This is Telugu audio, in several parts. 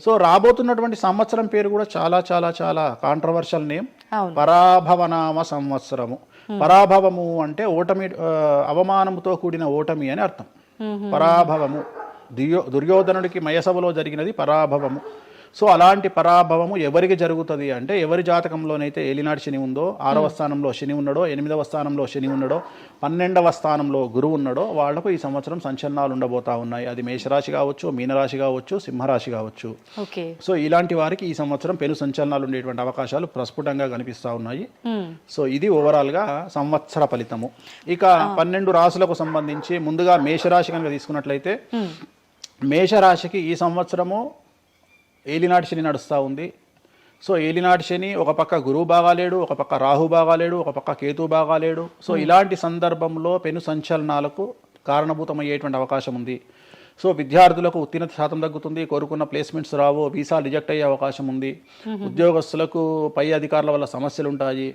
సో రాబోతున్నటువంటి సంవత్సరం పేరు కూడా చాలా చాలా చాలా కాంట్రవర్షియల్ నేమ్, పరాభవనామ సంవత్సరము. పరాభవము అంటే ఓటమి, అవమానముతో కూడిన ఓటమి అని అర్థం. పరాభవము, దుర్యోధనుడికి మయసభలో జరిగినది పరాభవము. సో అలాంటి పరాభవము ఎవరికి జరుగుతుంది అంటే, ఎవరి జాతకంలోనైతే ఏలినాటి శని ఉందో, 6వ స్థానంలో శని ఉన్నాడో, 8వ స్థానంలో శని ఉన్నాడో, 12వ స్థానంలో గురువు ఉన్నాడో వాళ్లకు ఈ సంవత్సరం సంచలనాలు ఉండబోతా ఉన్నాయి. అది మేషరాశి కావచ్చు, మీనరాశి కావచ్చు, సింహరాశి కావచ్చు. సో ఇలాంటి వారికి ఈ సంవత్సరం పెను సంచలనాలు ఉండేటువంటి అవకాశాలు ప్రస్ఫుటంగా కనిపిస్తూ ఉన్నాయి. సో ఇది ఓవరాల్గా సంవత్సర ఫలితము. ఇక 12 రాశులకు సంబంధించి ముందుగా మేషరాశి కనుక తీసుకున్నట్లయితే, మేషరాశికి ఈ సంవత్సరము ఏలినాటి శని నడుస్తూ ఉంది. సో ఏలినాటి శని ఒక పక్క గురువు బాగాలేడు, ఒక పక్క రాహు బాగాలేడు, ఒక పక్క కేతు బాగాలేడు. సో ఇలాంటి సందర్భంలో పెను సంచలనాలకు కారణభూతమయ్యేటువంటి అవకాశం ఉంది. సో విద్యార్థులకు ఉత్తీర్ణత శాతం తగ్గుతుంది, కోరుకున్న ప్లేస్మెంట్స్ రావు, వీసా రిజెక్ట్ అయ్యే అవకాశం ఉంది. ఉద్యోగస్తులకు పై అధికారుల వల్ల సమస్యలు ఉంటాయి,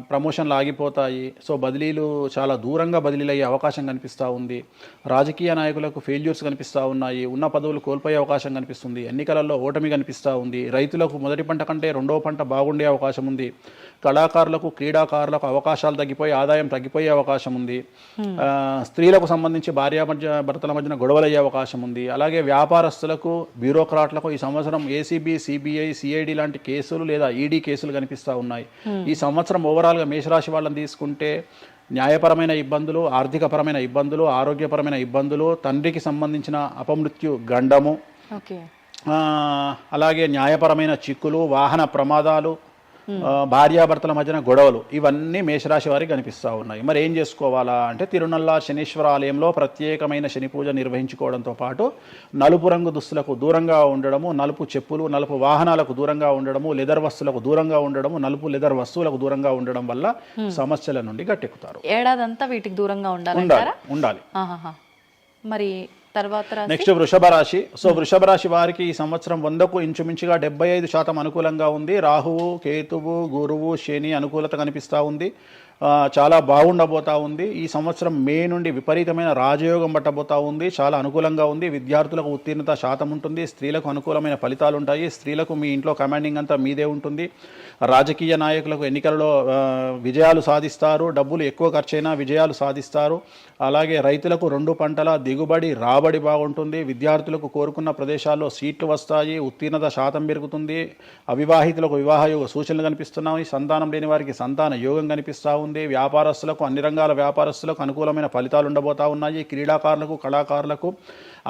ప్రమోషన్లు ఆగిపోతాయి. సో బదిలీలు చాలా దూరంగా బదిలీలు అయ్యే అవకాశం కనిపిస్తూ ఉంది. రాజకీయ నాయకులకు ఫెయిల్యూర్స్ కనిపిస్తూ ఉన్నాయి, ఉన్న పదవులు కోల్పోయే అవకాశం కనిపిస్తుంది, ఎన్నికలలో ఓటమి కనిపిస్తూ ఉంది. రైతులకు మొదటి పంట కంటే రెండవ పంట బాగుండే అవకాశం ఉంది. కళాకారులకు, క్రీడాకారులకు అవకాశాలు తగ్గిపోయి ఆదాయం తగ్గిపోయే అవకాశం ఉంది. స్త్రీలకు సంబంధించి భర్తల మధ్యన గొడవలు అయ్యే అవకాశం ఉంది. అలాగే వ్యాపారస్తులకు, బ్యూరోక్రాట్లకు ఈ సంవత్సరం ఏసీబీ, సిబిఐ, సిఐడి లాంటి కేసులు లేదా ఈడీ కేసులు కనిపిస్తూ ఉన్నాయి. ఈ సంవత్సరం ఓవరాల్గా మేషరాశి వాళ్ళని తీసుకుంటే న్యాయపరమైన ఇబ్బందులు, ఆర్థికపరమైన ఇబ్బందులు, ఆరోగ్యపరమైన ఇబ్బందులు, తండ్రికి సంబంధించిన అపమృత్యు గండము, అలాగే న్యాయపరమైన చిక్కులు, వాహన ప్రమాదాలు, భార్యాభర్తల మధ్యన గొడవలు, ఇవన్నీ మేషరాశి వారికి కనిపిస్తూ ఉన్నాయి. మరి ఏం చేసుకోవాలా అంటే, తిరునల్లా శనీశ్వర ఆలయంలో ప్రత్యేకమైన శని పూజ నిర్వహించుకోవడంతో పాటు నలుపు రంగు దుస్తులకు దూరంగా ఉండడము, నలుపు చెప్పులు, నలుపు వాహనాలకు దూరంగా ఉండడము, లెదర్ వస్తువులకు దూరంగా ఉండడము, నలుపు లెదర్ వస్తువులకు దూరంగా ఉండడం వల్ల సమస్యల నుండి గట్టెక్కుతారు. ఏడాదంతా వీటికి దూరంగా ఉండాలి. మరి తర్వాత నెక్స్ట్ వృషభ రాశి. సో వృషభ రాశి వారికి ఈ సంవత్సరం 100కు ఇంచుమించుగా 75% అనుకూలంగా ఉంది. రాహువు, కేతువు, గురువు, శని అనుకూలత కనిపిస్తూ ఉంది. చాలా బాగుండబోతా ఉంది. ఈ సంవత్సరం మే నుండి విపరీతమైన రాజయోగం పట్టబోతా ఉంది. చాలా అనుకూలంగా ఉంది. విద్యార్థులకు ఉత్తీర్ణత శాతం ఉంటుంది. స్త్రీలకు అనుకూలమైన ఫలితాలు ఉంటాయి. స్త్రీలకు మీ ఇంట్లో కమాండింగ్ అంతా మీదే ఉంటుంది. రాజకీయ నాయకులకు ఎన్నికలలో విజయాలు సాధిస్తారు. డబ్బులు ఎక్కువ ఖర్చైనా విజయాలు సాధిస్తారు. అలాగే రైతులకు 2 పంటల దిగుబడి, రాబడి బాగుంటుంది. విద్యార్థులకు కోరుకున్న ప్రదేశాల్లో సీట్లు వస్తాయి. ఉత్తీర్ణత శాతం పెరుగుతుంది. అవివాహితులకు వివాహ యోగ సూచనలు కనిపిస్తున్నాయి. సంతానం లేని వారికి సంతాన యోగం కనిపిస్తూ ఉంది. వ్యాపారస్తులకు, అన్ని రంగాల వ్యాపారస్తులకు అనుకూలమైన ఫలితాలు ఉండబోతా ఉన్నాయి. క్రీడాకారులకు, కళాకారులకు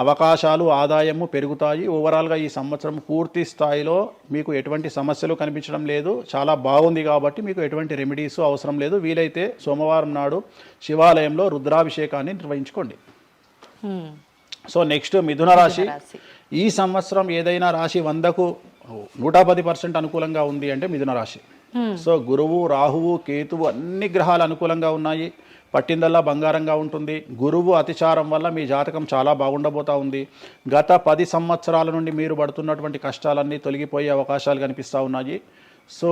అవకాశాలు, ఆదాయము పెరుగుతాయి. ఓవరాల్గా ఈ సంవత్సరం పూర్తి స్థాయిలో మీకు ఎటువంటి సమస్యలు కనిపించడం లేదు. చాలా బాగుంది కాబట్టి మీకు ఎటువంటి రెమెడీస్ అవసరం లేదు. వీలైతే సోమవారం నాడు శివాలయంలో రుద్రాభిషేకాన్ని నిర్వహించుకోండి. సో నెక్స్ట్ మిథున రాశి. ఈ సంవత్సరం ఏదైనా రాశి 100కు 110% అనుకూలంగా ఉంది అంటే మిథున రాశి. సో గురువు, రాహువు, కేతువు అన్ని గ్రహాలు అనుకూలంగా ఉన్నాయి. పట్టిందల్లా బంగారంగా ఉంటుంది. గురువు అతిచారం వల్ల మీ జాతకం చాలా బాగుండబోతా ఉంది. గత 10 సంవత్సరాల నుండి మీరు పడుతున్నటువంటి కష్టాలన్నీ తొలగిపోయే అవకాశాలు కనిపిస్తూ ఉన్నాయి. సో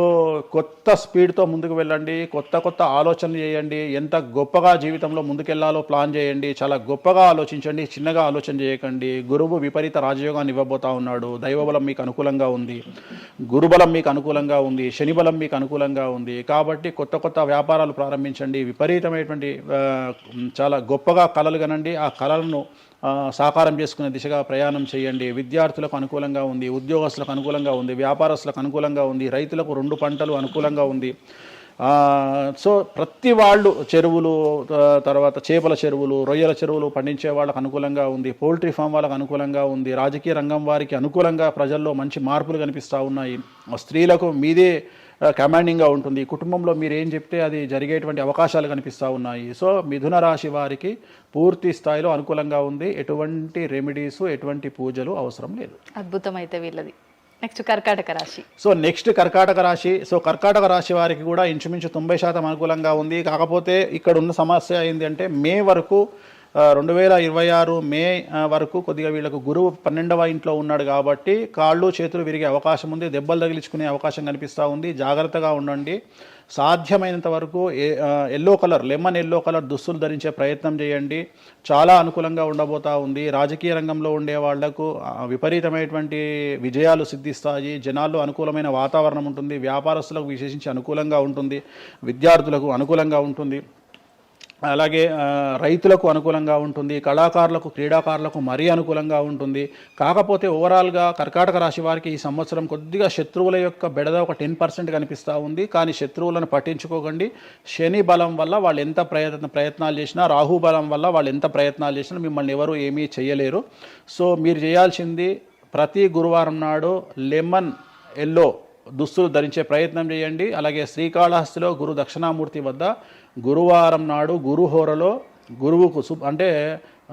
కొత్త స్పీడ్తో ముందుకు వెళ్ళండి. కొత్త ఆలోచనలు చేయండి. ఎంత గొప్పగా జీవితంలో ముందుకెళ్లాలో ప్లాన్ చేయండి. చాలా గొప్పగా ఆలోచించండి, చిన్నగా ఆలోచన చేయకండి. గురువు విపరీత రాజయోగాన్ని ఇవ్వబోతా ఉన్నాడు. దైవబలం మీకు అనుకూలంగా ఉంది. గురుబలం మీకు అనుకూలంగా ఉంది. శనిబలం మీకు అనుకూలంగా ఉంది. కాబట్టి కొత్త వ్యాపారాలు ప్రారంభించండి. విపరీతమైనటువంటి చాలా గొప్పగా కలలు కనండి. ఆ కళలను సాకారం చేసుకునే దిశగా ప్రయాణం చేయండి. విద్యార్థులకు అనుకూలంగా ఉంది. ఉద్యోగస్తులకు అనుకూలంగా ఉంది. వ్యాపారస్తులకు అనుకూలంగా ఉంది. రైతులకు 2 పంటలు అనుకూలంగా ఉంది. సో ప్రతి వాళ్ళు చెరువులు, తర్వాత చేపల చెరువులు, రొయ్యల చెరువులు పండించే వాళ్ళకు అనుకూలంగా ఉంది. పౌల్ట్రీ ఫామ్ వాళ్ళకు అనుకూలంగా ఉంది. రాజకీయ రంగం వారికి అనుకూలంగా ప్రజల్లో మంచి మార్పులు కనిపిస్తూ ఉన్నాయి. స్త్రీలకు మీదే కమాండింగ్గా ఉంటుంది. కుటుంబంలో మీరు ఏం చెప్తే అది జరిగేటువంటి అవకాశాలు కనిపిస్తూ ఉన్నాయి. సో మిథున రాశి వారికి పూర్తి స్థాయిలో అనుకూలంగా ఉంది. ఎటువంటి రెమెడీస్, ఎటువంటి పూజలు అవసరం లేదు. అద్భుతం అయితే వీళ్ళది. నెక్స్ట్ కర్కాటక రాశి. సో నెక్స్ట్ కర్కాటక రాశి. సో కర్కాటక రాశి వారికి కూడా ఇంచుమించు 90% అనుకూలంగా ఉంది. కాకపోతే ఇక్కడ ఉన్న సమస్య ఏంటంటే మే వరకు 2026 మే వరకు కొద్దిగా వీళ్ళకు గురువు 12వ ఇంట్లో ఉన్నాడు కాబట్టి కాళ్ళు చేతులు విరిగే అవకాశం ఉంది, దెబ్బలు తగిలించుకునే అవకాశం కనిపిస్తూ ఉంది. జాగ్రత్తగా ఉండండి. సాధ్యమైనంత వరకు yellow colour, lemon yellow colour దుస్తులు ధరించే ప్రయత్నం చేయండి. చాలా అనుకూలంగా ఉండబోతా ఉంది. రాజకీయ రంగంలో ఉండే వాళ్లకు విపరీతమైనటువంటి విజయాలు సిద్ధిస్తాయి. జనాల్లో అనుకూలమైన వాతావరణం ఉంటుంది. వ్యాపారస్తులకు విశేషించి అనుకూలంగా ఉంటుంది. విద్యార్థులకు అనుకూలంగా ఉంటుంది. అలాగే రైతులకు అనుకూలంగా ఉంటుంది. కళాకారులకు, క్రీడాకారులకు మరీ అనుకూలంగా ఉంటుంది. కాకపోతే ఓవరాల్గా కర్కాటక రాశి వారికి ఈ సంవత్సరం కొద్దిగా శత్రువుల యొక్క బెడద ఒక 10% కనిపిస్తూ ఉంది. కానీ శత్రువులను పట్టించుకోకండి. శని బలం వల్ల వాళ్ళు ఎంత ప్రయత్నాలు చేసినా, రాహు బలం వల్ల వాళ్ళు ఎంత ప్రయత్నాలు చేసినా మిమ్మల్ని ఎవరు ఏమీ చేయలేరు. సో మీరు చేయాల్సింది ప్రతి గురువారం నాడు లెమన్ ఎల్లో దుస్తులు ధరించే ప్రయత్నం చేయండి. అలాగే శ్రీకాళహస్తిలో గురు దక్షిణామూర్తి వద్ద గురువారం నాడు గురుహోరలో గురువుకు అంటే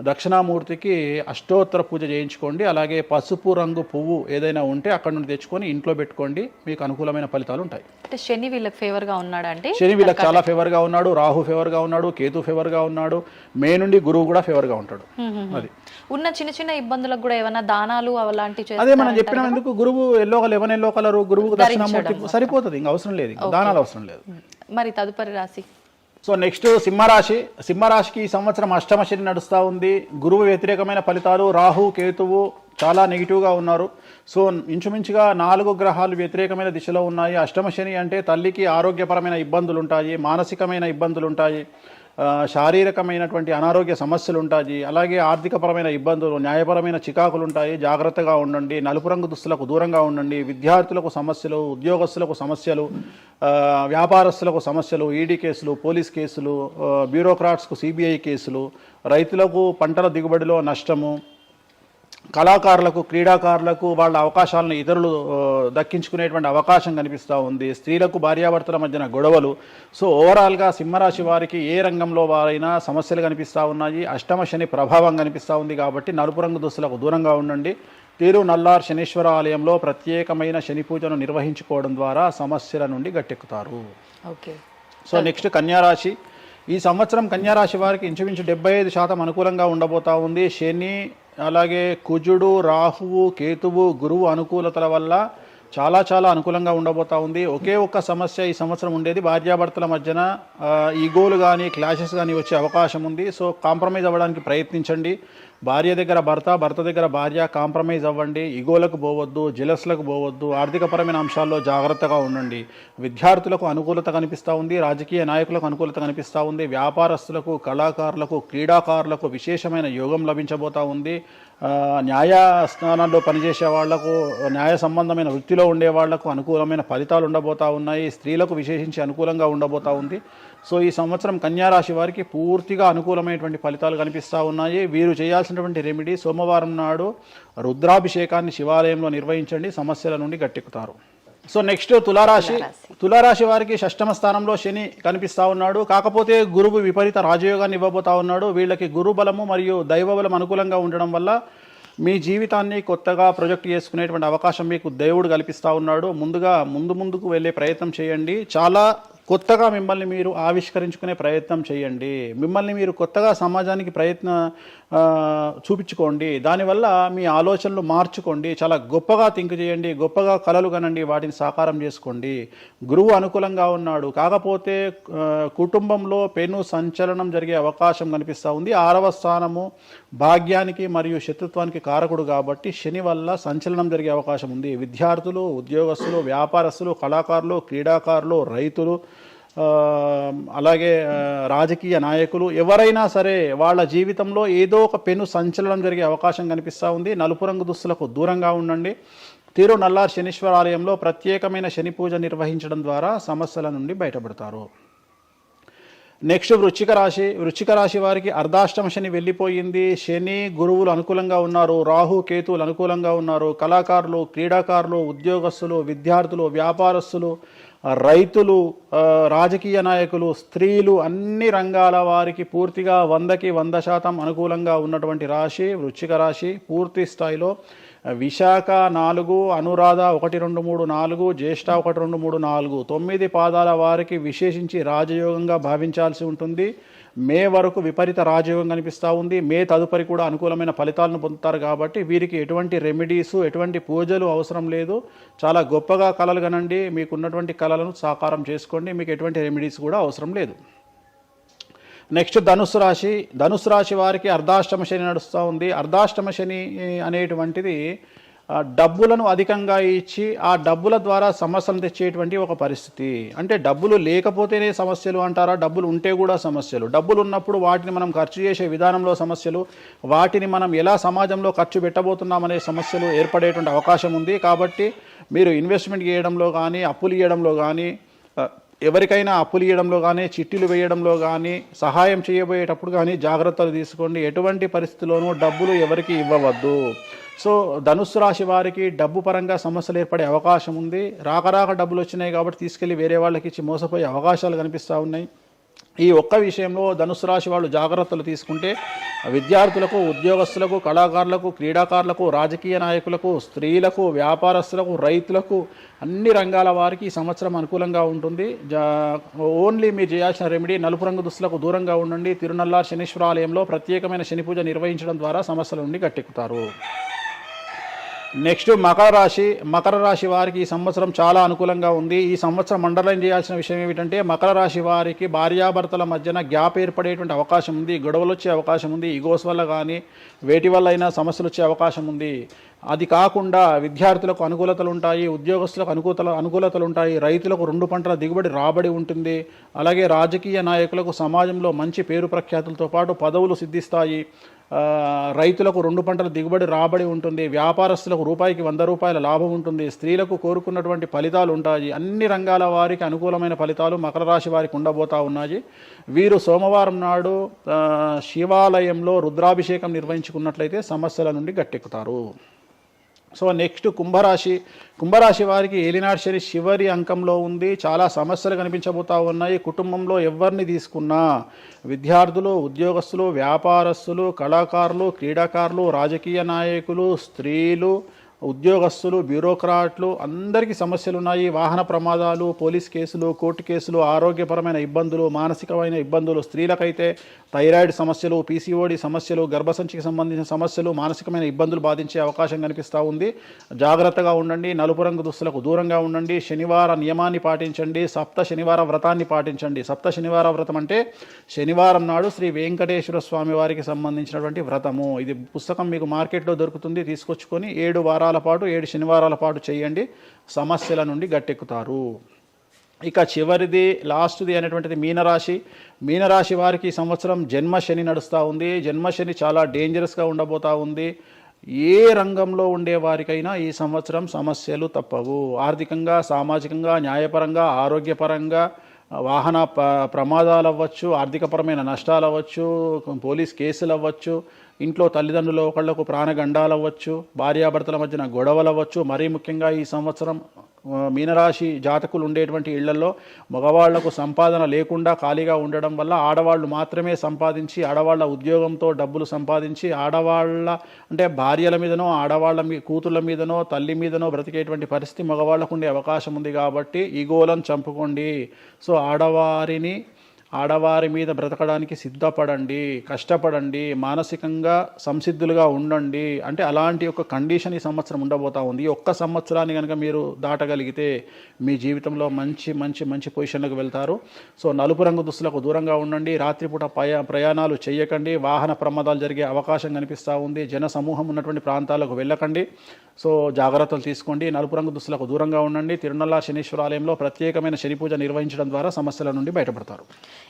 దక్షిణామూర్తికి అష్టోత్తర పూజ చేయించుకోండి. అలాగే పసుపు రంగు పువ్వు ఏదైనా ఉంటే అక్కడ నుండి తెచ్చుకొని ఇంట్లో పెట్టుకోండి. మీకు అనుకూలమైన ఫలితాలు ఉంటాయి. అంటే శని వీళ్ళకి ఫేవర్గా ఉన్నాడు, అంటే శని వీళ్ళకి చాలా ఫేవర్గా ఉన్నాడు. రాహు ఫేవర్గా ఉన్నాడు. కేతు ఫేవర్గా ఉన్నాడు. మే నుండి గురువు కూడా ఫేవర్గా ఉంటాడు. అది ఉన్న చిన్న చిన్న ఇబ్బందులకు కూడా ఏమైనా దానాలు అలాంటివి అదే మనం చెప్పినందుకు గురువు లెమన్ ఎల్లో కలర్ గురువుకు దక్షిణామూర్తి సరిపోతుంది. ఇంకా అవసరం లేదు, ఇంకా దానాలు అవసరం లేదు. మరి తదుపరి రాశి సో నెక్స్ట్ సింహరాశి. సింహరాశికి ఈ సంవత్సరం అష్టమ శని నడుస్తూ ఉంది. గురువు వ్యతిరేకమైన ఫలితాలు. రాహు కేతువు చాలా నెగిటివ్గా ఉన్నారు. సో ఇంచుమించుగా 4 గ్రహాలు వ్యతిరేకమైన దిశలో ఉన్నాయి. అష్టమ శని అంటే తల్లికి ఆరోగ్యపరమైన ఇబ్బందులు ఉంటాయి, మానసికమైన ఇబ్బందులు ఉంటాయి, శారీరకమైనటువంటి అనారోగ్య సమస్యలు ఉంటాయి. అలాగే ఆర్థికపరమైన ఇబ్బందులు, న్యాయపరమైన చికాకులు ఉంటాయి. జాగ్రత్తగా ఉండండి. నలుపు రంగు దుస్తులకు దూరంగా ఉండండి. విద్యార్థులకు సమస్యలు, ఉద్యోగస్తులకు సమస్యలు, వ్యాపారస్తులకు సమస్యలు, ఈడీ కేసులు, పోలీస్ కేసులు, బ్యూరోక్రాట్స్కు సిబిఐ కేసులు, రైతులకు పంటల దిగుబడిలో నష్టము, కళాకారులకు, క్రీడాకారులకు వాళ్ళ అవకాశాలను ఇతరులు దక్కించుకునేటువంటి అవకాశం కనిపిస్తూ ఉంది. స్త్రీలకు భార్యాభర్తల మధ్యన గొడవలు. సో ఓవరాల్గా సింహరాశి వారికి ఏ రంగంలో వారైనా సమస్యలు కనిపిస్తూ ఉన్నాయి. అష్టమ శని ప్రభావం కనిపిస్తూ ఉంది కాబట్టి నలుపు రంగు దుస్తులకు దూరంగా ఉండండి. తీరు నల్లార్ శనీశ్వర ఆలయంలో ప్రత్యేకమైన శని పూజను నిర్వహించుకోవడం ద్వారా సమస్యల నుండి గట్టెక్కుతారు. ఓకే. సో నెక్స్ట్ కన్యారాశి. ఈ సంవత్సరం కన్యారాశి వారికి ఇంచుమించు 75% అనుకూలంగా ఉండబోతా ఉంది. శని, అలాగే కుజుడు, రాహువు, కేతువు, గురువు అనుకూలతల వల్ల చాలా అనుకూలంగా ఉండబోతా ఉంది. ఒకే ఒక్క సమస్య ఈ సంవత్సరం ఉండేది, భార్యాభర్తల మధ్యన ఈగోలు కానీ క్లాషెస్ కానీ వచ్చే అవకాశం ఉంది. సో కాంప్రమైజ్ అవ్వడానికి ప్రయత్నించండి. భార్య దగ్గర భర్త, భర్త దగ్గర భార్య, కాంప్రమైజ్ అవ్వండి. ఈగోలకు పోవద్దు, జెలస్లకు పోవద్దు. ఆర్థికపరమైన అంశాల్లో జాగ్రత్తగా ఉండండి. విద్యార్థులకు అనుకూలత కనిపిస్తూ ఉంది. రాజకీయ నాయకులకు అనుకూలత కనిపిస్తూ ఉంది. వ్యాపారస్తులకు, కళాకారులకు, క్రీడాకారులకు విశేషమైన యోగం లభించబోతూ ఉంది. న్యాయస్థానాల్లో పనిచేసే వాళ్లకు, న్యాయ సంబంధమైన వృత్తిలో ఉండే వాళ్లకు అనుకూలమైన ఫలితాలు ఉండబోతూ ఉన్నాయి. స్త్రీలకు విశేషించి అనుకూలంగా ఉండబోతూ ఉంది. సో ఈ సంవత్సరం కన్యారాశి వారికి పూర్తిగా అనుకూలమైనటువంటి ఫలితాలు కనిపిస్తూ ఉన్నాయి. వీరు చేయాల్సినటువంటి రెమెడీ, సోమవారం నాడు రుద్రాభిషేకాన్ని శివాలయంలో నిర్వహించండి. సమస్యల నుండి గట్టెక్కుతారు. సో నెక్స్ట్ తులారాశి. తులారాశి వారికి షష్టమ స్థానంలో శని కనిపిస్తూ ఉన్నాడు. కాకపోతే గురువు విపరీత రాజయోగాన్ని ఇవ్వబోతా ఉన్నాడు. వీళ్ళకి గురు బలము మరియు దైవ బలం అనుకూలంగా ఉండడం వల్ల మీ జీవితాన్ని కొత్తగా ప్రొజెక్ట్ చేసుకునేటువంటి అవకాశం మీకు దేవుడు కల్పిస్తూ ఉన్నాడు. ముందుకు వెళ్ళే ప్రయత్నం చేయండి. చాలా కొత్తగా మిమ్మల్ని మీరు ఆవిష్కరించుకునే ప్రయత్నం చేయండి. మిమ్మల్ని మీరు కొత్తగా సమాజానికి చూపించుకోండి. దానివల్ల మీ ఆలోచనలు మార్చుకోండి. చాలా గొప్పగా థింక్ చేయండి. గొప్పగా కలలు కనండి. వాటిని సాకారం చేసుకోండి. గురువు అనుకూలంగా ఉన్నాడు. కాకపోతే కుటుంబంలో పెను సంచలనం జరిగే అవకాశం కనిపిస్తూ ఉంది. 6వ స్థానము భాగ్యానికి మరియు శత్రుత్వానికి కారకుడు కాబట్టి శని వల్ల సంచలనం జరిగే అవకాశం ఉంది. విద్యార్థులు, ఉద్యోగస్తులు, వ్యాపారస్తులు, కళాకారులు, క్రీడాకారులు, రైతులు, అలాగే రాజకీయ నాయకులు ఎవరైనా సరే వాళ్ళ జీవితంలో ఏదో ఒక పెను సంచలనం జరిగే అవకాశం కనిపిస్తూ ఉంది. నలుపు రంగు దుస్తులకు దూరంగా ఉండండి. తీరు నల్లార్ శనీశ్వర ఆలయంలో ప్రత్యేకమైన శని పూజ నిర్వహించడం ద్వారా సమస్యల నుండి బయటపడతారు. నెక్స్ట్ వృశ్చిక రాశి. వృశ్చిక రాశి వారికి అర్ధాష్టమ శని వెళ్ళిపోయింది. శని, గురువులు అనుకూలంగా ఉన్నారు. రాహు, కేతువులు అనుకూలంగా ఉన్నారు. కళాకారులు, క్రీడాకారులు, ఉద్యోగస్తులు, విద్యార్థులు, వ్యాపారస్తులు, రైతులు, రాజకీయ నాయకులు, స్త్రీలు, అన్ని రంగాల వారికి పూర్తిగా 100కి 100% అనుకూలంగా ఉన్నటువంటి రాశి వృశ్చిక రాశి. పూర్తి స్థాయిలో విశాఖ 4, అనురాధ 1, 2, 3, 4, జ్యేష్ఠ 1, 2, 3, 4, 9 పాదాల వారికి విశేషించి రాజయోగంగా భావించాల్సి ఉంటుంది. మే వరకు విపరీత రాజయోగం కనిపిస్తూ ఉంది. మే తదుపరి కూడా అనుకూలమైన ఫలితాలను పొందుతారు. కాబట్టి వీరికి ఎటువంటి రెమెడీస్, ఎటువంటి పూజలు అవసరం లేదు. చాలా గొప్పగా కళలు కనండి, మీకున్నటువంటి కళలను సాకారం చేసుకోండి, మీకు ఎటువంటి రెమెడీస్ కూడా అవసరం లేదు. నెక్స్ట్ ధనుసు రాశి వారికి అర్ధాష్టమ శని నడుస్తూ ఉంది. అర్ధాష్టమ శని అనేటువంటిది డబ్బులను అధికంగా ఇచ్చి ఆ డబ్బుల ద్వారా సమస్యలు తెచ్చేటువంటి ఒక పరిస్థితి. అంటే డబ్బులు లేకపోతేనే సమస్యలు అంటారా? డబ్బులు ఉంటే కూడా సమస్యలు. డబ్బులు ఉన్నప్పుడు వాటిని మనం ఖర్చు చేసే విధానంలో సమస్యలు, వాటిని మనం ఎలా సమాజంలో ఖర్చు పెట్టబోతున్నామనే సమస్యలు ఏర్పడేటువంటి అవకాశం ఉంది. కాబట్టి మీరు ఇన్వెస్ట్మెంట్ చేయడంలో కానీ, అప్పులు ఇవ్వడంలో కానీ, ఎవరికైనా అప్పులు ఇవ్వడంలో కానీ, చిట్టీలు వేయడంలో కానీ, సహాయం చేయబోయేటప్పుడు కానీ జాగ్రత్తలు తీసుకోండి. ఎటువంటి పరిస్థితుల్లోనూ డబ్బులు ఎవరికి ఇవ్వవద్దు. సో ధనుస్సు రాశి వారికి డబ్బు పరంగా సమస్యలు ఏర్పడే అవకాశం ఉంది. రాక డబ్బులు వచ్చినాయి కాబట్టి తీసుకెళ్ళి వేరే వాళ్ళకి ఇచ్చి మోసపోయే అవకాశాలు కనిపిస్తూ ఉన్నాయి. ఈ ఒక్క విషయంలో ధనుస్సు రాశి వాళ్ళు జాగ్రత్తలు తీసుకుంటే విద్యార్థులకు, ఉద్యోగస్తులకు, కళాకారులకు, క్రీడాకారులకు, రాజకీయ నాయకులకు, స్త్రీలకు, వ్యాపారస్తులకు, రైతులకు, అన్ని రంగాల వారికి ఈ సంవత్సరం అనుకూలంగా ఉంటుంది. ఓన్లీ మీరు చేయాల్సిన రెమెడీ నలుపు రంగు దుస్తులకు దూరంగా ఉండండి. తిరునల్లార్ శనీశ్వర ఆలయంలో ప్రత్యేకమైన శని పూజ నిర్వహించడం ద్వారా సమస్యల నుండి గట్టెక్కుతారు. నెక్స్ట్ మకర రాశి వారికి ఈ సంవత్సరం చాలా అనుకూలంగా ఉంది. ఈ సంవత్సరం అండర్లైన్ చేయాల్సిన విషయం ఏమిటంటే మకర రాశి వారికి భార్యాభర్తల మధ్యన గ్యాప్ ఏర్పడేటువంటి అవకాశం ఉంది. గొడవలు వచ్చే అవకాశం ఉంది. ఈగోస్ వల్ల కానీ వేటి వల్ల అయినా సమస్యలు వచ్చే అవకాశం ఉంది. అది కాకుండా విద్యార్థులకు అనుకూలతలు ఉంటాయి, ఉద్యోగస్తులకు అనుకూలతలు ఉంటాయి, రైతులకు 2 పంటల దిగుబడి రాబడి ఉంటుంది. అలాగే రాజకీయ నాయకులకు సమాజంలో మంచి పేరు ప్రఖ్యాతులతో పాటు పదవులు సిద్ధిస్తాయి. రైతులకు 2 పంటల దిగుబడి రాబడి ఉంటుంది. వ్యాపారస్తులకు రూపాయికి 100 రూపాయల లాభం ఉంటుంది. స్త్రీలకు కోరుకున్నటువంటి ఫలితాలు ఉంటాయి. అన్ని రంగాల వారికి అనుకూలమైన ఫలితాలు మకర రాశి వారికి ఉండబోతా ఉన్నాయి. వీరు సోమవారం నాడు శివాలయంలో రుద్రాభిషేకం నిర్వహించుకున్నట్లయితే సమస్యల నుండి గట్టెక్కుతారు. సో నెక్స్ట్ కుంభరాశి వారికి ఏలినాటి శని చివరి అంకంలో ఉంది. చాలా సమస్యలు కనిపించబోతా ఉన్నాయి. కుటుంబంలో ఎవరిని తీసుకున్నా విద్యార్థులు, ఉద్యోగస్తులు, వ్యాపారస్తులు, కళాకారులు, క్రీడాకారులు, రాజకీయ నాయకులు, స్త్రీలు, ఉద్యోగస్తులు, బ్యూరోక్రాట్లు అందరికీ సమస్యలు ఉన్నాయి. వాహన ప్రమాదాలు, పోలీస్ కేసులు, కోర్టు కేసులు, ఆరోగ్యపరమైన ఇబ్బందులు, మానసికమైన ఇబ్బందులు, స్త్రీలకైతే థైరాయిడ్ సమస్యలు, పీసీఓడి సమస్యలు, గర్భసంచికి సంబంధించిన సమస్యలు, మానసికమైన ఇబ్బందులు బాధించే అవకాశం కనిపిస్తూ ఉంది. జాగ్రత్తగా ఉండండి. నలుపు రంగు దుస్తులకు దూరంగా ఉండండి. శనివార నియమాన్ని పాటించండి. సప్త శనివార వ్రతాన్ని పాటించండి. సప్త శనివార వ్రతం అంటే శనివారం నాడు శ్రీ వెంకటేశ్వర స్వామి వారికి సంబంధించినటువంటి వ్రతము. ఇది పుస్తకం మీకు మార్కెట్లో దొరుకుతుంది. తీసుకొచ్చుకొని 7 వారాల పాటు 7 శనివారాల పాటు చేయండి. సమస్యల నుండి గట్టెక్కుతారు. ఇక చివరిది లాస్ట్ది అనేటువంటిది మీనరాశి వారికి ఈ సంవత్సరం జన్మశని నడుస్తూ ఉంది. జన్మశని చాలా డేంజరస్గా ఉండబోతూ ఉంది. ఏ రంగంలో ఉండే వారికైనా ఈ సంవత్సరం సమస్యలు తప్పవు. ఆర్థికంగా, సామాజికంగా, న్యాయపరంగా, ఆరోగ్యపరంగా, వాహన ప్రమాదాలు అవ్వచ్చు, ఆర్థికపరమైన నష్టాలు అవ్వచ్చు, పోలీస్ కేసులు అవ్వచ్చు, ఇంట్లో తల్లిదండ్రులు ఒకళ్లకు ప్రాణగండాలు అవ్వచ్చు, భార్యాభర్తల మధ్యన గొడవలు అవ్వచ్చు. మరీ ముఖ్యంగా ఈ సంవత్సరం మీనరాశి జాతకులు ఉండేటువంటి ఇళ్లలో మగవాళ్లకు సంపాదన లేకుండా ఖాళీగా ఉండడం వల్ల ఆడవాళ్లు మాత్రమే సంపాదించి, ఆడవాళ్ల ఉద్యోగంతో డబ్బులు సంపాదించి, ఆడవాళ్ల అంటే భార్యల మీదనో, ఆడవాళ్ల కూతుళ్ళ మీదనో, తల్లి మీదనో బ్రతికేటువంటి పరిస్థితి మగవాళ్లకు ఉండే అవకాశం ఉంది. కాబట్టి ఈగోలను చంపుకోండి. సో ఆడవారి మీద బ్రతకడానికి సిద్ధపడండి, కష్టపడండి, మానసికంగా సంసిద్ధులుగా ఉండండి. అంటే అలాంటి ఒక కండిషన్ ఈ సంవత్సరం ఉండబోతా ఉంది. ఈ ఒక్క సంవత్సరాన్ని కనుక మీరు దాటగలిగితే మీ జీవితంలో మంచి మంచి మంచి పొజిషన్లకు వెళ్తారు. సో నలుపు రంగు దుస్తులకు దూరంగా ఉండండి. రాత్రిపూట ప్రయాణాలు చేయకండి. వాహన ప్రమాదాలు జరిగే అవకాశం కనిపిస్తూ ఉంది. జన సమూహం ఉన్నటువంటి ప్రాంతాలకు వెళ్ళకండి. సో జాగ్రత్తలు తీసుకోండి. నలుపు రంగు దుస్తులకు దూరంగా ఉండండి. తిరునల్లార్ శనీశ్వర ఆలయంలో ప్రత్యేకమైన శని పూజ నిర్వహించడం ద్వారా సమస్యల నుండి బయటపడతారు.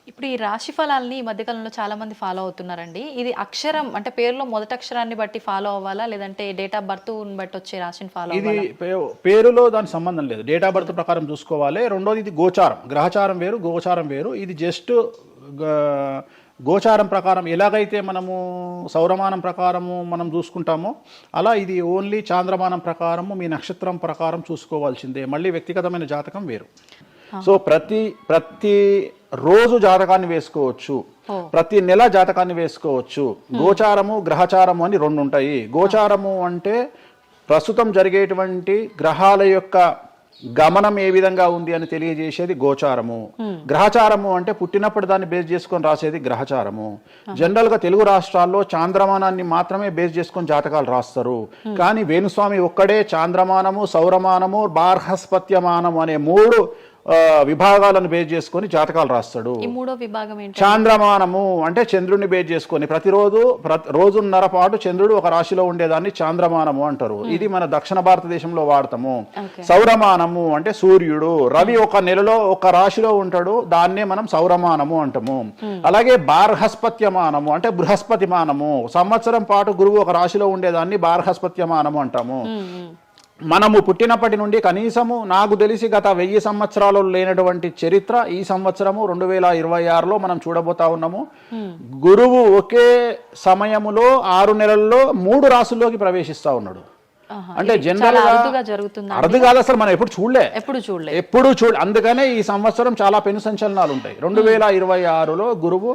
ఇప్పుడు ఈ రాశి ఫలాల్ని ఈ మధ్యకాలంలో చాలా మంది ఫాలో అవుతున్నారండి. ఇది అక్షరం అంటే పేరులో మొదటి అక్షరాన్ని బట్టి ఫాలో అవ్వాలా, లేదంటే డేట్ ఆఫ్ బర్త్ బట్టి వచ్చే రాశిని ఫాలో అవ్వాలా? ఇది పేరులో దాని సంబంధం లేదు. డేట్ ఆఫ్ బర్త్ ప్రకారం చూసుకోవాలి. రెండోది ఇది గోచారం, గ్రహచారం వేరు, గోచారం వేరు. ఇది జస్ట్ గోచారం ప్రకారం ఎలాగైతే మనము సౌరమానం ప్రకారము మనం చూసుకుంటామో అలా ఇది ఓన్లీ చాంద్రమానం ప్రకారము మీ నక్షత్రం ప్రకారం చూసుకోవాల్సిందే. మళ్ళీ వ్యక్తిగతమైన జాతకం వేరు. సో ప్రతి రోజు జాతకాన్ని వేసుకోవచ్చు, ప్రతి నెల జాతకాన్ని వేసుకోవచ్చు. గోచారము, గ్రహచారము అని 2 ఉంటాయి. గోచారము అంటే ప్రస్తుతం జరిగేటువంటి గ్రహాల యొక్క గమనం ఏ విధంగా ఉంది అని తెలియజేసేది గోచారము. గ్రహచారము అంటే పుట్టినప్పుడు దాన్ని బేస్ చేసుకొని రాసేది గ్రహచారము. జనరల్ గా తెలుగు రాష్ట్రాల్లో చాంద్రమానాన్ని మాత్రమే బేస్ చేసుకొని జాతకాలు రాస్తారు. కానీ వేణుస్వామి ఒక్కడే చాంద్రమానము, సౌరమానము, బార్హస్పత్యమానము అనే 3 విభాగాలను బేస్ చేసుకొని జాతకాలు రాస్తాడు. ఈ మూడో విభాగం ఏంటి? చాంద్రమానము అంటే చంద్రుడిని బేస్ చేసుకొని రోజున్నర పాటు చంద్రుడు ఒక రాశిలో ఉండేదాన్ని చాంద్రమానము అంటారు. ఇది మన దక్షిణ భారతదేశంలో వాడతాము. సౌరమానము అంటే సూర్యుడు, రవి ఒక నెలలో ఒక రాశిలో ఉంటాడు, దాన్నే మనం సౌరమానము అంటాము. అలాగే బార్హస్పత్యమానము అంటే బృహస్పతిమానము, సంవత్సరం పాటు గురువు ఒక రాశిలో ఉండేదాన్ని బార్హస్పత్యమానము అంటాము. మనము పుట్టినప్పటి నుండి కనీసము నాకు తెలిసి గత 1000 సంవత్సరాలు లేనటువంటి చరిత్ర ఈ సంవత్సరము 2026లో మనం చూడబోతా ఉన్నాము. గురువు ఒకే సమయములో 6 నెలల్లో 3 రాశుల్లోకి ప్రవేశిస్తా ఉన్నాడు. అంటే జనరల్ అరుదు కాదు, అసలు మనం ఎప్పుడు చూడలే. అందుకనే ఈ సంవత్సరం చాలా పెను సంచలనాలు ఉంటాయి. 2026లో గురువు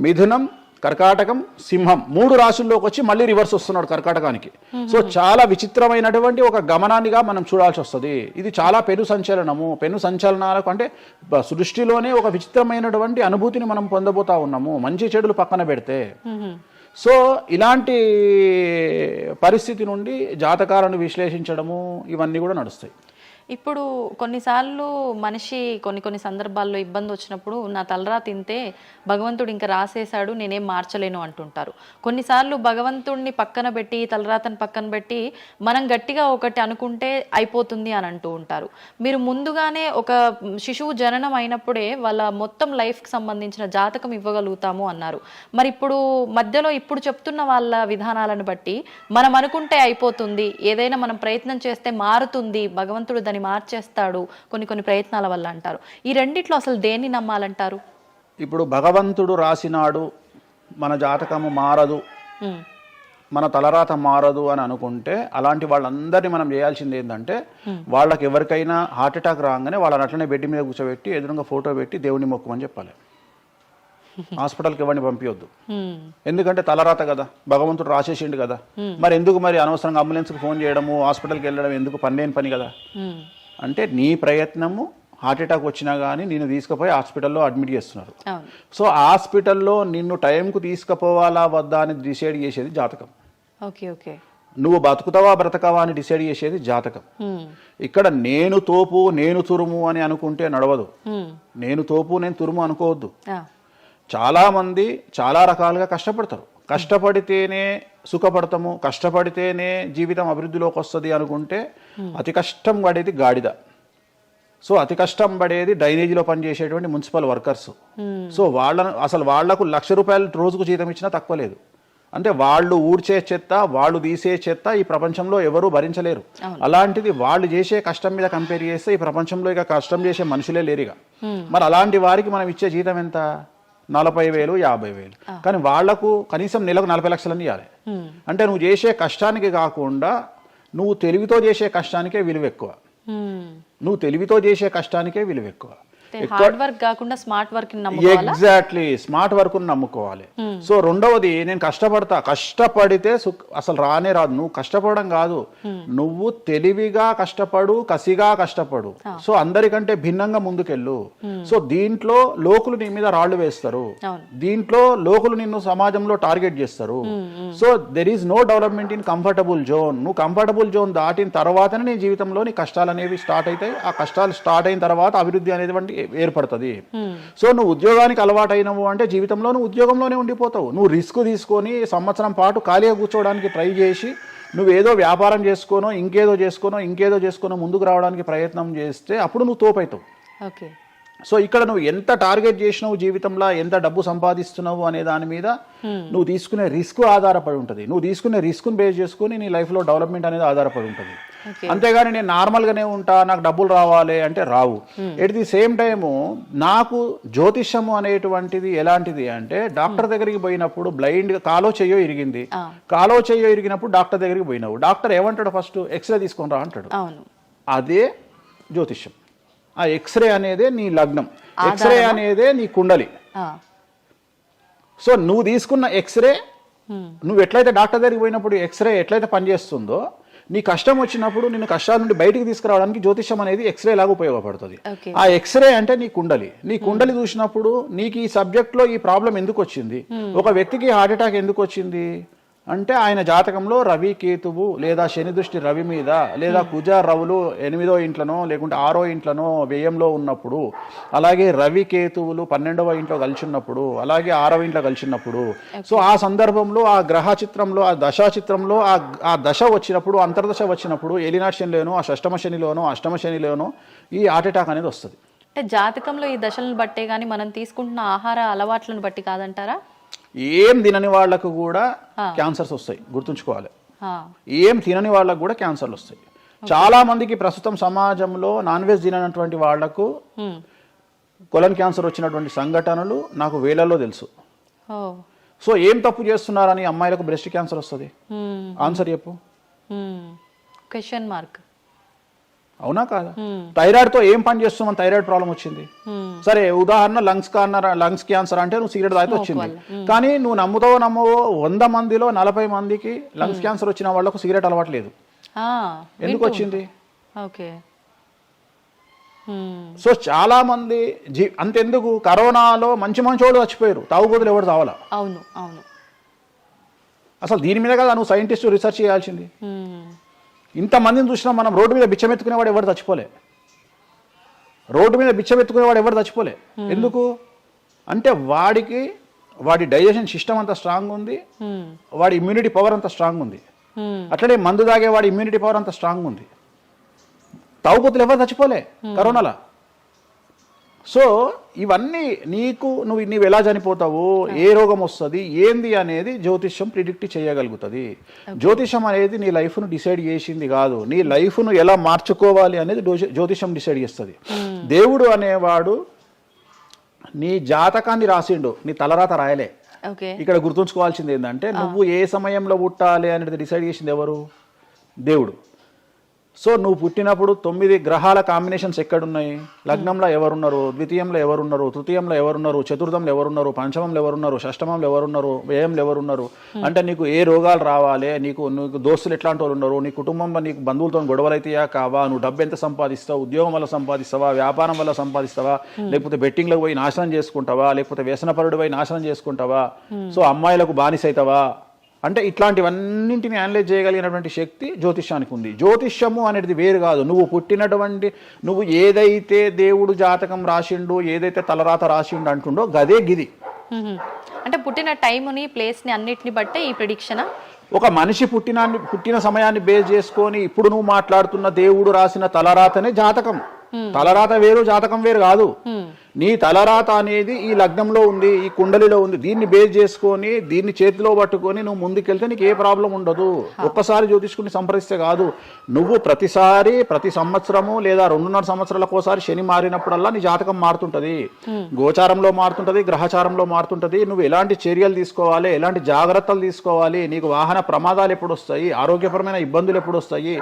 మిథునం, కర్కాటకం, సింహం 3 రాశుల్లోకి వచ్చి మళ్ళీ రివర్స్ వస్తున్నాడు కర్కాటకానికి. సో చాలా విచిత్రమైనటువంటి ఒక గమనాన్నిగా మనం చూడాల్సి వస్తుంది. ఇది చాలా పెను సంచలనాలకు అంటే సృష్టిలోనే ఒక విచిత్రమైనటువంటి అనుభూతిని మనం పొందబోతా ఉన్నాము, మంచి చెడులు పక్కన పెడితే. సో ఇలాంటి పరిస్థితి నుండి జాతకాలను విశ్లేషించడము ఇవన్నీ కూడా నడుస్తాయి. ఇప్పుడు కొన్నిసార్లు మనిషి కొన్ని సందర్భాల్లో ఇబ్బంది వచ్చినప్పుడు నా తలరా తింటే భగవంతుడు ఇంకా రాసేశాడు, నేనేం మార్చలేను అంటుంటారు. కొన్నిసార్లు భగవంతుడిని పక్కన పెట్టి, తలరాతని పక్కన పెట్టి మనం గట్టిగా ఒకటి అనుకుంటే అయిపోతుంది అని అంటూ ఉంటారు. మీరు ముందుగానే ఒక శిశువు జననం అయినప్పుడే వాళ్ళ మొత్తం లైఫ్కి సంబంధించిన జాతకం ఇవ్వగలుగుతాము అన్నారు. మరి మధ్యలో ఇప్పుడు చెప్తున్న వాళ్ళ విధానాలను బట్టి మనం అనుకుంటే అయిపోతుంది, ఏదైనా మనం ప్రయత్నం చేస్తే మారుతుంది, భగవంతుడు దాన్ని మార్చేస్తాడు కొన్ని ప్రయత్నాల వల్ల అంటారు. ఈ రెండిట్లో అసలు దేన్ని నమ్మాలంటారు? ఇప్పుడు భగవంతుడు రాసినాడు, మన జాతకము మారదు, మన తలరాత మారదు అని అనుకుంటే అలాంటి వాళ్ళందరినీ మనం చేయాల్సింది ఏంటంటే, వాళ్ళకి ఎవరికైనా హార్ట్ అటాక్ రాగానే వాళ్ళని అట్లనే బెడ్ మీద కూర్చోబెట్టి ఎదురుగా ఫోటో పెట్టి దేవుని మొక్కమని చెప్పాలి. హాస్పిటల్కి ఎవరిని పంపించొద్దు. ఎందుకంటే తలరాత కదా, భగవంతుడు రాసేసిండు కదా. మరి ఎందుకు మరి అనవసరంగా అంబులెన్స్కి ఫోన్ చేయడము, హాస్పిటల్కి వెళ్ళడం ఎందుకు? పనిలేని పని కదా. అంటే నీ ప్రయత్నము హార్ట్ అటాక్ వచ్చినా కానీ నిన్ను తీసుకుపోయి హాస్పిటల్లో అడ్మిట్ చేస్తున్నారు. సో హాస్పిటల్లో నిన్ను టైంకు తీసుకుపోవాలా వద్దా అని డిసైడ్ చేసేది జాతకం. నువ్వు బతుకుతావా బ్రతకవా అని డిసైడ్ చేసేది జాతకం. ఇక్కడ నేను తోపు నేను తురుము అని అనుకుంటే నడవదు. నేను తోపు నేను తురుము అనుకోవద్దు. చాలా మంది చాలా రకాలుగా కష్టపడతారు. కష్టపడితేనే సుఖపడతాము, కష్టపడితేనే జీవితం అభివృద్ధిలోకి వస్తుంది అనుకుంటే అతి కష్టం పడేది గాడిద. సో అతి కష్టం పడేది డ్రైనేజీలో పనిచేసేటువంటి మున్సిపల్ వర్కర్స్. సో వాళ్లకు ₹1,00,000 రోజుకు జీతం ఇచ్చినా తక్కువ లేదు. అంటే వాళ్ళు ఊడ్చే చెత్త, వాళ్ళు తీసే చెత్త ఈ ప్రపంచంలో ఎవరూ భరించలేరు. అలాంటిది వాళ్ళు చేసే కష్టం మీద కంపేర్ చేస్తే ఈ ప్రపంచంలో ఇక కష్టం చేసే మనుషులే లేరుగా. మరి అలాంటి వారికి మనం ఇచ్చే జీతం ఎంత? 40,000, 50,000. కానీ వాళ్లకు కనీసం నెలకు 40 లక్షలని ఇవ్వాలి. అంటే నువ్వు చేసే కష్టానికి కాకుండా నువ్వు తెలివితో చేసే కష్టానికే విలువ ఎక్కువ. ఎగ్జాక్ట్లీ, స్మార్ట్ వర్క్ నమ్ముకోవాలి. సో రెండవది, నేను కష్టపడితే అసలు రానే రాదు. నువ్వు కష్టపడడం కాదు, నువ్వు తెలివిగా కష్టపడు, కసిగా కష్టపడు. సో అందరికంటే భిన్నంగా ముందుకెళ్ళు. సో దీంట్లో లోకులు నీ మీద రాళ్లు వేస్తారు, దీంట్లో లోకులు నిన్ను సమాజంలో టార్గెట్ చేస్తారు. So there is no development in comfortable zone. నువ్వు కంఫర్టబుల్ జోన్ దాటిన తర్వాతనే నీ జీవితంలో నీ కష్టాలు అనేవి స్టార్ట్ అవుతాయి. ఆ కష్టాలు స్టార్ట్ అయిన తర్వాత అభివృద్ధి అనేది ఏర్పడుతుంది. సో నువ్వు ఉద్యోగానికి అలవాటు అయినవు అంటే జీవితంలో నువ్వు ఉద్యోగంలోనే ఉండిపోతావు. నువ్వు రిస్క్ తీసుకొని సంవత్సరం పాటు ఖాళీగా కూర్చోవడానికి ట్రై చేసి నువ్వేదో వ్యాపారం చేసుకోనో ఇంకేదో చేసుకోనో ముందుకు రావడానికి ప్రయత్నం చేస్తే అప్పుడు నువ్వు తోపవుతావు. సో ఇక్కడ నువ్వు ఎంత టార్గెట్ చేసినావు, జీవితంలో ఎంత డబ్బు సంపాదిస్తున్నావు అనే దాని మీద నువ్వు తీసుకునే రిస్క్ ఆధారపడి ఉంటుంది. నువ్వు తీసుకునే రిస్క్ను బేస్ చేసుకుని నీ లైఫ్లో డెవలప్మెంట్ అనేది ఆధారపడి ఉంటుంది. అంతేగాని నేను నార్మల్గానే ఉంటా, నాకు డబ్బులు రావాలి అంటే రావు. ఎట్ ది సేమ్ టైము నాకు జ్యోతిష్యము అనేటువంటిది ఎలాంటిది అంటే, డాక్టర్ దగ్గరికి పోయినప్పుడు బ్లైండ్గా కాలో చెయ్యో ఇరిగినప్పుడు డాక్టర్ దగ్గరికి పోయినావు, డాక్టర్ ఏమంటాడు? ఫస్ట్ ఎక్స్రే తీసుకొని రా అంటాడు. అదే జ్యోతిష్యం. ఆ ఎక్స్రే అనేదే నీ లగ్నం, ఎక్స్రే అనేదే నీ కుండలి. సో నువ్వు తీసుకున్న ఎక్స్రే, నువ్వు ఎట్లయితే డాక్టర్ దగ్గరికి పోయినప్పుడు ఎక్స్రే ఎట్లయితే పనిచేస్తుందో, నీ కష్టం వచ్చినప్పుడు నిన్ను కష్టాల నుండి బయటికి తీసుకురావడానికి జ్యోతిష్యం అనేది ఎక్స్రే లాగా ఉపయోగపడుతుంది. ఓకే. ఆ ఎక్స్రే అంటే నీ కుండలి చూసినప్పుడు నీకు ఈ సబ్జెక్ట్లో ఈ ప్రాబ్లం ఎందుకు వచ్చింది, ఒక వ్యక్తికి హార్ట్ అటాక్ ఎందుకు వచ్చింది అంటే ఆయన జాతకంలో రవి కేతువు లేదా శని దృష్టి రవి మీద లేదా కుజ రవులు 8వ ఇంట్లోనో లేకుంటే 6వ ఇంట్లోనో వ్యయంలో ఉన్నప్పుడు, అలాగే రవి కేతువులు 12వ ఇంట్లో కలిసి ఉన్నప్పుడు, అలాగే 6వ ఇంట్లో కలిసి ఉన్నప్పుడు, సో ఆ సందర్భంలో ఆ గ్రహ చిత్రంలో ఆ దశా చిత్రంలో ఆ దశ వచ్చినప్పుడు, అంతర్దశ వచ్చినప్పుడు ఏలినాటి శనిలోనో ఆ షష్టమ శనిలోనో అష్టమ శనిలోనో ఈ హార్ట్ అటాక్ అనేది వస్తుంది. అంటే జాతకంలో ఈ దశలను బట్టే కానీ మనం తీసుకుంటున్న ఆహార అలవాట్లను బట్టి కాదంటారా? ఏం తినని వాళ్లకు కూడా క్యాన్సర్స్ వస్తాయి, గుర్తుంచుకోవాలి. ఏం తినని వాళ్ళకు కూడా క్యాన్సర్లు వస్తాయి. చాలా మందికి ప్రస్తుతం సమాజంలో నాన్ వెజ్ తిననటువంటి వాళ్లకు కొలన్ క్యాన్సర్ వచ్చినటువంటి సంఘటనలు నాకు వేలల్లో తెలుసు. సో ఏం తప్పు చేస్తున్నారని అమ్మాయిలకు బ్రెస్ట్ క్యాన్సర్ వస్తుంది? ఆన్సర్ చెప్పు. Question mark. అవునా కాదా? థైరాయిడ్ తో ఏం పని చేస్తున్నాం? థైరాయిడ్ ప్రాబ్లం వచ్చింది. సరే ఉదాహరణ లంగ్స్ క్యాన్సర్ అంటే నువ్వు సిగరెట్ తాగితే వచ్చింది. కానీ నువ్వు నమ్మవో 100 మందిలో 40 మందికి లంగ్స్ క్యాన్సర్ వచ్చిన వాళ్ళకు సిగరెట్ అలవాట్లేదు. ఎందుకు వచ్చింది? సో చాలా మంది అంతెందుకు కరోనాలో మంచి వాళ్ళు చచ్చిపోయారు, తాగుబోతులు ఎవరు తావాలా? అవును అవును. అసలు దీని మీద కదా నువ్వు సైంటిస్ట్ రీసెర్చ్ చేయాల్సింది. ఇంతమందిని చూసినా మనం రోడ్డు మీద బిచ్చమెత్తుకునేవాడు ఎవరు చచ్చిపోలే. ఎందుకు అంటే వాడి డైజెషన్ సిస్టమ్ అంత స్ట్రాంగ్ ఉంది, వాడి ఇమ్యూనిటీ పవర్ అంత స్ట్రాంగ్ ఉంది. అట్లనే మందు తాగే వాడి ఇమ్యూనిటీ పవర్ అంత స్ట్రాంగ్ ఉంది. తాగుబోతులు ఎవరు చచ్చిపోలే కరోనాలో. సో ఇవన్నీ నువ్వు ఎలా చనిపోతావు, ఏ రోగం వస్తుంది ఏంది అనేది జ్యోతిష్యం ప్రిడిక్ట్ చేయగలుగుతుంది. జ్యోతిష్యం అనేది నీ లైఫ్ను డిసైడ్ చేసింది కాదు, నీ లైఫ్ను ఎలా మార్చుకోవాలి అనేది జ్యోతిష్యం డిసైడ్ చేస్తుంది. దేవుడు అనేవాడు నీ జాతకాన్ని రాసిండు, నీ తలరాత రాయలే. ఇక్కడ గుర్తుంచుకోవాల్సింది ఏంటంటే నువ్వు ఏ సమయంలో పుట్టాలి అనేది డిసైడ్ చేసింది ఎవరు? దేవుడు. సో నువ్వు పుట్టినప్పుడు 9 గ్రహాల కాంబినేషన్స్ ఎక్కడున్నాయి? లగ్నంలో ఎవరున్నారు, ద్వితీయంలో ఎవరున్నారు, తృతీయంలో ఎవరున్నారు, చతుర్థంలో ఎవరున్నారు, పంచమంలో ఎవరున్నారు, షష్టమంలో ఎవరున్నారు, వ్యయంలో ఎవరున్నారు, అంటే నీకు ఏ రోగాలు రావాలి, నీకు దోస్తులు ఎట్లాంటి వాళ్ళు ఉన్నారు, నీ కుటుంబంలో నీకు బంధువులతో గొడవలు అయితేయా కావా, నువ్వు డబ్బు ఎంత సంపాదిస్తావు, ఉద్యోగం వల్ల సంపాదిస్తావా, వ్యాపారం వల్ల సంపాదిస్తావా, లేకపోతే బెట్టింగ్లకు పోయి నాశనం చేసుకుంటావా, లేకపోతే వ్యసనపరుడు పోయి నాశనం చేసుకుంటావా, సో అమ్మాయిలకు బానిసైతావా, అంటే ఇట్లాంటివన్నింటిని అనలైజ్ చేయగలిగినటువంటి శక్తి జ్యోతిష్యానికి ఉంది. జ్యోతిష్యము అనేది వేరు కాదు. నువ్వు ఏదైతే దేవుడు జాతకం రాసిండు, ఏదైతే తలరాత రాసిండు అంటుండో గదే గిది. అంటే పుట్టిన టైంని ప్లేస్ని అన్నిటిని బట్టే ఈ ప్రిడిక్షన్. ఒక మనిషి పుట్టిన సమయాన్ని బేస్ చేసుకొని ఇప్పుడు నువ్వు మాట్లాడుతున్న దేవుడు రాసిన తలరాతనే జాతకం. తలరాత వేరు, జాతకం వేరు కాదు. నీ తలరాత అనేది ఈ లగ్నంలో ఉంది, ఈ కుండలిలో ఉంది. దీన్ని బేస్ చేసుకొని దీన్ని చేతిలో పట్టుకొని నువ్వు ముందుకెళ్తే నీకు ఏ ప్రాబ్లం ఉండదు. ఒక్కసారి జ్యోతిష్కుని సంప్రదిస్తే కాదు, నువ్వు ప్రతి సంవత్సరము లేదా 2.5 సంవత్సరాలకోసారి శని మారినప్పుడల్లా నీ జాతకం మారుతుంటది. గోచారంలో మారుతుంటది, గ్రహచారంలో మారుతుంటది. నువ్వు ఎలాంటి చర్యలు తీసుకోవాలి, ఎలాంటి జాగ్రత్తలు తీసుకోవాలి, నీకు వాహన ప్రమాదాలు ఎప్పుడు వస్తాయి, ఆరోగ్యపరమైన ఇబ్బందులు ఎప్పుడు వస్తాయి,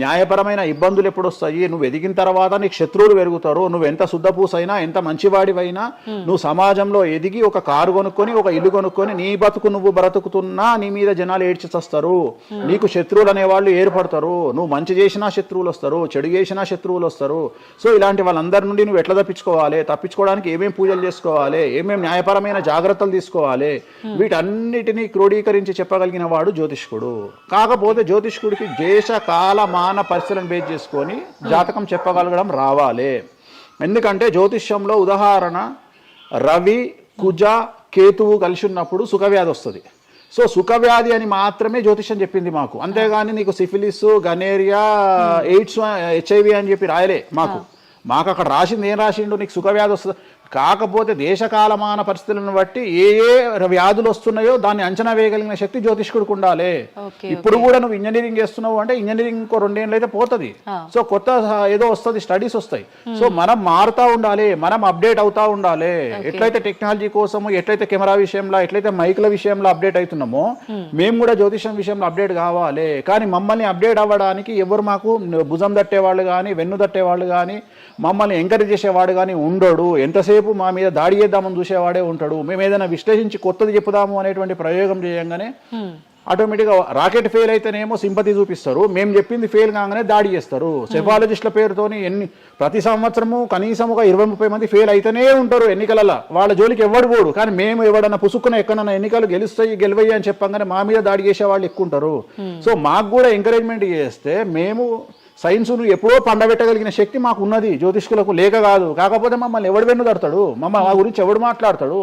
న్యాయపరమైన ఇబ్బందులు ఎప్పుడు వస్తాయి, నువ్వు ఎదిగిన తర్వాత నీకు శత్రువులు పెరుగుతారు, నువ్వు ఎంత శుద్ధపూసైనా ఎంత మంచివాడివైనా నువ్వు సమాజంలో ఎదిగి ఒక కారు కొనుక్కొని ఒక ఇల్లు కొనుక్కొని నీ బతుకు నువ్వు బ్రతుకుతున్నా నీ మీద జనాలు ఏడ్చి చస్తారు. నీకు శత్రువులు అనేవాళ్ళు ఏర్పడతారు. నువ్వు మంచి చేసినా శత్రువులు వస్తారు, చెడు చేసినా శత్రువులు వస్తారు. సో ఇలాంటి వాళ్ళందరి నుండి నువ్వు ఎట్లా తప్పించుకోవడానికి ఏమేమి పూజలు చేసుకోవాలి, ఏమేమి న్యాయపరమైన జాగ్రత్తలు తీసుకోవాలి, వీటన్నిటినీ క్రోడీకరించి చెప్పగలిగిన వాడు జ్యోతిష్కుడు. కాకపోతే జ్యోతిష్కుడికి దేశ కాల మాన పరిస్థితులను బేస్ చేసుకొని జాతకం చెప్పగలగడం రావాలి. ఎందుకంటే జ్యోతిష్యంలో ఉదాహరణ రవి కుజ కేతువు కలిసి ఉన్నప్పుడు సుఖవ్యాధి వస్తుంది. సో సుఖవ్యాధి అని మాత్రమే జ్యోతిష్యం చెప్పింది మాకు, అంతేగాని నీకు సిఫిలిస్, గనేరియా, ఎయిడ్స్, HIV అని చెప్పి రాయలే మాకు అక్కడ రాసింది. ఏం రాసిండు? నీకు సుఖవ్యాధి వస్తుంది. కాకపోతే దేశకాలమాన పరిస్థితులను బట్టి ఏ వ్యాధులు వస్తున్నాయో దాన్ని అంచనా వేయగలిగిన శక్తి జ్యోతిష్కుడికి ఉండాలి. ఇప్పుడు కూడా నువ్వు ఇంజనీరింగ్ చేస్తున్నావు అంటే ఇంజనీరింగ్ ఇంకో 2 ఏళ్ళు అయితే పోతుంది. సో కొత్త ఏదో వస్తుంది, స్టడీస్ వస్తాయి. సో మనం మారుతా ఉండాలి, మనం అప్డేట్ అవుతా ఉండాలి. ఎట్లయితే టెక్నాలజీ కోసము, ఎట్లయితే కెమెరా విషయంలో, ఎట్లయితే మైక్ల విషయంలో అప్డేట్ అవుతున్నామో మేము కూడా జ్యోతిషం విషయంలో అప్డేట్ కావాలి. కానీ మమ్మల్ని అప్డేట్ అవ్వడానికి ఎవరు మాకు భుజం తట్టేవాళ్ళు కానీ, వెన్ను తట్టేవాళ్ళు కానీ, మమ్మల్ని ఎంకరేజ్ చేసేవాడు కానీ ఉండడు. ఎంతసేపు మా మీద దాడి చేద్దామని చూసేవాడే ఉంటాడు. మేము ఏదైనా విశ్లేషించి కొత్తది చెప్పుదాము అనేటువంటి ప్రయోగం చేయంగానే ఆటోమేటిక్గా రాకెట్ ఫెయిల్ అయితేనేమో సింపతి చూపిస్తారు, మేము చెప్పింది ఫెయిల్ కాగానే దాడి చేస్తారు. సెఫాలజిస్టుల పేరుతోని ప్రతి సంవత్సరము కనీసం ఒక 20-30 మంది ఫెయిల్ అయితేనే ఉంటారు ఎన్నికలలో, వాళ్ళ జోలికి ఎవడు పోడు. కానీ మేము ఎవడన్నా పుసుక్కున ఎక్కడన్నా ఎన్నికలు గెలువయ్యి అని చెప్పగానే మా మీద దాడి చేసే వాళ్ళు ఎక్కువ ఉంటారు. సో మాకు కూడా ఎంకరేజ్మెంట్ చేస్తే మేము సైన్స్ను ఎప్పుడో పండబెట్టగలిగిన శక్తి మాకు ఉన్నది, జ్యోతిష్కులకు లేక కాదు. కాకపోతే మమ్మల్ని ఎవడు వెన్నుదడతాడు, మా గురించి ఎవడు మాట్లాడతాడు?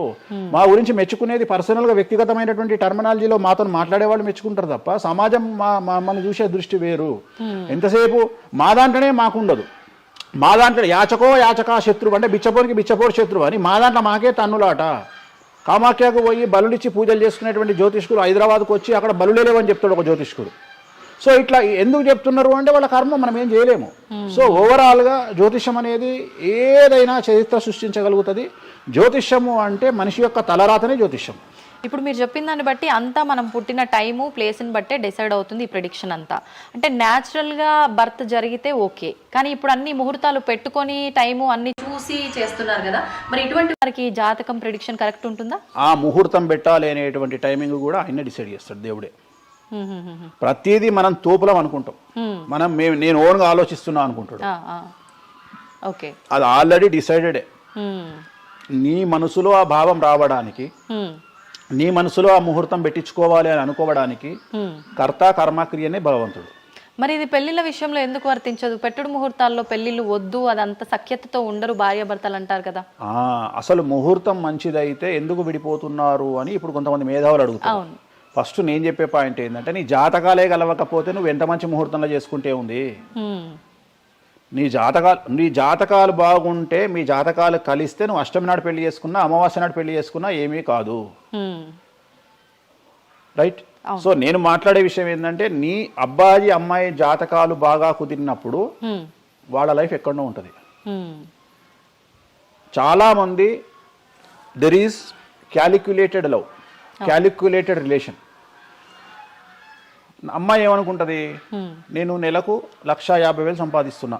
మా గురించి మెచ్చుకునేది పర్సనల్గా వ్యక్తిగతమైనటువంటి టర్మినాలజీలో మాతో మాట్లాడే వాళ్ళు మెచ్చుకుంటారు తప్ప సమాజం మమ్మల్ని చూసే దృష్టి వేరు. ఎంతసేపు మా దాంట్లోనే మాకుండదు. మా దాంట్లో యాచకా శత్రువు అంటే బిచ్చపోనికి బిచ్చపోడు శత్రువు అని మా దాంట్లో మాకే తన్నులాట. కామాఖ్యకు పోయి బలుడిచ్చి పూజలు చేసుకునేటువంటి జ్యోతిష్కుడు హైదరాబాద్కు వచ్చి అక్కడ బలులే లేవని చెప్తాడు ఒక జ్యోతిష్కుడు. సో ఇట్లా ఎందుకు చెప్తున్నారు అంటే వాళ్ళ కర్మ మనం ఏం చేయలేము. సో ఓవరాల్గా జ్యోతిష్యం అనేది ఏదైనా చరిత్ర సృష్టించగలుగుతుంది. జ్యోతిష్యము అంటే మనిషి యొక్క తలరాతనే జ్యోతిష్యం. ఇప్పుడు మీరు చెప్పిన దాన్ని బట్టి అంతా మనం పుట్టిన టైము ప్లేస్ని బట్టే డిసైడ్ అవుతుంది ఈ ప్రెడిక్షన్ అంతా. అంటే న్యాచురల్గా బర్త్ జరిగితే ఓకే, కానీ ఇప్పుడు అన్ని ముహూర్తాలు పెట్టుకొని టైము అన్ని చూసి చేస్తున్నారు కదా, మరి ఇటువంటి వారికి జాతకం ప్రెడిక్షన్ కరెక్ట్ ఉంటుందా? ఆ ముహూర్తం పెట్టాలి అనేటువంటి టైమింగ్ కూడా ఆయన డిసైడ్ చేస్తాడు, దేవుడే. ప్రతిదీ మనం తోపులం అనుకుంటాం, నేను ఓన్గా ఆలోచిస్తున్నా అనుకుంటాడు. ఓకే, అది ఆల్రెడీ డిసైడెడే. నీ మనసులో ఆ భావం రావడానికి, నీ మనసులో ఆ ముహూర్తం పెట్టించుకోవాలి అని అనుకోవడానికి కర్త కర్మక్రియనే భగవంతుడు. మరి ఇది పెళ్లిళ్ళ విషయంలో ఎందుకు వర్తించదు? పెట్టుడు ముహూర్తాల్లో పెళ్లిళ్ళు వద్దు, అదంతా సఖ్యతతో ఉండరు భార్యాభర్తలు అంటారు కదా. అసలు ముహూర్తం మంచిదైతే ఎందుకు విడిపోతున్నారు అని ఇప్పుడు కొంతమంది మేధావులు అడుగుతారు. ఫస్ట్ నేను చెప్పే పాయింట్ ఏంటంటే, నీ జాతకాలే కలవకపోతే నువ్వు ఎంత మంచి ముహూర్తంలో చేసుకుంటే ఉంది. నీ జాతకాలు బాగుంటే, మీ జాతకాలు కలిస్తే నువ్వు అష్టమి నాడు పెళ్లి చేసుకున్నా, అమావాస్య నాడు పెళ్లి చేసుకున్నా ఏమీ కాదు. రైట్? సో నేను మాట్లాడే విషయం ఏంటంటే, నీ అబ్బాయి అమ్మాయి జాతకాలు బాగా కుదిరినప్పుడు వాళ్ళ లైఫ్ ఎక్కడో ఉంటుంది. చాలామంది there is calculated love, calculated relation. అమ్మాయి ఏమనుకుంటుంది, నేను నెలకు 1,50,000 సంపాదిస్తున్నా,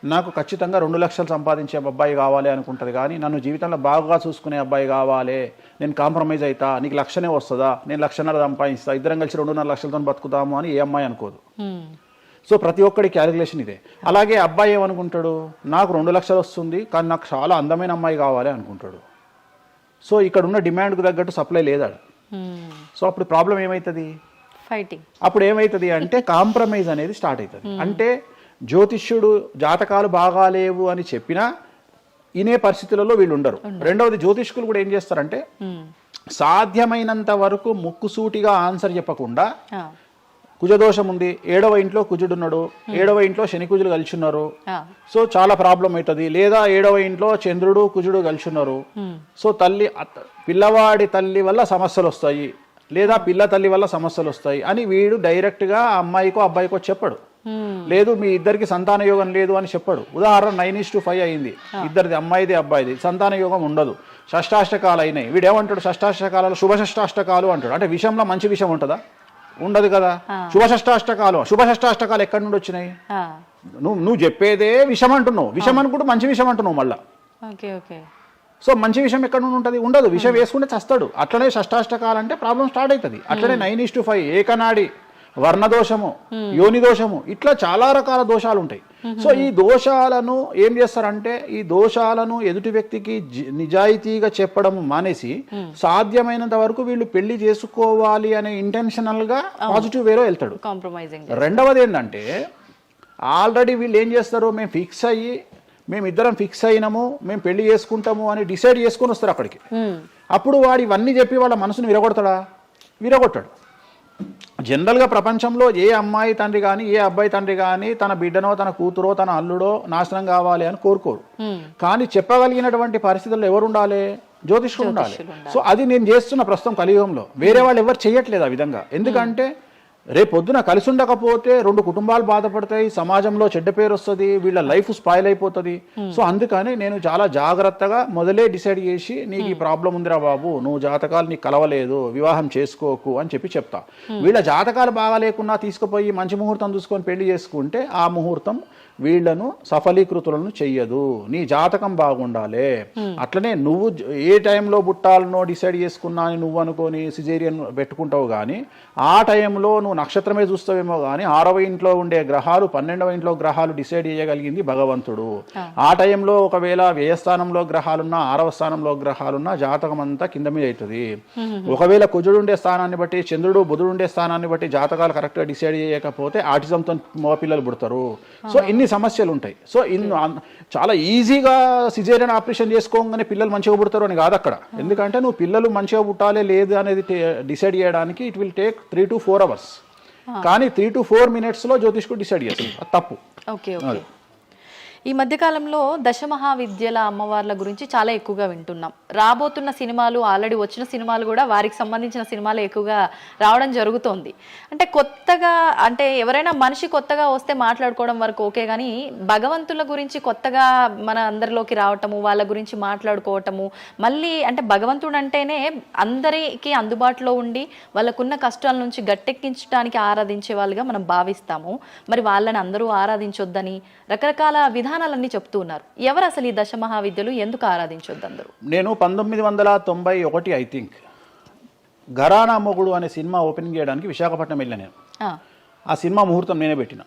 నాకు ఖచ్చితంగా 2 లక్షలు సంపాదించే అబ్బాయి కావాలి అనుకుంటుంది. కానీ నన్ను జీవితంలో బాగా చూసుకునే అబ్బాయి కావాలి, నేను కాంప్రమైజ్ అవుతా, నీకు 1,00,000 వస్తుందా, నేను 1,50,000 సంపాదిస్తా, ఇద్దరం కలిసి 2.5 లక్షలతో బతుకుతాము అని ఏ అమ్మాయి అనుకోదు. సో ప్రతి ఒక్కడి క్యాలిక్యులేషన్ ఇదే. అలాగే అబ్బాయి ఏమనుకుంటాడు, నాకు 2 లక్షలు వస్తుంది కానీ నాకు చాలా అందమైన అమ్మాయి కావాలి అనుకుంటాడు. సో ఇక్కడ ఉన్న డిమాండ్కు తగ్గట్టు సప్లై లేదా. సో అప్పుడు ప్రాబ్లం ఏమవుతుంది, ఫైటింగ్. అప్పుడు ఏమవుతుంది అంటే కాంప్రమైజ్ అనేది స్టార్ట్ అవుతుంది. అంటే జ్యోతిష్యుడు జాతకాలు బాగాలేవు అని చెప్పినా ఇనే పరిస్థితులలో వీళ్ళు ఉండరు. రెండవది, జ్యోతిష్కులు కూడా ఏం చేస్తారంటే సాధ్యమైనంత వరకు ముక్కుసూటిగా ఆన్సర్ చెప్పకుండా, కుజదోషం ఉంది, 7వ ఇంట్లో కుజుడున్నాడు, 7వ ఇంట్లో శని కుజులు కలిసి ఉన్నారు, సో చాలా ప్రాబ్లం అవుతుంది. లేదా 7వ ఇంట్లో చంద్రుడు కుజుడు కలిసి ఉన్నారు, సో పిల్లవాడి తల్లి వల్ల సమస్యలు వస్తాయి, లేదా పిల్ల తల్లి వల్ల సమస్యలు వస్తాయి అని వీడు డైరెక్ట్గా అమ్మాయికో అబ్బాయికో చెప్పడు. లేదు మీ ఇద్దరికి సంతాన యోగం లేదు అని చెప్పడు. ఉదాహరణ 9:5 అయింది, ఇద్దరిది అమ్మాయిది అబ్బాయిది, సంతాన యోగం ఉండదు, షష్టాష్టకాలు అయినాయి. వీడేమంటాడు, షష్టాష్టకాలలో శుభ షష్టాష్టకాలు అంటాడు. అంటే విషయంలో మంచి విషయం ఉంటుందా? ఉండదు కదా. శుభ షష్టాష్టకాలు ఎక్కడి నుండి వచ్చినాయి? నువ్వు చెప్పేదే విషం అంటున్నావు, విషం అనుకుంటూ మంచి విషయం అంటున్నావు మళ్ళా. సో మంచి విషయం ఎక్కడ నుండి ఉంటుంది? ఉండదు. విషయం వేసుకుంటే చస్తాడు. అట్లనే షష్టాష్టకాలు అంటే ప్రాబ్లం స్టార్ట్ అవుతుంది. అట్లనే 9:5 ఏకనాడి, వర్ణదోషము, యోని దోషము, ఇట్లా చాలా రకాల దోషాలు ఉంటాయి. సో ఈ దోషాలను ఏం చేస్తారంటే, ఈ దోషాలను ఎదుటి వ్యక్తికి నిజాయితీగా చెప్పడం మానేసి సాధ్యమైనంత వరకు వీళ్ళు పెళ్లి చేసుకోవాలి అనే ఇంటెన్షనల్ గా పాజిటివ్ వేలో వెళ్తాడు. రెండవది ఏంటంటే, ఆల్రెడీ వీళ్ళు ఏం చేస్తారు, మేమిద్దరం ఫిక్స్ అయినాము, మేము పెళ్లి చేసుకుంటాము అని డిసైడ్ చేసుకొని వస్తారు అక్కడికి. అప్పుడు వాడు ఇవన్నీ చెప్పి వాళ్ళ మనసును విరగొడతాడా? విరగొట్టాడు. జనరల్గా ప్రపంచంలో ఏ అమ్మాయి తండ్రి కానీ ఏ అబ్బాయి తండ్రి కానీ తన బిడ్డనో తన కూతురో తన అల్లుడో నాశనం కావాలి అని కోరుకోరు. కానీ చెప్పగలిగినటువంటి పరిస్థితుల్లో ఎవరు ఉండాలి? జ్యోతిష్కుడు ఉండాలి. సో అది నేను చేస్తున్న ప్రస్తుతం కలియుగంలో. వేరే వాళ్ళు ఎవరు చేయట్లేదు ఆ విధంగా. ఎందుకంటే రేపు పొద్దున కలిసి ఉండకపోతే 2 కుటుంబాలు బాధపడతాయి, సమాజంలో చెడ్డ పేరు వస్తుంది, వీళ్ళ లైఫ్ స్పాయిల్ అయిపోతుంది. సో అందుకని నేను చాలా జాగ్రత్తగా మొదలే డిసైడ్ చేసి నీకు ఈ ప్రాబ్లం ఉందిరా బాబు, నువ్వు జాతకాలు నీకు కలవలేదు, వివాహం చేసుకోకు అని చెప్తా. వీళ్ళ జాతకాలు బాగా లేకున్నా తీసుకుపోయి మంచి ముహూర్తం చూసుకొని పెళ్లి చేసుకుంటే ఆ ముహూర్తం వీళ్లను సఫలీకృతులను చెయ్యదు. నీ జాతకం బాగుండాలి. అట్లనే నువ్వు ఏ టైంలో పుట్టాలనో డిసైడ్ చేసుకున్నా అని నువ్వు అనుకొని సిజేరియన్ పెట్టుకుంటావు, కానీ ఆ టైంలో నువ్వు నక్షత్రమే చూస్తావేమో కానీ 6వ ఇంట్లో ఉండే గ్రహాలు 12వ ఇంట్లో గ్రహాలు డిసైడ్ చేయగలిగింది భగవంతుడు. ఆ టైంలో ఒకవేళ వ్యయస్థానంలో గ్రహాలున్నా 6వ స్థానంలో గ్రహాలున్నా జాతకం అంతా కింద మీద అవుతుంది. ఒకవేళ కుజుడు ఉండే స్థానాన్ని బట్టి, చంద్రుడు బుధుడు ఉండే స్థానాన్ని బట్టి జాతకాలు కరెక్ట్గా డిసైడ్ చేయకపోతే ఆటిజంతో మగపిల్లలు పుడతారు. సో ఇన్ని సమస్యలు ఉంటాయి. సో చాలా ఈజీగా సిజేరియన్ ఆపరేషన్ చేసుకోగానే పిల్లలు మంచిగా పుడతారు అని కాదు అక్కడ. ఎందుకంటే నువ్వు పిల్లలు మంచిగా పుట్టాలి లేదు అనేది డిసైడ్ చేయడానికి it will take 3 to 4 hours. కానీ 3 to 4 minutes జ్యోతిష్కుడు డిసైడ్ చేస్తుంది. అది తప్పు. Okay okay. ఈ మధ్యకాలంలో దశమహావిద్యల అమ్మవార్ల గురించి చాలా ఎక్కువగా వింటున్నాం. రాబోతున్న సినిమాలు, ఆల్రెడీ వచ్చిన సినిమాలు కూడా వారికి సంబంధించిన సినిమాలు ఎక్కువగా రావడం జరుగుతోంది. అంటే కొత్తగా, అంటే ఎవరైనా మనిషి కొత్తగా వస్తే మాట్లాడుకోవడం వరకు ఓకే, కానీ భగవంతుల గురించి కొత్తగా మన అందరిలోకి రావటము, వాళ్ళ గురించి మాట్లాడుకోవటము, మళ్ళీ అంటే భగవంతుడు అంటేనే అందరికీ అందుబాటులో ఉండి వాళ్ళకున్న కష్టాల నుంచి గట్టెక్కించడానికి ఆరాధించే వాళ్ళుగా మనం భావిస్తాము. మరి వాళ్ళని అందరూ ఆరాధించొద్దని రకరకాల విధానాలన్నీ చెప్తూ ఉన్నారు. ఎవరు అసలు ఈ దశమహావిద్యలు, ఎందుకు ఆరాధించొద్దు అందరూ? నేను 1991 ఐ థింక్ ఘరానా మొగుడు అనే సినిమా ఓపెనింగ్ చేయడానికి విశాఖపట్నం వెళ్ళాను నేను. ఆ సినిమా ముహూర్తం నేనే పెట్టిన.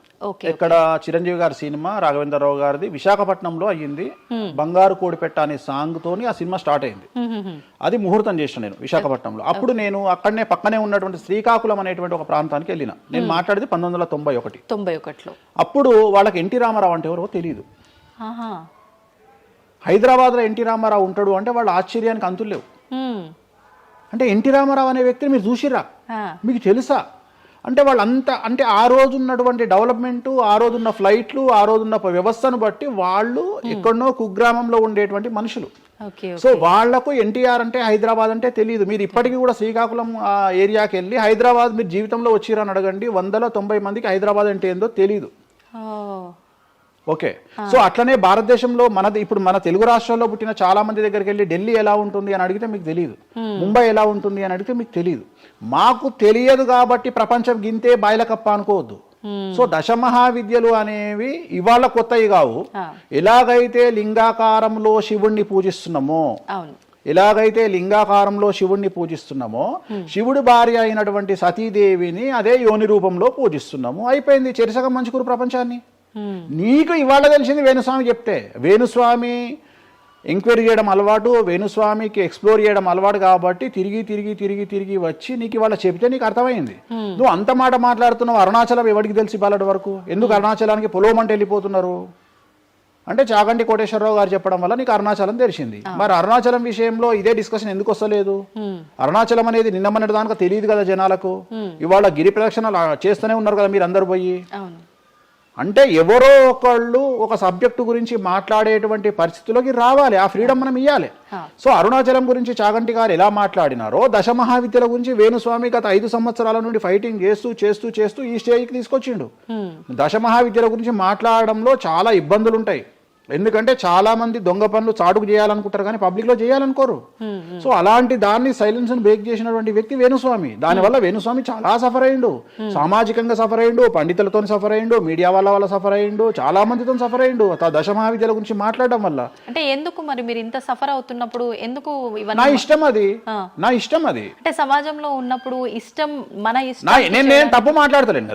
ఇక్కడ చిరంజీవి గారి సినిమా, రాఘవేంద్రరావు గారిది విశాఖపట్నంలో అయ్యింది. బంగారు కోడిపెట్ట అనే సాంగ్ తోని ఆ సినిమా స్టార్ట్ అయింది. అది ముహూర్తం చేసిన నేను విశాఖపట్నంలో. అప్పుడు నేను అక్కడనే పక్కనే ఉన్నటువంటి శ్రీకాకుళం అనేటువంటి ఒక ప్రాంతానికి వెళ్ళిన. నేను మాట్లాడేది 1991. అప్పుడు వాళ్ళకి ఎన్టీ రామారావు అంటే ఎవరో తెలియదు. హైదరాబాద్లో ఎన్టీ రామారావు ఉంటాడు అంటే వాళ్ళ ఆశ్చర్యానికి అంతులు లేవు. అంటే ఎన్టీ రామారావు అనే వ్యక్తిని మీరు చూసిరా, మీకు తెలుసా అంటే వాళ్ళంతా, అంటే ఆ రోజు ఉన్నటువంటి డెవలప్మెంట్, ఆ రోజున్న ఫ్లైట్లు, ఆ రోజున్న వ్యవస్థను బట్టి వాళ్ళు ఎక్కడనో కుగ్రామంలో ఉండేటువంటి మనుషులు. సో వాళ్లకు ఎన్టీఆర్ అంటే హైదరాబాద్ అంటే తెలియదు. మీరు ఇప్పటికీ కూడా శ్రీకాకుళం ఏరియాకి వెళ్ళి హైదరాబాద్ మీరు జీవితంలో వచ్చిరని అడగండి, 190 మందికి హైదరాబాద్ అంటే ఏందో తెలియదు. ఓకే. సో అట్లనే భారతదేశంలో ఇప్పుడు మన తెలుగు రాష్ట్రాల్లో పుట్టిన చాలా మంది దగ్గరికి వెళ్ళి ఢిల్లీ ఎలా ఉంటుంది అని అడిగితే మీకు తెలియదు, ముంబై ఎలా ఉంటుంది అని అడిగితే మీకు తెలియదు. మాకు తెలియదు కాబట్టి ప్రపంచం గింతే బాయిలకప్ప అనుకోవద్దు. సో దశమహావిద్యలు అనేవి ఇవాళ కొత్తవి కావు. ఎలాగైతే లింగాకారంలో శివుణ్ణి పూజిస్తున్నామో, శివుడి భార్య అయినటువంటి సతీదేవిని అదే యోని రూపంలో పూజిస్తున్నాము. అయిపోయింది, చెరిసగం మంచుకురు ప్రపంచాన్ని. నీకు ఇవాళ తెలిసింది వేణుస్వామి చెప్తే. వేణుస్వామి ఎంక్వైరీ చేయడం అలవాటు, వేణుస్వామికి ఎక్స్ప్లోర్ చేయడం అలవాటు కాబట్టి తిరిగి వచ్చి నీకు ఇవాళ చెప్తే నీకు అర్థమైంది. నువ్వు అంత మాట మాట్లాడుతున్నావు. అరుణాచలం ఎవరికి తెలిసి బాలటి వరకు? ఎందుకు అరుణాచలానికి పొలోమంటే వెళ్ళిపోతున్నారు అంటే చాగంటి కోటేశ్వరరావు గారు చెప్పడం వల్ల నీకు అరుణాచలం తెలిసింది. మరి అరుణాచలం విషయంలో ఇదే డిస్కషన్ ఎందుకు వస్తలేదు? అరుణాచలం అనేది నిన్న మొన్నటి దానికి తెలియదు కదా జనాలకు. ఇవాళ గిరి ప్రదక్షిణలు చేస్తూనే ఉన్నారు కదా మీరు అందరు పోయి. అంటే ఎవరో ఒకళ్ళు ఒక సబ్జెక్టు గురించి మాట్లాడేటువంటి పరిస్థితుల్లోకి రావాలి. ఆ ఫ్రీడమ్ మనం ఇవ్వాలి. సో అరుణాచలం గురించి చాగంటి గారు ఎలా మాట్లాడినారో దశమహావిద్యల గురించి వేణుస్వామి గత 5 సంవత్సరాల నుండి ఫైటింగ్ చేస్తూ ఈ స్టేజ్కి తీసుకొచ్చిండు. దశమహావిద్యల గురించి మాట్లాడడంలో చాలా ఇబ్బందులు ఉంటాయి. ఎందుకంటే చాలా మంది దొంగ పనులు చాటుకు చేయాలనుకుంటారు కానీ పబ్లిక్ లో చేయాలనుకోరు. సో అలాంటి దాన్ని సైలెన్స్ బ్రేక్ చేసినటువంటి వ్యక్తి వేణుస్వామి. దానివల్ల వేణుస్వామి చాలా సఫర్ అయ్యిండు, సామాజికంగా సఫర్ అయ్యిండు, పండితులతో సఫర్ అయ్యిండు, మీడియా వాళ్ళ సఫర్ అయ్యిండు, చాలా మందితో సఫర్ అయ్యిండు దశమహావిద్యల గురించి మాట్లాడడం వల్ల. అంటే ఎందుకు మరి మీరు ఇంత సఫర్ అవుతున్నప్పుడు ఎందుకు? నా ఇష్టం అది. అంటే సమాజంలో ఉన్నప్పుడు మన ఇష్టం. నేనేం తప్పు మాట్లాడతలేను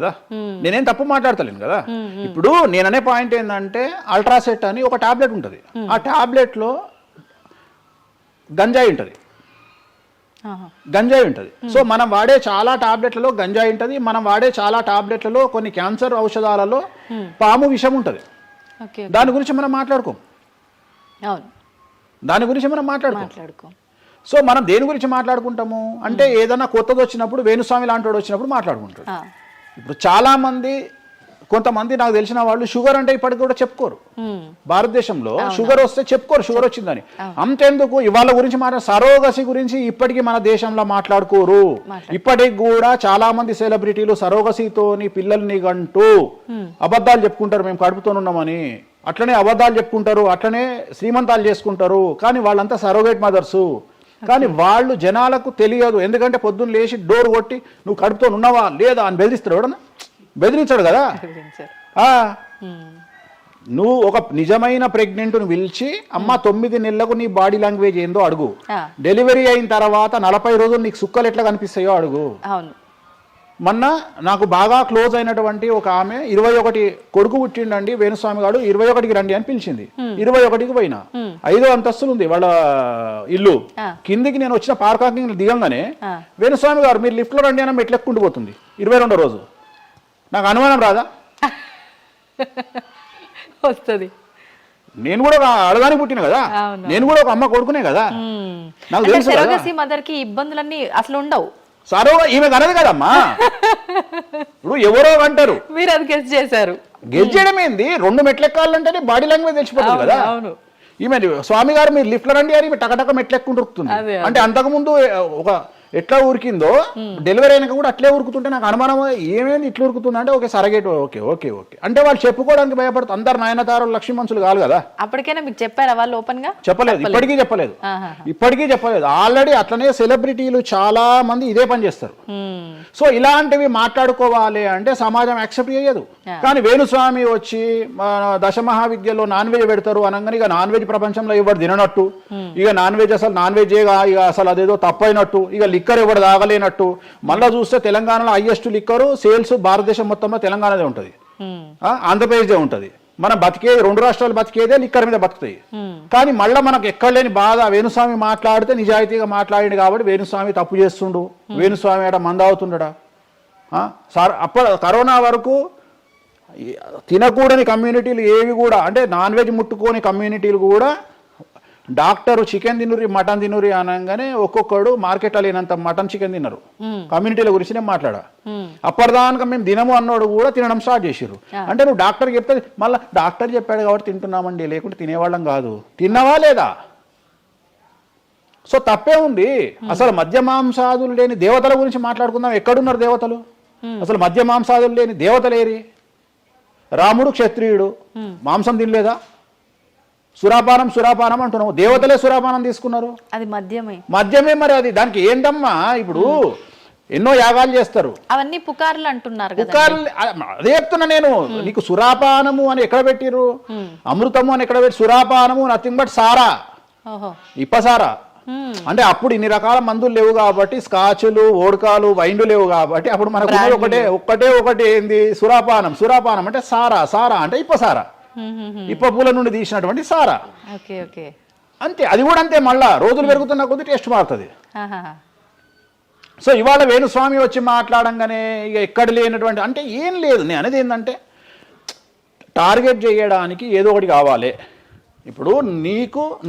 కదా. ఇప్పుడు నేననే పాయింట్ ఏంటంటే అల్ట్రాసెట్ అని ఒక టాబ్లెట్ ఉంటుంది. ఆ టాబ్లెట్ లో గంజాయి ఉంటుంది. సో మనం వాడే చాలా టాబ్లెట్లలో గంజాయి ఉంటుంది. మనం వాడే చాలా టాబ్లెట్లలో కొన్ని క్యాన్సర్ ఔషధాలలో పాము విషం ఉంటుంది. దాని గురించి మనం మాట్లాడుకోం. సో మనం దేని గురించి మాట్లాడుకుంటాము అంటే ఏదైనా కొత్తది వచ్చినప్పుడు, వేణుస్వామి లాంటి వాడు వచ్చినప్పుడు మాట్లాడుకుంటాడు. ఇప్పుడు చాలా మంది కొంతమంది నాకు తెలిసిన వాళ్ళు షుగర్ అంటే ఇప్పటికి కూడా చెప్పుకోరు. భారతదేశంలో షుగర్ వస్తే చెప్పుకోరు షుగర్ వచ్చిందని. అంతెందుకు ఇవాళ గురించి సరోగసి గురించి ఇప్పటికీ మన దేశంలో మాట్లాడుకోరు. ఇప్పటికి కూడా చాలా మంది సెలబ్రిటీలు సరోగసితోని పిల్లల్ని గంటూ అబద్ధాలు చెప్పుకుంటారు, మేము కడుపుతోనున్నామని. అట్లనే అబద్ధాలు చెప్పుకుంటారు, అట్లనే శ్రీమంతాలు చేసుకుంటారు. కానీ వాళ్ళంతా సరోగేట్ మదర్సు. కానీ వాళ్ళు జనాలకు తెలియదు. ఎందుకంటే పొద్దున్న లేచి డోర్ కొట్టి నువ్వు కడుపుతో ఉన్నావా లేదా అని బెదిరిస్తాడు. ఎవడన్నా బెదిరించాడు కదా. నువ్వు ఒక నిజమైన ప్రెగ్నెంట్ను పిలిచి అమ్మ 9 నెలలకు నీ బాడీ లాంగ్వేజ్ ఏందో అడుగు. డెలివరీ అయిన తర్వాత 40 రోజులు నీకు సుక్కలు ఎట్లా కనిపిస్తాయో అడుగు. మొన్న నాకు బాగా క్లోజ్ అయినటువంటి ఒక ఆమె 21 కొడుకు పుట్టిండండి వేణుస్వామి గారు, 21కి రండి అని పిలిచింది. 21కి పోయినా 5వ అంతస్తులు ఉంది వాళ్ళ ఇల్లు. కిందికి నేను వచ్చిన పార్కింగ్ దిగంగానే వేణుస్వామి గారు మీరు లిఫ్ట్ లో రండి అని మెట్లెక్కుంటూ పోతుంది. 22వ రోజు నాకు అనుమానం రాదా? వస్తుంది. నేను కూడా ఒక అడగానికి పుట్టిన కదా, నేను కూడా ఒక అమ్మ కొడుకునే కదా, నాకు తెలుసు. మదర్ కి ఇబ్బందులన్నీ అసలు ఉండవు. సరోగా ఈమె కనదు కదమ్మా. ఇప్పుడు ఎవరో అంటారు, మీరు అది గెస్ చేశారు. గెస్ చేయడం ఏంది? 2 మెట్లెక్కాలంటేనే బాడీ లాంగ్వేజ్ తెలిసిపోతుంది కదా. ఈమె స్వామి గారు మీరు లిఫ్ట్ లో రండి అని టకటక మెట్లెక్కుంటుంది. అంటే అంతకుముందు ఒక ఎట్లా ఉరికిందో డెలివరీ అయినాక కూడా అట్లే ఉరుకుతుంటే నాకు అనుమానం ఏమేమి ఇట్లా ఉరుకుతుంది అంటే okay surrogate okay okay okay అంటే వాళ్ళు చెప్పుకోవడానికి భయపడుతుంది. అందరు నయనతారలు లక్ష్మీ మనుషులు కాదు కదా. అప్పటికైనా మీకు చెప్పారా వాళ్ళు ఓపెన్ గా? చెప్పలేదు, ఇప్పటికీ చెప్పలేదు. ఆల్రెడీ అట్లనే సెలబ్రిటీలు చాలా మంది ఇదే పని చేస్తారు. సో ఇలాంటివి మాట్లాడుకోవాలి అంటే సమాజం యాక్సెప్ట్ చేయదు. కానీ వేణుస్వామి వచ్చి దశమహావిద్యలో నాన్ వెజ్ పెడతారు అనగానే ఇక నాన్ వెజ్ ప్రపంచంలో ఎవరు తిననట్టు, ఇక నాన్ వెజ్ అసలు నాన్ వెజ్ ఇక అసలు అదేదో తప్పైనట్టు, ఇక లిక్కర్ ఎవరు తాగలేనట్టు. మళ్ళా చూస్తే తెలంగాణలో హైయెస్ట్ లిక్కర్ సేల్స్ భారతదేశం మొత్తంలో తెలంగాణదే ఉంటుంది, ఆంధ్రప్రదేశ్దే ఉంటుంది. మనం బతికే 2 రాష్ట్రాలు బతికేదే లిక్కర్ మీద బతుకుతాయి. కానీ మళ్ళీ మనకు ఎక్కడ లేని బాధ వేణుస్వామి మాట్లాడితే నిజాయితీగా మాట్లాడిండు కాబట్టి వేణుస్వామి తప్పు చేస్తుండు, వేణుస్వామి ఆడ మందావుతుండడా. సార్ కరోనా వరకు తినకూడని కమ్యూనిటీలు ఏవి కూడా అంటే నాన్ వెజ్ ముట్టుకోని కమ్యూనిటీలు కూడా డాక్టర్ చికెన్ తినురి మటన్ తినురి అనగానే ఒక్కొక్కడు మార్కెట్లో లేనంత మటన్ చికెన్ తిన్నారు. కమ్యూనిటీల గురించి నేను మాట్లాడా. అప్పటిదాకా మేము తినము అన్నోడు కూడా తినడం స్టార్ట్ చేసారు. అంటే నువ్వు డాక్టర్ చెప్తే మళ్ళీ డాక్టర్ చెప్పాడు కాబట్టి తింటున్నామండి, లేకుంటే తినేవాళ్ళం కాదు. తిన్నావా లేదా? సో తప్పే ఉంది. అసలు మద్య మాంసాదులు లేని దేవతల గురించి మాట్లాడుకుందాం. ఎక్కడున్నారు దేవతలు? అసలు మద్య మాంసాదులు లేని దేవతలేరి? రాముడు క్షత్రియుడు, మాంసం తినలేదా? సురాపానం అంటున్నావు, దేవతలే సురాపానం తీసుకున్నారు. అది మద్యమే మరి అది దానికి ఏంటమ్మా? ఇప్పుడు ఎన్నో యాగాలు చేస్తారు, అవన్నీ పుకార్లు అంటున్నారు. అదే చెప్తున్నా నేను నీకు. సురాపానము అని ఎక్కడ పెట్టిరు? అమృతము అని ఎక్కడ పెట్టి? సురాపానము నథింగ్ బట్ సారా, ఇప్పసారా. అంటే అప్పుడు ఇన్ని రకాల మందులు లేవు కాబట్టి, స్కాచ్లు ఓడకాలు వైండ్లు లేవు కాబట్టి అప్పుడు మనకు ఒకటే ఏంది? సురాపానం అంటే సారా అంటే ఇప్పసారా, ఇప్ప పూల నుండి తీసినటువంటి సారా. అంతే, అది కూడా అంతే. మళ్ళా రోజులు పెరుగుతున్న కొద్ది టేస్ట్ మారుతుంది. సో ఇవాళ వేణుస్వామి వచ్చి మాట్లాడంగానే ఇక ఎక్కడ లేనటువంటి అంటే ఏం లేదు. నేను అనేది ఏంటంటే టార్గెట్ చేయడానికి ఏదో ఒకటి కావాలి. ఇప్పుడు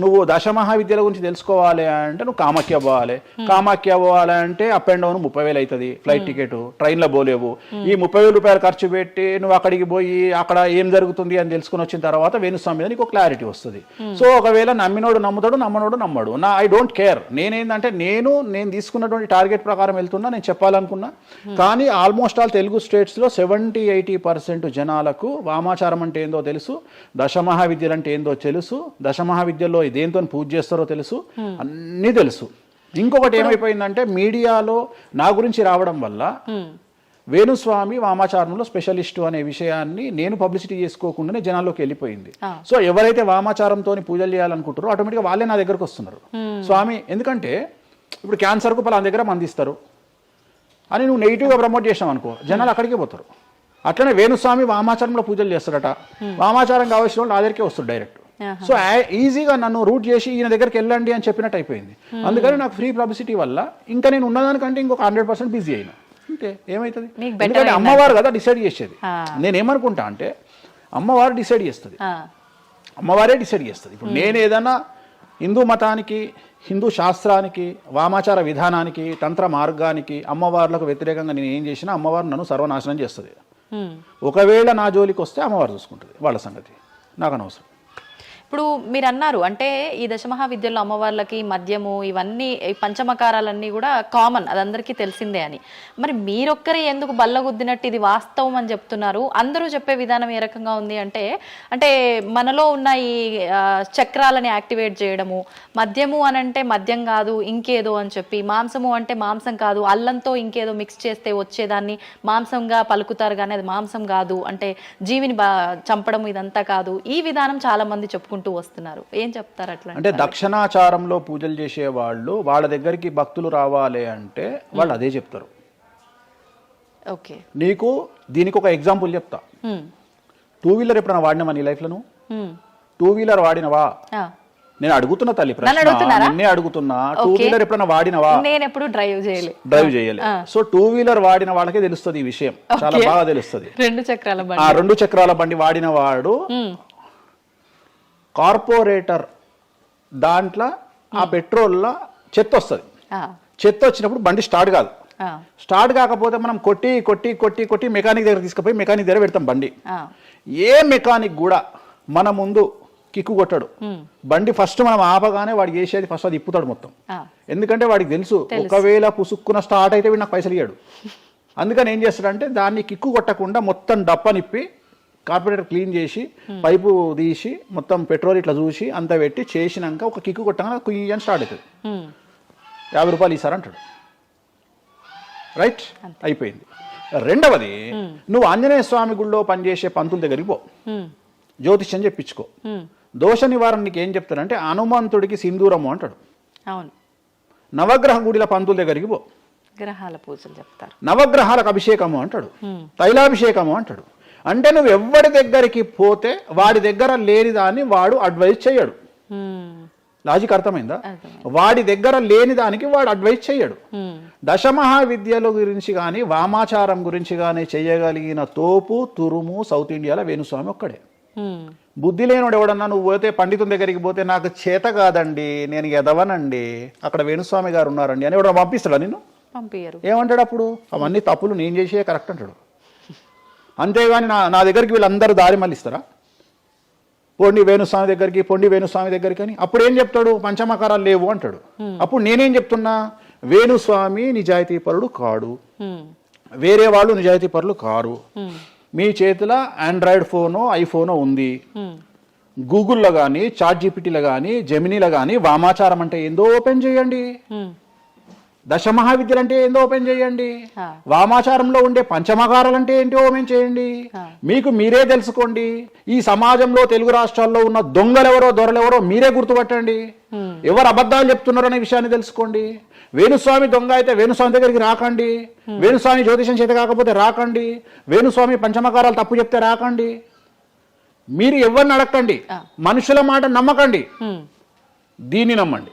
నువ్వు దశమహావిద్యల గురించి తెలుసుకోవాలి అంటే నువ్వు కామాఖ్య పోవాలి అంటే అప్ అండ్ డౌన్ 30,000 అవుతుంది. ఫ్లైట్ టికెట్, ట్రైన్లో పోలేవు. ఈ 30,000 రూపాయలు ఖర్చు పెట్టి నువ్వు అక్కడికి పోయి అక్కడ ఏం జరుగుతుంది అని తెలుసుకుని వచ్చిన తర్వాత వేణుస్వామి మీద నీకు క్లారిటీ వస్తుంది. సో ఒకవేళ నమ్మినోడు నమ్ముతాడు, నమ్మనోడు నమ్మడు. I don't care. నేనేంటంటే నేను తీసుకున్నటువంటి టార్గెట్ ప్రకారం వెళ్తున్నా, నేను చెప్పాలనుకున్నా. కానీ ఆల్మోస్ట్ ఆల్ తెలుగు స్టేట్స్లో 70-80% జనాలకు వామాచారం అంటే ఏందో తెలుసు, దశమహావిద్యలు అంటే ఏందో తెలుసు, దశమహావిద్యలో దేంతో పూజ చేస్తారో తెలుసు, అన్నీ తెలుసు. ఇంకొకటి ఏమైపోయిందంటే మీడియాలో నా గురించి రావడం వల్ల వేణుస్వామి వామాచారంలో స్పెషలిస్టు అనే విషయాన్ని నేను పబ్లిసిటీ చేసుకోకుండానే జనాల్లోకి వెళ్ళిపోయింది. సో ఎవరైతే వామాచారంతో పూజలు చేయాలనుకుంటారో ఆటోమేటిక్గా వాళ్ళే నా దగ్గరకు వస్తున్నారు. స్వామి ఎందుకంటే ఇప్పుడు క్యాన్సర్కు పలానా దగ్గర మందిస్తారు అని నువ్వు నెగిటివ్గా ప్రమోట్ చేసావు అనుకో, జనాలు అక్కడికే పోతారు. అట్లనే వేణుస్వామి వామాచారంలో పూజలు చేస్తారట. వామాచారం కావాల్సిన వాళ్ళు నా దగ్గరికే వస్తారు డైరెక్ట్. సో ఈజీగా నన్ను రూట్ చేసి ఈయన దగ్గరికి వెళ్ళండి అని చెప్పినట్టు అయిపోయింది. అందుకని నాకు ఫ్రీ పబ్లిసిటీ వల్ల ఇంకా నేను ఉన్నదానికంటే ఇంకొక 100% బిజీ అయినా. అంటే ఏమవుతుంది? ఎందుకంటే అమ్మవారు కదా డిసైడ్ చేసేది. నేనేమనుకుంటా అంటే అమ్మవారు డిసైడ్ చేస్తుంది, అమ్మవారే డిసైడ్ చేస్తుంది. ఇప్పుడు నేను ఏదైనా హిందూ మతానికి, హిందూ శాస్త్రానికి, వామాచార విధానానికి, తంత్ర మార్గానికి, అమ్మవార్లకు వ్యతిరేకంగా నేను ఏం చేసినా అమ్మవారు నన్ను సర్వనాశనం చేస్తుంది. ఒకవేళ నా జోలికి వస్తే అమ్మవారు చూసుకుంటుంది, వాళ్ళ సంగతి నాకు అనవసరం. ఇప్పుడు మీరు అన్నారు అంటే ఈ దశమహావిద్యల్లో అమ్మవార్లకి మద్యము ఇవన్నీ ఈ పంచమకారాలన్నీ కూడా కామన్, అది అందరికీ తెలిసిందే అని. మరి మీరొక్కరే ఎందుకు బల్లగుద్దినట్టు ఇది వాస్తవం అని చెప్తున్నారు? అందరూ చెప్పే విధానం ఏ రకంగా ఉంది అంటే అంటే మనలో ఉన్న ఈ చక్రాలని యాక్టివేట్ చేయడము, మద్యము అని అంటే మద్యం కాదు ఇంకేదో అని చెప్పి, మాంసము అంటే మాంసం కాదు అల్లంతో ఇంకేదో మిక్స్ చేస్తే వచ్చేదాన్ని మాంసంగా పలుకుతారు కానీ అది మాంసం కాదు, అంటే జీవిని చంపడం ఇదంతా కాదు, ఈ విధానం చాలా మంది చెప్పుకుంటారు వస్తున్నారు. ఏం చెప్తారు అట్లా? అంటే దక్షిణాచారంలో పూజలు చేసే వాళ్ళు వాళ్ళ దగ్గరికి భక్తులు రావాలి అంటే వాళ్ళు అదే చెప్తారు. ఓకే, నీకు దీనికి ఒక ఎగ్జాంపుల్ చెప్తా. 2 వీలర్ ఎప్పుడైనా వాడినావా నీ లైఫ్ లో? 2 వీలర్ వాడినవా? నేను అడుగుతున్నా తల్లి ప్రశ్న, నిన్నే అడుగుతున్నా. 2 వీలర్ ఎప్పుడైనా వాడినవా? నేను ఎప్పుడు డ్రైవ్ చేయలేదు. సో 2 వీలర్ వాడిన వాళ్ళకే తెలుస్తుంది ఈ విషయం, చాలా బాగా తెలుస్తుంది. 2 చక్రాల బండి వాడిన వాడు కార్పొరేటర్ దాంట్లో ఆ పెట్రోల్లో చెత్త వస్తుంది. చెత్త వచ్చినప్పుడు బండి స్టార్ట్ కాదు. స్టార్ట్ కాకపోతే మనం కొట్టి కొట్టి కొట్టి కొట్టి మెకానిక్ దగ్గర తీసుకుపోయి మెకానిక్ దగ్గర పెడతాం బండి. ఏ మెకానిక్ కూడా మన ముందు కిక్కు కొట్టాడు. బండి ఫస్ట్ మనం ఆపగానే వాడికి చేసేది ఫస్ట్ అది ఇప్పుతాడు మొత్తం. ఎందుకంటే వాడికి తెలుసు ఒకవేళ పుసుక్కున స్టార్ట్ అయితే వీడు నాకు పైసలు ఇయ్యాడు. అందుకని ఏం చేస్తాడంటే దాన్ని కిక్కు కొట్టకుండా మొత్తం డప్పనిప్పి కార్పొరేటర్ క్లీన్ చేసి పైపు తీసి మొత్తం పెట్రోల్ ఇట్లా చూసి అంతా పెట్టి చేసినాక ఒక కిక్కు కొట్టగానే కుయ్యని స్టార్ట్ అవుతుంది. 50 రూపాయలు ఇస్తారంటాడు. రైట్, అయిపోయింది. రెండవది, నువ్వు ఆంజనేయ స్వామి గుళ్ళో పనిచేసే పంతుల దగ్గరికి పో, జ్యోతిష్యం చెప్పించుకో. దోష నివారణ నీకు ఏం చెప్తాడంటే హనుమంతుడికి సింధూరము అంటాడు. నవగ్రహ గుడిల పంతుల దగ్గరికి పో, గ్రహాల పూజలు చెప్తారు. నవగ్రహాలకు అభిషేకము అంటాడు, తైలాభిషేకము అంటాడు. అంటే నువ్వు ఎవరి దగ్గరికి పోతే వాడి దగ్గర లేని దాన్ని వాడు అడ్వైజ్ చేయడు. లాజిక్ అర్థమైందా? వాడి దగ్గర లేని దానికి వాడు అడ్వైజ్ చేయడు. దశమహావిద్యల గురించి కానీ వామాచారం గురించి కానీ చేయగలిగిన తోపు తురుము సౌత్ ఇండియాలో వేణుస్వామి ఒక్కడే. బుద్ధి లేనివాడు ఎవడన్నా నువ్వు పోతే పండితుని దగ్గరికి పోతే నాకు చేత కాదండి నేను ఎదవనండి అక్కడ వేణుస్వామి గారు ఉన్నారండి అని ఎవడన్నా పంపిస్తాడా నిన్ను? పంపించరు. ఏమంటాడు అప్పుడు? అవన్నీ తప్పులు నేను చేసే కరెక్ట్ అంటాడు. అంతేగాని నా దగ్గరికి వీళ్ళందరూ దారి మళ్ళిస్తారా? పొండి వేణుస్వామి దగ్గరికి అని. అప్పుడు ఏం చెప్తాడు? పంచమకారాలు లేవు అంటాడు. అప్పుడు నేనేం చెప్తున్నా? వేణుస్వామి నిజాయితీ పరుడు కాడు, వేరే వాళ్ళు నిజాయితీ పరులు కారు. మీ చేతిలో ఆండ్రాయిడ్ ఫోనో ఐఫోనో ఉంది, గూగుల్లో కానీ చాట్ జీపీటీలో కానీ జెమినీలో కానీ వామాచారం అంటే ఏందో ఓపెన్ చేయండి, దశమహావిద్యలు అంటే ఏందో ఓపెన్ చేయండి, వామాచారంలో ఉండే పంచమకారాలు అంటే ఏంటో ఓపెన్ చేయండి. మీకు మీరే తెలుసుకోండి. ఈ సమాజంలో తెలుగు రాష్ట్రాల్లో ఉన్న దొంగలెవరో దొరలెవరో మీరే గుర్తుపట్టండి. ఎవరు అబద్ధాలు చెప్తున్నారో అనే విషయాన్ని తెలుసుకోండి. వేణుస్వామి దొంగ అయితే వేణుస్వామి దగ్గరికి రాకండి, వేణుస్వామి జ్యోతిషం చేత కాకపోతే రాకండి, వేణుస్వామి పంచమకారాలు తప్పు చెప్తే రాకండి. మీరు ఎవరిని అడగండి, మనుషుల మాట నమ్మకండి, దీన్ని నమ్మండి.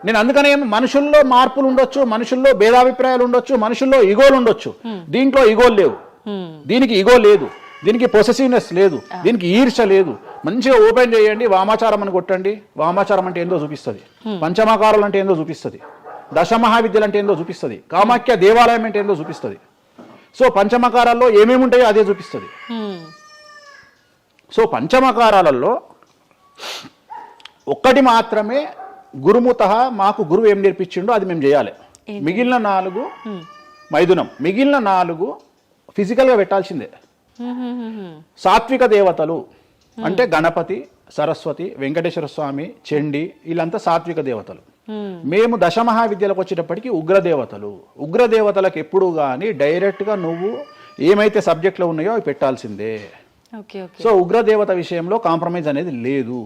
నేను అందుకనే మనుషుల్లో మార్పులు ఉండొచ్చు, మనుషుల్లో భేదాభిప్రాయాలు ఉండొచ్చు, మనుషుల్లో ఈగోలు ఉండొచ్చు. దీంట్లో ఈగోలు లేవు, దీనికి ఈగో లేదు, దీనికి పొసెసివ్నెస్ లేదు, దీనికి ఈర్ష లేదు. మంచిగా ఓపెన్ చేయండి, వామాచారం అని కొట్టండి. వామాచారం అంటే ఏందో చూపిస్తుంది, పంచమకారాలు అంటే ఏందో చూపిస్తుంది, దశమహావిద్యలు అంటే ఏందో చూపిస్తుంది, కామాఖ్య దేవాలయం అంటే ఏందో చూపిస్తుంది. సో పంచమకారాల్లో ఏమేమి ఉంటాయో అదే చూపిస్తుంది. సో పంచమకారాలలో ఒక్కటి మాత్రమే గురుముత మాకు గురువు ఏం నేర్పించిండో అది మేము చేయాలి. మిగిలిన 4 మైథునం, మిగిలిన 4 ఫిజికల్గా పెట్టాల్సిందే. సాత్విక దేవతలు అంటే గణపతి, సరస్వతి, వెంకటేశ్వర స్వామి, చండి, వీళ్ళంతా సాత్విక దేవతలు. మేము దశమహావిద్యలకు వచ్చేటప్పటికి ఉగ్రదేవతలు. ఉగ్రదేవతలకు ఎప్పుడు కానీ డైరెక్ట్గా నువ్వు ఏమైతే సబ్జెక్ట్లో ఉన్నాయో అవి పెట్టాల్సిందే. సో ఉగ్రదేవత విషయంలో కాంప్రమైజ్ అనేది లేదు.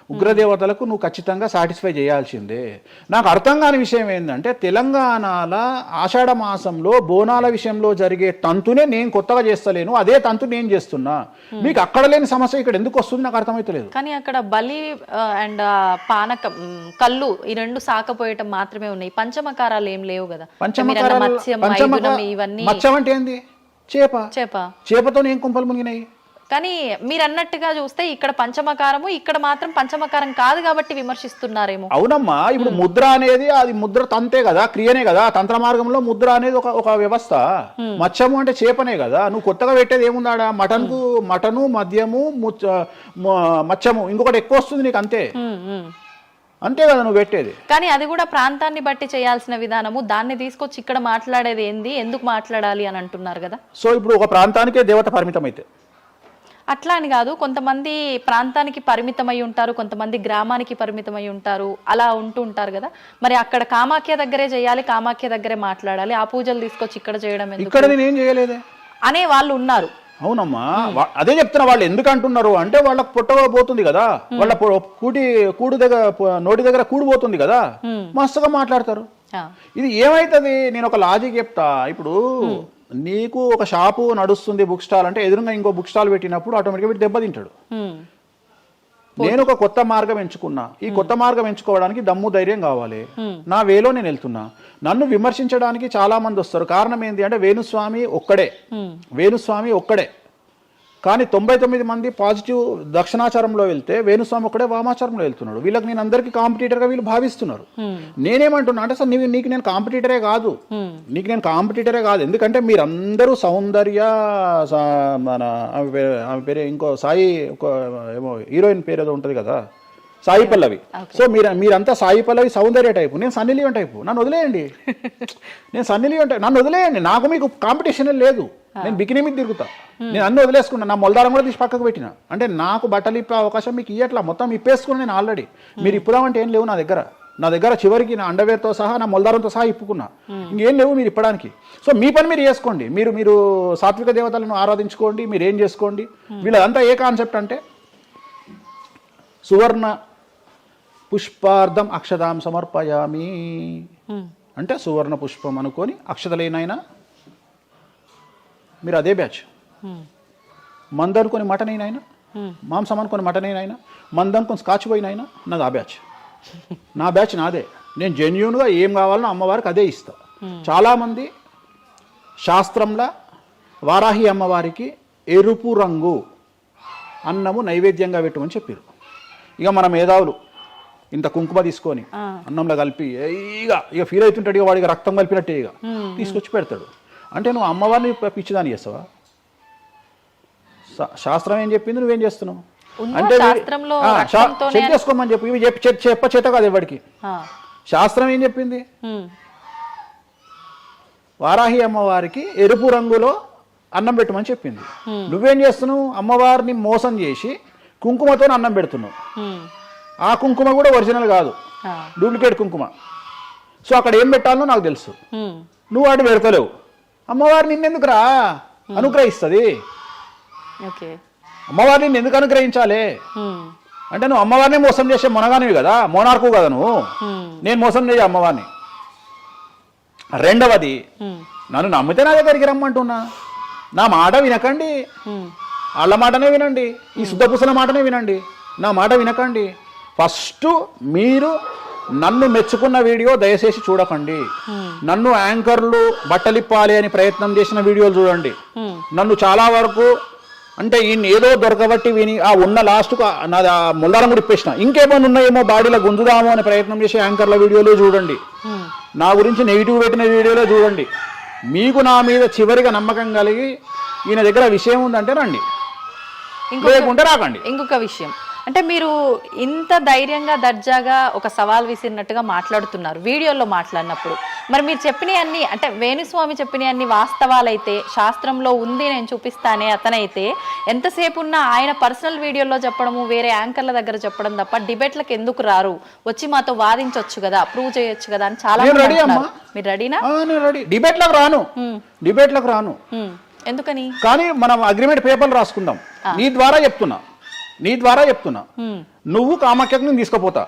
ఉగ్రదేవతలకు నువ్వు ఖచ్చితంగా సాటిస్ఫై చేయాల్సిందే. నాకు అర్థం కాని విషయం ఏంటంటే తెలంగాణలో ఆషాఢ మాసంలో బోనాల విషయంలో జరిగే తంతునే నేను కొత్తగా చేస్తలేను, అదే తంతు నేను చేస్తున్నా. మీకు అక్కడ లేని సమస్య ఇక్కడ ఎందుకు వస్తుంది నాకు అర్థమైతలేదు. కానీ అక్కడ బలి అండ్ పానకం, కళ్ళు ఈ 2 సాకపోయటం మాత్రమే ఉన్నాయి, పంచమకారాలు ఏం లేవు కదా. మత్స్యం అంటే ఏంది? చేపతో ఏం కుంపలు మునిగినాయి? కానీ మీరు అన్నట్టుగా చూస్తే ఇక్కడ పంచమకారము, ఇక్కడ మాత్రం పంచమకారం కాదు కాబట్టి విమర్శిస్తున్నారేమో. అవునమ్మా, ఇప్పుడు ముద్ర అనేది అది ముద్ర తంతే కదా, క్రియనే కదా. తంత్ర మార్గంలో ముద్ర అనేది ఒక వ్యవస్థ. మత్స్యము అంటే చేపనే కదా. నువ్వు కొత్తగా పెట్టేది ఏముందాడా? మటను, మద్యము, మత్స్యము, ఇంకొకటి ఎక్కువ వస్తుంది నీకు, అంతే. అంతే కదా నువ్వు పెట్టేది. కానీ అది కూడా ప్రాంతాన్ని బట్టి చేయాల్సిన విధానము. దాన్ని తీసుకొచ్చి ఇక్కడ మాట్లాడేది ఏంది, ఎందుకు మాట్లాడాలి అని అంటున్నారు కదా. సో ఇప్పుడు ఒక ప్రాంతానికే దేవత పరిమితం అయితే అట్లా అని కాదు, కొంతమంది ప్రాంతానికి పరిమితమై ఉంటారు, కొంతమంది గ్రామానికి పరిమితమై ఉంటారు, అలా ఉంటూ ఉంటారు కదా. మరి అక్కడ కామాఖ్య దగ్గరే చేయాలి, కామాఖ్య దగ్గరే మాట్లాడాలి, ఆ పూజలు తీసుకొచ్చి ఇక్కడ చేయడం ఎందుకు? ఇక్కడ నేనేం చేయలేదే అనే వాళ్ళు ఉన్నారు. అవునమ్మా, అదే చెప్తున్నా. వాళ్ళు ఎందుకు అంటున్నారు అంటే వాళ్ళకి పోతుంది కదా, వాళ్ళ కూడు దగ్గర, నోటి దగ్గర కూడు పోతుంది కదా, మస్తుగా మాట్లాడతారు. ఇది ఏమైతుంది, నేను ఒక లాజిక్ చెప్తా. ఇప్పుడు నీకు ఒక షాపు నడుస్తుంది, బుక్ స్టాల్ అంటే, ఎదురుగా ఇంకో బుక్ స్టాల్ పెట్టినప్పుడు ఆటోమేటిక్గా వీడు దెబ్బతింటాడు. నేను ఒక కొత్త మార్గం ఎంచుకున్నా. ఈ కొత్త మార్గం ఎంచుకోవడానికి దమ్ము ధైర్యం కావాలి. నా వేలో నేను వెళ్తున్నా. నన్ను విమర్శించడానికి చాలా మంది వస్తారు. కారణం ఏంటి అంటే వేణుస్వామి ఒక్కడే. కానీ 99 మంది పాజిటివ్ దక్షిణాచారంలో వెళ్తే వేణుస్వామి ఒక్కడే వామాచారంలో వెళ్తున్నాడు. వీళ్ళకి నేను అందరికీ కాంపిటీటర్గా వీళ్ళు భావిస్తున్నారు. నేనేమంటున్నా అంటే సార్ నీకు నేను కాంపిటీటరే కాదు, ఎందుకంటే మీరందరూ సౌందర్య, మన ఆమె పేరు ఇంకో సాయి, ఏమో హీరోయిన్ పేరు ఏదో ఉంటుంది కదా, సాయి పల్లవి. సో మీరంతా సాయి పల్లవి, సౌందర్య టైపు, నేను సన్నీ లియోన్ టైపు. నన్ను వదిలేయండి, నన్ను వదిలేయండి. నాకు మీకు కాంపిటీషన్ లేదు. నేను బికినీ మీద తిరుగుతా. నేను అన్ని వదిలేసుకున్నా. నా మొలదారం కూడా తీసి పక్కకు పెట్టిన. అంటే నాకు బట్టలు ఇప్పే అవకాశం మీకు ఇయ్యట్లా. మొత్తం ఇప్పేసుకున్నా నేను ఆల్రెడీ. మీరు ఇప్పుదామంటే ఏం లేవు నా దగ్గర. చివరికి నా అండర్వేర్తో సహా, నా మొలదారంతో సహా ఇప్పుకున్నా. ఇంకేం లేవు మీరు ఇప్పడానికి. సో మీ పని మీరు చేసుకోండి. మీరు సాత్విక దేవతలను ఆరాధించుకోండి, మీరు ఏం చేసుకోండి. వీళ్ళదంతా ఏ కాన్సెప్ట్ అంటే, సువర్ణ పుష్పార్థం అక్షదాం సమర్పయామి అంటే, సువర్ణ పుష్పం అనుకొని అక్షతలేనైనా మీరు అదే బ్యాచ్. మందు అనుకొని మటన్ అయినా, మాంసం అనుకొని మటన్ అయినా, మందు అనుకొని స్కాచ్ పోయినైనా, నాది ఆ బ్యాచ్. నా బ్యాచ్ నాదే. నేను జెన్యూన్గా ఏం కావాలనో అమ్మవారికి అదే ఇస్తా. చాలామంది శాస్త్రంలో వారాహి అమ్మవారికి ఎరుపు రంగు అన్నము నైవేద్యంగా పెట్టమని చెప్పారు. ఇక మన మేధావులు ఇంత కుంకుమ తీసుకొని అన్నంలో కలిపి ఇక ఫీల్ అవుతుంటాడు. ఇక వాడికి రక్తం కలిపినట్టే ఇక తీసుకొచ్చి పెడతాడు. అంటే నువ్వు అమ్మవారిని పిచ్చిదాన్ని చేస్తావా? శాస్త్రం ఏం చెప్పింది, నువ్వేం చేస్తున్నావు అంటే చెక్ చేసుకోమని చెప్పు. ఇవి చేత కాదు ఎవరికి. శాస్త్రం ఏం చెప్పింది, వారాహి అమ్మవారికి ఎరుపు రంగులో అన్నం పెట్టమని చెప్పింది. నువ్వేం చేస్తున్నావు, అమ్మవారిని మోసం చేసి కుంకుమతో అన్నం పెడుతున్నావు. ఆ కుంకుమ కూడా ఒరిజినల్ కాదు, డూప్లికేట్ కుంకుమ. సో అక్కడ ఏం పెట్టాలో నాకు తెలుసు. నువ్వు వాటి పెడతలేవు. అమ్మవారిని నిన్నెందుకురా అనుగ్రహిస్తుంది? అమ్మవారిని నిన్ను ఎందుకు అనుగ్రహించాలి అంటే, నువ్వు అమ్మవారిని మోసం చేసే మొనగానివి కదా, మోనార్కు కదా నువ్వు. నేను మోసం చేయ అమ్మవారిని. రెండవది, నన్ను నమ్మితే నా దగ్గరికి రమ్మంటున్నా. నా మాట వినకండి, వాళ్ళ మాటనే వినండి, ఈ శుద్ధపూసల మాటనే వినండి, నా మాట వినకండి. ఫస్ట్ మీరు నన్ను మెచ్చుకున్న వీడియో దయచేసి చూడకండి. నన్ను యాంకర్లు బట్టలిప్పాలి అని ప్రయత్నం చేసిన వీడియోలు చూడండి. నన్ను చాలా వరకు అంటే ఈయన ఏదో దొరకబట్టి విని ఆ ఉన్న లాస్ట్కు నాది ఆ ముల్లారం కూడా ఇప్పేసిన, ఇంకేమైనా ఉన్నాయేమో బాడీలో గుంజుదామో అని ప్రయత్నం చేసే యాంకర్ల వీడియోలు చూడండి. నా గురించి నెగిటివ్ పెట్టిన వీడియోలో చూడండి. మీకు నా మీద చివరిగా నమ్మకం కలిగి ఈయన దగ్గర విషయం ఉందంటే రండి, లేకుంటే రాకండి. ఇంకొక విషయం అంటే, మీరు ఇంత ధైర్యంగా దర్జాగా ఒక సవాల్ విసిరినట్టుగా మాట్లాడుతున్నారు వీడియోలో మాట్లాడినప్పుడు. మరి మీరు చెప్పినవన్నీ అంటే వేణుస్వామి చెప్పినవన్నీ వాస్తవాలైతే, శాస్త్రంలో ఉంది నేను చూపిస్తానే అతనైతే, ఎంతసేపు ఉన్నా ఆయన పర్సనల్ వీడియోలో చెప్పడము, వేరే యాంకర్ల దగ్గర చెప్పడం తప్ప డిబేట్లకు ఎందుకు రారు, వచ్చి మాతో వాదించవచ్చు కదా, ప్రూవ్ చేయొచ్చు కదా అని చాలా మంది అంటున్నారు. మీరు రెడీనా? డిబేట్లకు రాను. ఎందుకని? కానీ మనం అగ్రిమెంట్ పేపర్లు రాసుకుందాం. నీ ద్వారా చెప్తున్నా నువ్వు కామాఖ్యకు నేను తీసుకుపోతా.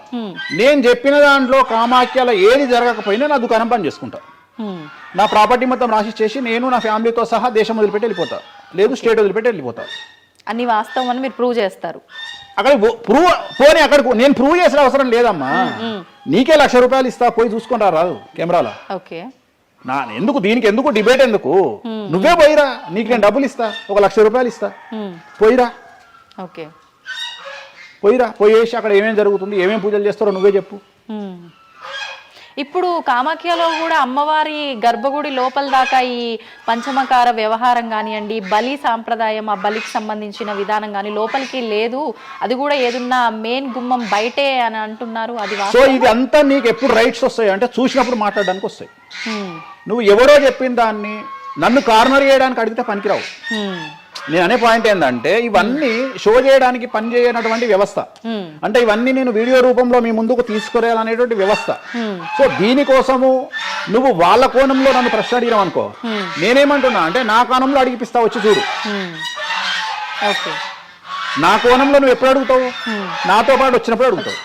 నేను చెప్పిన దాంట్లో కామాఖ్యలో ఏది జరగకపోయినా నా దుకాణం పని చేసుకుంటా. నా ప్రాపర్టీ మొత్తం రాసి చేసి నేను నా ఫ్యామిలీతో సహా దేశం వదిలిపెట్టి వెళ్ళిపోతా, లేదు స్టేట్ వదిలిపెట్టి వెళ్ళిపోతా. అన్ని వాస్తవం అని మీరు ప్రూవ్ చేస్తారు. అక్కడ అక్కడికి నేను ప్రూవ్ చేసిన అవసరం లేదమ్మా. నీకే 1,00,000 రూపాయలు ఇస్తా, పోయి చూసుకొని రాదు కెమెరాలో. ఓకే, ఎందుకు దీనికి ఎందుకు డిబేట్ ఎందుకు? నువ్వే పోయిరా, నీకు నేను డబ్బులు ఇస్తా, 1,00,000 రూపాయలు ఇస్తా, పోయిరా. ఓకే, పోయిరా, పోయేసి అక్కడ ఏమేమి జరుగుతుంది, ఏమేమి పూజలు చేస్తారో నువ్వే చెప్పు. ఇప్పుడు కామాఖ్యలో కూడా అమ్మవారి గర్భగుడి లోపల దాకా ఈ పంచమకార వ్యవహారం కానివ్వండి, బలి సాంప్రదాయం, ఆ బలికి సంబంధించిన విధానం కానీ లోపలికి లేదు, అది కూడా ఏదున్నా మెయిన్ గుమ్మం బయటే అని అంటున్నారు. అది సో ఇది అంతా నీకు ఎప్పుడు రైట్స్ వస్తాయి అంటే చూసినప్పుడు మాట్లాడడానికి వస్తాయి. నువ్వు ఎవరో చెప్పిన దాన్ని నన్ను కార్నర్ చేయడానికి అడిగితే పనికిరావు. నేను అనే పాయింట్ ఏంటంటే ఇవన్నీ షో చేయడానికి పనిచేయనటువంటి వ్యవస్థ, అంటే ఇవన్నీ నేను వీడియో రూపంలో మీ ముందుకు తీసుకురాలనేటువంటి వ్యవస్థ. సో దీనికోసము నువ్వు వాళ్ళ కోణంలో నన్ను ప్రశ్న అడిగినావు అనుకో, నేనేమంటున్నా అంటే నా కోణంలో అడిగిపిస్తా, వచ్చి చూడు. నా కోణంలో నువ్వు ఎప్పుడు అడుగుతావు? నాతో పాటు వచ్చినప్పుడు అడుగుతావు.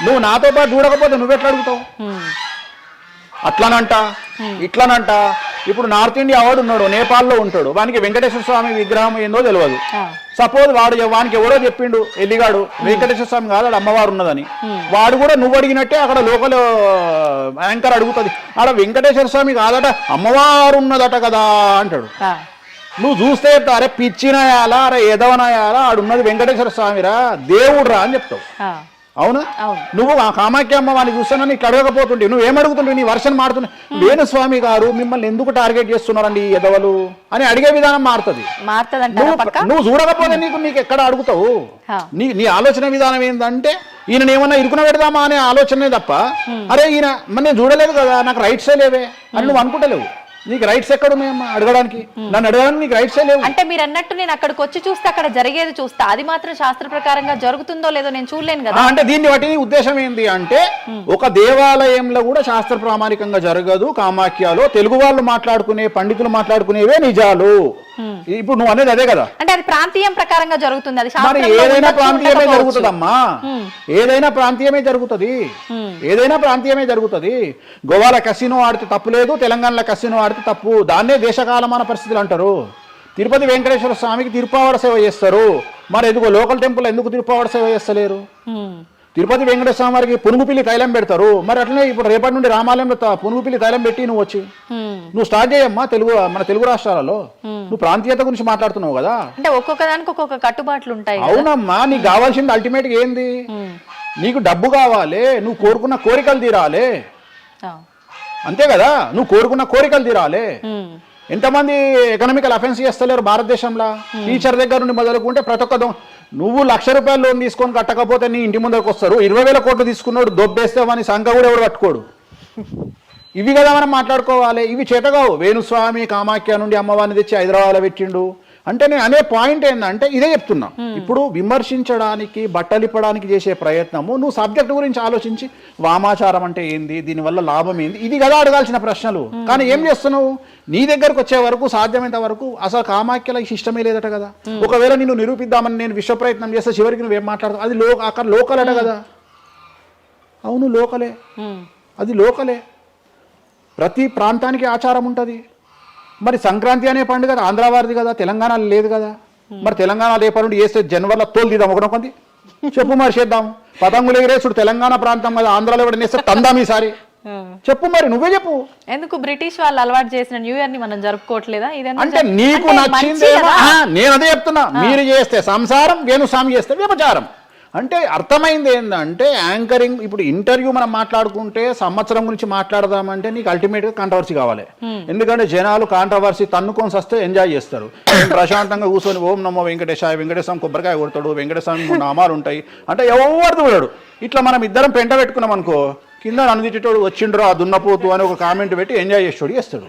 నువ్వు నాతో పాటు చూడకపోతే నువ్వెట్లా అడుగుతావు? అట్లనంట ఇట్లనంట. ఇప్పుడు నార్త్ ఇండియా వాడు ఉన్నాడు, నేపాల్లో ఉంటాడు, వానికి వెంకటేశ్వర స్వామి విగ్రహం ఏందో తెలియదు. సపోజ్ వానికి ఎవరో చెప్పిండు ఎల్లిగాడు వెంకటేశ్వర స్వామి కాదు ఆడ అమ్మవారు ఉన్నదని, వాడు కూడా నువ్వు అడిగినట్టే అక్కడ లోకల్ యాంకర్ అడుగుతుంది, ఆడ వెంకటేశ్వర స్వామి కాదట అమ్మవారు ఉన్నదట కదా అంటాడు. నువ్వు చూస్తే అరే పిచ్చినయాలా, అరే ఎదవనయాలా, ఆడున్నది వెంకటేశ్వర స్వామిరా, దేవుడురా అని చెప్తావు. అవునా? నువ్వు ఆ కామాఖ్య అమ్మ వాడిని చూస్తానని ఇట్లా అడగకపోతుంటే నువ్వేమడుగుతుంటే నీ వర్షన్ మారుతున్నాయి, వేణుస్వామి గారు మిమ్మల్ని ఎందుకు టార్గెట్ చేస్తున్నారండి ఈ ఎదవలు అని అడిగే విధానం మారుతుంది. నువ్వు చూడకపోతే నీకు ఎక్కడ అడుగుతావు? నీ ఆలోచన విధానం ఏంటంటే ఈయన ఏమన్నా ఇరుకున పెడదామా అనే ఆలోచనే తప్ప, అరే ఈయన మరి నేను చూడలేదు కదా, నాకు రైట్సే లేవే అని నువ్వు అనుకుంటలేవు. నీకు రైట్స్ ఎక్కడ ఉన్నాయమ్మా అడగడానికి? నన్ను అడగడానికి నీకు రైట్సే లేవు. అంటే మీరు అన్నట్టు నేను అక్కడికి వచ్చి చూస్తే అక్కడ జరిగేది చూస్తా, అది మాత్రం శాస్త్ర ప్రకారంగా జరుగుతుందో లేదో నేను చూడలేను కదా. అంటే దీన్ని బట్టి ఉద్దేశం ఏంటి అంటే ఒక దేవాలయంలో కూడా శాస్త్ర ప్రామాణికంగా జరగదు. కామాఖ్యలో తెలుగు వాళ్ళు మాట్లాడుకునే పండితులు మాట్లాడుకునేవే నిజాలు. ఇప్పుడు నువ్వు అనేది అదే కదా, అంటే అది ప్రాంతీయం ప్రకారంగా జరుగుతుంది. అది మరి ఏదైనా ప్రాంతీయమే జరుగుతుందమ్మా, ఏదైనా ప్రాంతీయమే జరుగుతుంది, ఏదైనా ప్రాంతీయమే జరుగుతుంది. గోవాల కసినో ఆడితే తప్పు లేదు, తెలంగాణలో కసినో ఆడితే తప్పు. దాన్నే దేశకాలమాన పరిస్థితులు అంటారు. తిరుపతి వెంకటేశ్వర స్వామికి తిరుపావడ సేవ చేస్తారు, మరి ఎందుకో లోకల్ టెంపుల్ ఎందుకు తిరుపావడ సేవ చేస్తలేరు? తిరుపతి వెంకటేశ్వర స్వామి వారికి పునుగుపిల్లి తైలం పెడతారు, మరి అట్లనే ఇప్పుడు రేపటి నుండి రామాలయంలో పునుగుపిల్లి తైలం పెట్టి నువ్వు వచ్చి నువ్వు స్టార్ట్ చేయమ్మా. మన తెలుగు రాష్ట్రాలలో నువ్వు ప్రాంతీయత గురించి మాట్లాడుతున్నావు కదా, అంటే ఒక్కొక్క దానికి ఒక్కొక్క కట్టుబాట్లు ఉంటాయి. అవునమ్మా, నీకు కావాల్సింది అల్టిమేట్ గా ఏంది? నీకు డబ్బు కావాలి, నువ్వు కోరుకున్న కోరికలు తీరాలి, అంతే కదా. నువ్వు కోరుకున్న కోరికలు తీరాలి. ఎంతమంది ఎకనామికల్ అఫెన్స్ చేస్తలేరు భారతదేశంలో? టీచర్ దగ్గర నుండి మొదలుకుంటే ప్రతి ఒక్క నువ్వు 1,00,000 రూపాయలు లోన్ తీసుకొని కట్టకపోతే నీ ఇంటి ముందరకు వస్తారు. 20,000 కోట్లు తీసుకున్నాడు దొబ్బేస్తే వాని సంఖ కూడా ఎవడు పట్టుకోడు. ఇవి కదా మనం మాట్లాడుకోవాలి. ఇవి చేతగావు. వేణుస్వామి కామాఖ్య నుండి అమ్మవారిని తెచ్చి హైదరాబాద్లో పెట్టిండు అంటే నేను అనే పాయింట్ ఏంటంటే ఇదే చెప్తున్నా. ఇప్పుడు విమర్శించడానికి బట్టలిప్పడానికి చేసే ప్రయత్నము, నువ్వు సబ్జెక్ట్ గురించి ఆలోచించి వామాచారం అంటే ఏంది, దీనివల్ల లాభం ఏంది, ఇది కదా అడగాల్సిన ప్రశ్నలు. కానీ ఏం చేస్తున్నావు? నీ దగ్గరకు వచ్చే వరకు సాధ్యమైనంత వరకు అసలు కామాఖ్యలో ఇష్టమే లేదట కదా. ఒకవేళ నిన్ను నిరూపిద్దామని నేను విశ్వ ప్రయత్నం చేస్తే చివరికి నువ్వేం మాట్లాడతావు? అది అక్కడ లోకల్ అట కదా. అవును లోకలే, అది లోకలే. ప్రతి ప్రాంతానికి ఆచారం ఉంటుంది. మరి సంక్రాంతి అనే పండుగ ఆంధ్ర వారిది కదా, తెలంగాణలో లేదు కదా. మరి తెలంగాణ రేపటి నుండి వేస్తే జనవరిలో తోలు తీద్దాం ఒకనొకంది చెప్పు, మరి చేద్దాం. పతంగులు ఎగిరేసుడు తెలంగాణ ప్రాంతం కదా, ఆంధ్రాలో కూడా నేస్తే తందాం ఈసారి చెప్పు, మరి నువ్వే చెప్పు. ఎందుకు బ్రిటిష్ వాళ్ళు అలవాటు చేసిన న్యూ ఇయర్ ని మనం జరుపుకోవట్లేదా? అంటే నీకు నచ్చింది. నేను అదే చెప్తున్నా, మీరు చేస్తే సంసారం, వేణుస్వామి చేస్తే వ్యభిచారం. అంటే అర్థమైంది ఏంటంటే యాంకరింగ్. ఇప్పుడు ఇంటర్వ్యూ మనం మాట్లాడుకుంటే సంవత్సరం గురించి మాట్లాడదామంటే నీకు అల్టిమేట్గా కాంట్రవర్సీ కావాలి. ఎందుకంటే జనాలు కాంట్రవర్సీ తన్నుకొని వస్తే ఎంజాయ్ చేస్తారు. ప్రశాంతంగా కూర్చొని ఓం నమో వెంకటేశాయ, వెంకటేశ్వరం కొబ్బరికాయ కొడతాడు, వెంకటేశ్వరం 3 నామాలు ఉంటాయి అంటే ఎవరు చూడడు. ఇట్లా మనం ఇద్దరం పెంట పెట్టుకున్నాం అనుకో, కింద నన్ను వచ్చిండ్రో ఆ దున్నపోతు అని ఒక కామెంట్ పెట్టి ఎంజాయ్ చేస్తాడు.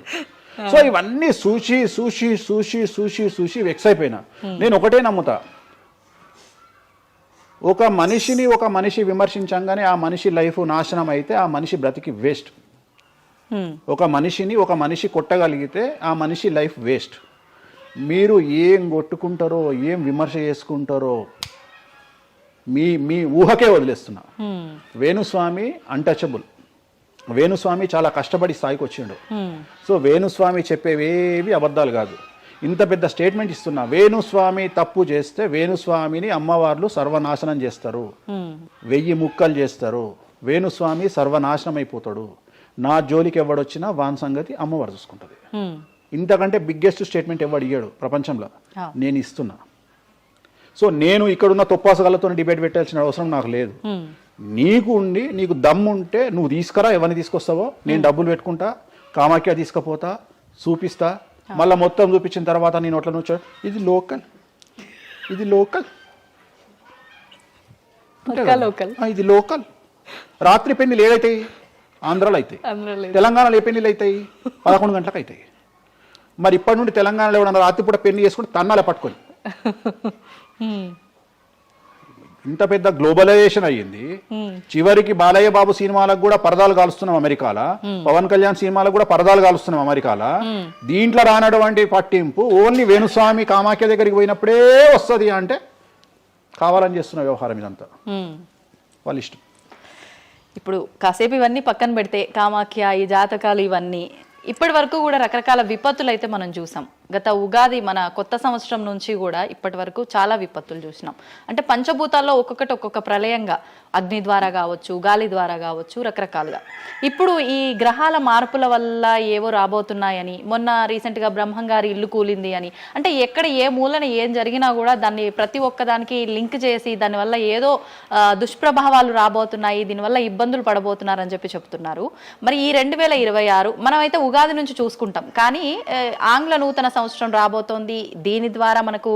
సో ఇవన్నీ చూసి చూసి చూసి చూసి చూసి వెక్స్ అయిపోయినా. నేను ఒకటే నమ్ముతా, ఒక మనిషి విమర్శించంగానే ఆ మనిషి లైఫ్ నాశనం అయితే ఆ మనిషి బ్రతికి వేస్ట్. ఒక మనిషి కొట్టగలిగితే ఆ మనిషి లైఫ్ వేస్ట్. మీరు ఏం కొట్టుకుంటారో, ఏం విమర్శ చేసుకుంటారో మీ ఊహకే వదిలేస్తున్నా. వేణుస్వామి అన్టచబుల్. వేణుస్వామి చాలా కష్టపడి స్థాయికి వచ్చిండు. సో వేణుస్వామి చెప్పేవేవి అబద్ధాలు కాదు. ఇంత పెద్ద స్టేట్మెంట్ ఇస్తున్నా. వేణుస్వామి తప్పు చేస్తే వేణుస్వామిని అమ్మవార్లు సర్వనాశనం చేస్తారు, 1000 ముక్కలు చేస్తారు. వేణుస్వామి సర్వనాశనం అయిపోతాడు. నా జోలికి ఎవడొచ్చినా వాని సంగతి అమ్మవారు చూసుకుంటుంది. హ్మ్. ఇంతకంటే బిగ్గెస్ట్ స్టేట్మెంట్ ఎవడు ఇయ్యాడు ప్రపంచంలో, ఆ. నేను ఇస్తున్నా. సో నేను ఇక్కడున్న తొప్పాసగాళ్ళతో డిబేట్ పెట్టాల్సిన అవసరం నాకు లేదు. హ్మ్. నీకు ఉండి నీకు దమ్ము ఉంటే నువ్వు తీసుకురా, ఎవరిని తీసుకొస్తావో నేను డబ్బులు పెట్టుకుంటా, కామాఖ్య తీసుకుపోతా, చూపిస్తా, మళ్ళీ మొత్తం చూపించిన తర్వాత నేను అట్లా నువ్వు ఇది లోకల్, ఇది లోకల్, లోకల్ ఇది లోకల్. రాత్రి పెళ్లిలు ఏదైతాయి ఆంధ్రాలో అవుతాయి, తెలంగాణలో ఏ పెళ్లిలు అవుతాయి 11 గంటలకు అవుతాయి. మరి ఇప్పటి నుండి తెలంగాణలో ఎవడన్నా రాత్రిపూట పెళ్లి చేసుకుని తన్నాలే పట్టుకొని. ఇంత పెద్ద గ్లోబలైజేషన్ అయ్యింది. చివరికి బాలయ్య బాబు సినిమాలకు కూడా పరదాలు కాలుస్తున్నాం అమెరికాలో, పవన్ కళ్యాణ్ సినిమాలకు కూడా పరదాలు కాలుస్తున్నాం అమెరికాలో. దీంట్లో రానటువంటి పట్టింపు ఓన్లీ వేణుస్వామి కామాఖ్య దగ్గరికి పోయినప్పుడే వస్తుంది అంటే కావాలని చేస్తున్న వ్యవహారం ఇదంతా వాళ్ళ ఇష్టం. ఇప్పుడు కాసేపు ఇవన్నీ పక్కన పెడితే కామాఖ్య, ఈ జాతకాలు ఇవన్నీ ఇప్పటి వరకు కూడా రకరకాల విపత్తులు అయితే మనం చూసాం. గత ఉగాది మన కొత్త సంవత్సరం నుంచి కూడా ఇప్పటి వరకు చాలా విపత్తులు చూసినాం. అంటే పంచభూతాల్లో ఒక్కొక్కటి ఒక్కొక్క ప్రళయంగా, అగ్ని ద్వారా కావచ్చు, గాలి ద్వారా కావచ్చు, రకరకాలుగా. ఇప్పుడు ఈ గ్రహాల మార్పుల వల్ల ఏవో రాబోతున్నాయని, మొన్న రీసెంట్గా బ్రహ్మంగారి ఇల్లు కూలింది అని, అంటే ఎక్కడ ఏ మూలన ఏం జరిగినా కూడా దాన్ని ప్రతి ఒక్కదానికి లింక్ చేసి దానివల్ల ఏదో దుష్ప్రభావాలు రాబోతున్నాయి, దీనివల్ల ఇబ్బందులు పడబోతున్నారని చెప్తున్నారు. మరి ఈ 2026 మనమైతే ఉగాది నుంచి చూసుకుంటాం, కానీ ఆంగ్ల నూతన సంవత్సరం రాబోతోంది. దీని ద్వారా మనకు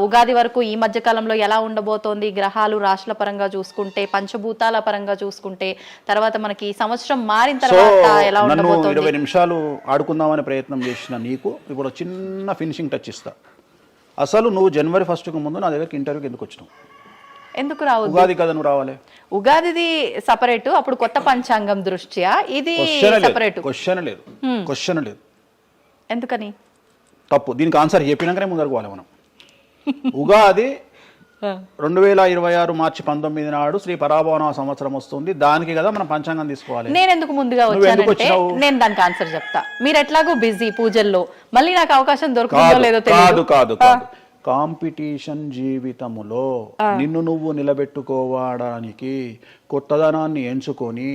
ఉగాది వరకు ఈ మధ్య కాలంలో ఎలా ఉండబోతోంది, గ్రహాలు రాశుల పరంగా చూసుకుంటే, పంచభూతాల పరంగా చూసుకుంటే, తర్వాత మనకి సంవత్సరం మారిన తర్వాత ఎలా ఉండబోతోంది. 20 నిమిషాలు ఆడుకుందామనే ప్రయత్నం చేసిన నీకు ఇప్పుడు చిన్న ఫినిషింగ్ టచ్ ఇస్తా. అసలు నువ్వు జనవరి 1కు ముందు నా దగ్గరికి ఇంటర్వ్యూకి ఎందుకు వచ్చినావు? ఎందుకు రావు? ఉగాది కదా నువ్వు రావాలి. ఉగాదిది సపరేట్, అప్పుడు కొత్త పంచాంగం దృష్ట్యా ఇది సపరేట్. క్వశ్చన్ లేదు. ఎందుకని? తప్పు. దీనికి ఆన్సర్ చెప్పినాకనే ముందరకు పోవాలి మనం. ఉగాది 2026 మార్చి 19 నాడు శ్రీ పరాభవన సంవత్సరం వస్తుంది. దానికి కదా మనం పంచాంగం తీసుకోవాలి. నేను ఎందుకు ముందుగా వచ్చానంటే నేను దానికి ఆన్సర్ చెప్తా. మీరు ఎట్లాగో బిజీ పూజల్లో, మళ్ళీ నాకు అవకాశం దొరుకుతుందో లేదో తెలియదు. కాదు కాంపిటీషన్ జీవితములో నిన్ను నువ్వు నిలబెట్టుకోవడానికి కొత్తదనాన్ని ఎంచుకొని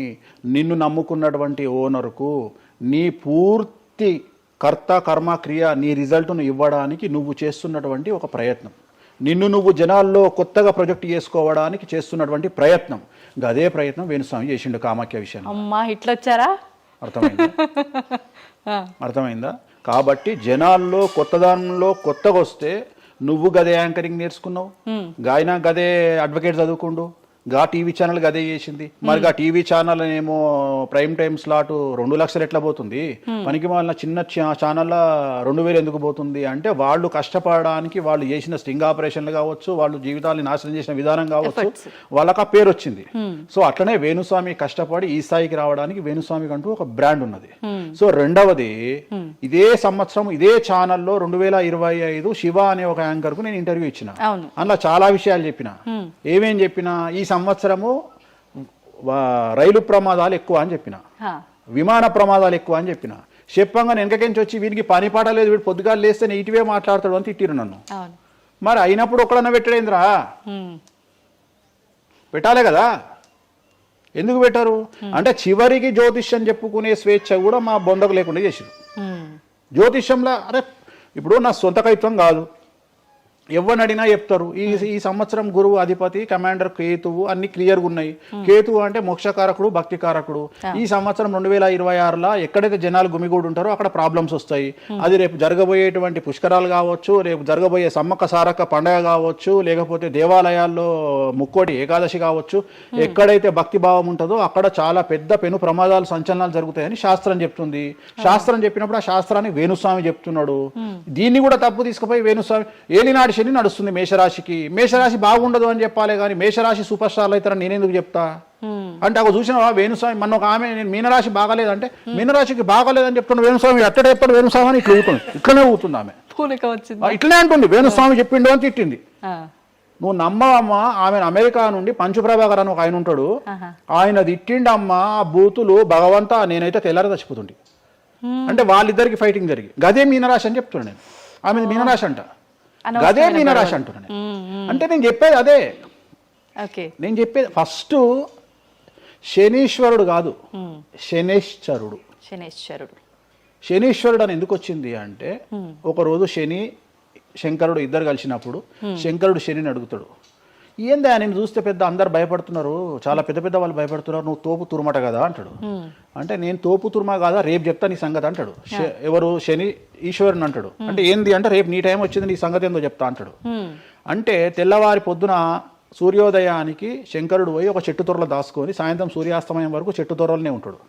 నిన్ను నమ్ముకున్నటువంటి ఓనర్కు నీ పూర్తి కర్త కర్మ క్రియ నీ రిజల్ట్ను ఇవ్వడానికి నువ్వు చేస్తున్నటువంటి ఒక ప్రయత్నం, నిన్ను నువ్వు జనాల్లో కొత్తగా ప్రొజెక్ట్ చేసుకోవడానికి చేస్తున్నటువంటి ప్రయత్నం. అదే ప్రయత్నం వేణుస్వామి చేసిండు కామాఖ్య విషయం. అమ్మా ఇట్లొచ్చారా? అర్థమైందా? కాబట్టి జనాల్లో కొత్తదానంలో కొత్తగా వస్తే నువ్వు గదే యాంకరింగ్ నేర్చుకున్నావు, గాయన గదే అడ్వకేట్ చదువుకుండు, గా టీవీ ఛానల్ గదే చేసింది. మరి ఆ టీవీ ఛానల్ ఏమో ప్రైమ్ టైమ్ స్లాట్ 2 లక్షలు ఎట్లా పోతుంది, పనికి వాళ్ళ చిన్న ఛానల్ 2000 ఎందుకు పోతుంది అంటే వాళ్ళు కష్టపడడానికి, వాళ్ళు చేసిన స్టింగ్ ఆపరేషన్లు కావచ్చు, వాళ్ళు జీవితాన్ని నాశనం చేసిన విధానం కావచ్చు, వాళ్ళకి ఆ పేరు వచ్చింది. సో అట్లనే వేణుస్వామి కష్టపడి ఈ స్థాయికి రావడానికి వేణుస్వామికి అంటూ ఒక బ్రాండ్ ఉన్నది. సో రెండవది, ఇదే సంవత్సరం ఇదే ఛానల్లో 2025 శివ అనే ఒక యాంకర్ కు నేను ఇంటర్వ్యూ ఇచ్చిన. అందులో చాలా విషయాలు చెప్పిన. ఏమేం చెప్పినా, ఈ సంవత్సరము రైలు ప్రమాదాలు ఎక్కువ అని చెప్పిన, విమాన ప్రమాదాలు ఎక్కువ అని చెప్పిన. చెప్పంగా వెనకకించి వచ్చి వీరికి పని పాట లేదు, వీడు పొద్దుగా లేస్తే నెగిటివే మాట్లాడతాడు అని తిట్టిరు నన్ను. మరి అయినప్పుడు ఒక్కడన్నా పెట్టడేంద్రా? పెట్టాలే కదా. ఎందుకు పెట్టారు అంటే చివరికి జ్యోతిష్యం చెప్పుకునే స్వేచ్ఛ కూడా మా బొందకు లేకుండా చేసారు. జ్యోతిష్యంలో అరే ఇప్పుడు నా సొంత కవిత్వం కాదు, ఎవరిని అడిగినా చెప్తారు. ఈ సంవత్సరం గురువు అధిపతి కమాండర్ కేతువు అన్ని క్లియర్గా ఉన్నాయి. కేతువు అంటే మోక్షకారకుడు, భక్తికారకుడు. ఈ సంవత్సరం 2026లో ఎక్కడైతే జనాలు గుమిగూడు ఉంటారో అక్కడ ప్రాబ్లమ్స్ వస్తాయి. అది రేపు జరగబోయేటువంటి పుష్కరాలు కావచ్చు, రేపు జరగబోయే సమ్మక్క సారక్క పండగ కావచ్చు, లేకపోతే దేవాలయాల్లో ముక్కోటి ఏకాదశి కావచ్చు, ఎక్కడైతే భక్తి భావం ఉంటుందో అక్కడ చాలా పెద్ద పెను ప్రమాదాలు, సంచలనాలు జరుగుతాయని శాస్త్రం చెప్తుంది. శాస్త్రం చెప్పినప్పుడు ఆ శాస్త్రాన్ని వేణుస్వామి చెప్తున్నాడు. దీన్ని కూడా తప్పు తీసుకుపోయి వేణుస్వామి ఏలినాడు శని నడుస్తుంది మేషరాశికి, మేషరాశి బాగుండదు అని చెప్పాలి కానీ మేషరాశి సూపర్ స్టార్లు అవుతారని నేనెందుకు చెప్తా అంటే, ఒక చూసినా వేణుస్వామి మన ఒక ఆమె నేను మీనరాశి బాగాలేదంటే మీనరాశికి బాగాలేదని చెప్తున్నా వేణుస్వామి ఎక్కడ చెప్పాడు వేణుస్వామి అని ఇట్లా ఊతుంది, ఇట్లనే ఊతుంది ఆమె, ఇట్లనే అంటుంది వేణుస్వామి చెప్పిండు అని తిట్టింది. నువ్వు నమ్మవమ్మా, ఆమె అమెరికా నుండి పంచుప్రభాకర్ అని ఒక ఆయన ఉంటాడు, ఆయన తిట్టిండమ్మా ఆ బూతులు భగవంతా నేనైతే తెల్లారి చచ్చిపోతుండే. అంటే వాళ్ళిద్దరికి ఫైటింగ్ జరిగి గదే మీనరాశి అని చెప్తున్నాను నేను. ఆమె మీనరాశి అంట, గదే మీనరాశి అంటున్నాను. అంటే నేను చెప్పేది అదే. నేను చెప్పేది ఫస్ట్ శనీశ్వరుడు కాదు, శనేశ్వరుడు. శనేశ్వరుడు. శనీశ్వరుడు అని ఎందుకు వచ్చింది అంటే, ఒకరోజు శని శంకరుడు ఇద్దరు కలిసినప్పుడు శంకరుడు శనిని అడుగుతాడు, ఏందా నేను చూస్తే పెద్ద అందరు భయపడుతున్నారు, చాలా పెద్ద పెద్ద వాళ్ళు భయపడుతున్నారు, నువ్వు తోపు తురుమట కదా అంటాడు. అంటే నేను తోపు తురుమా కాదా, రేపు చెప్తా నీ సంగతి అంటాడు. ఎవరు? శని ఈశ్వరుని అంటాడు. అంటే ఏంది అంటే, రేపు నీ టైం వచ్చింది, నీ సంగతి ఏందో చెప్తా అంటాడు. అంటే తెల్లవారి పొద్దున సూర్యోదయానికి శంకరుడు పోయి ఒక చెట్టు తొర్రలో దాచుకొని సాయంత్రం సూర్యాస్తమయం వరకు చెట్టు తొర్రలోనే ఉంటాడు.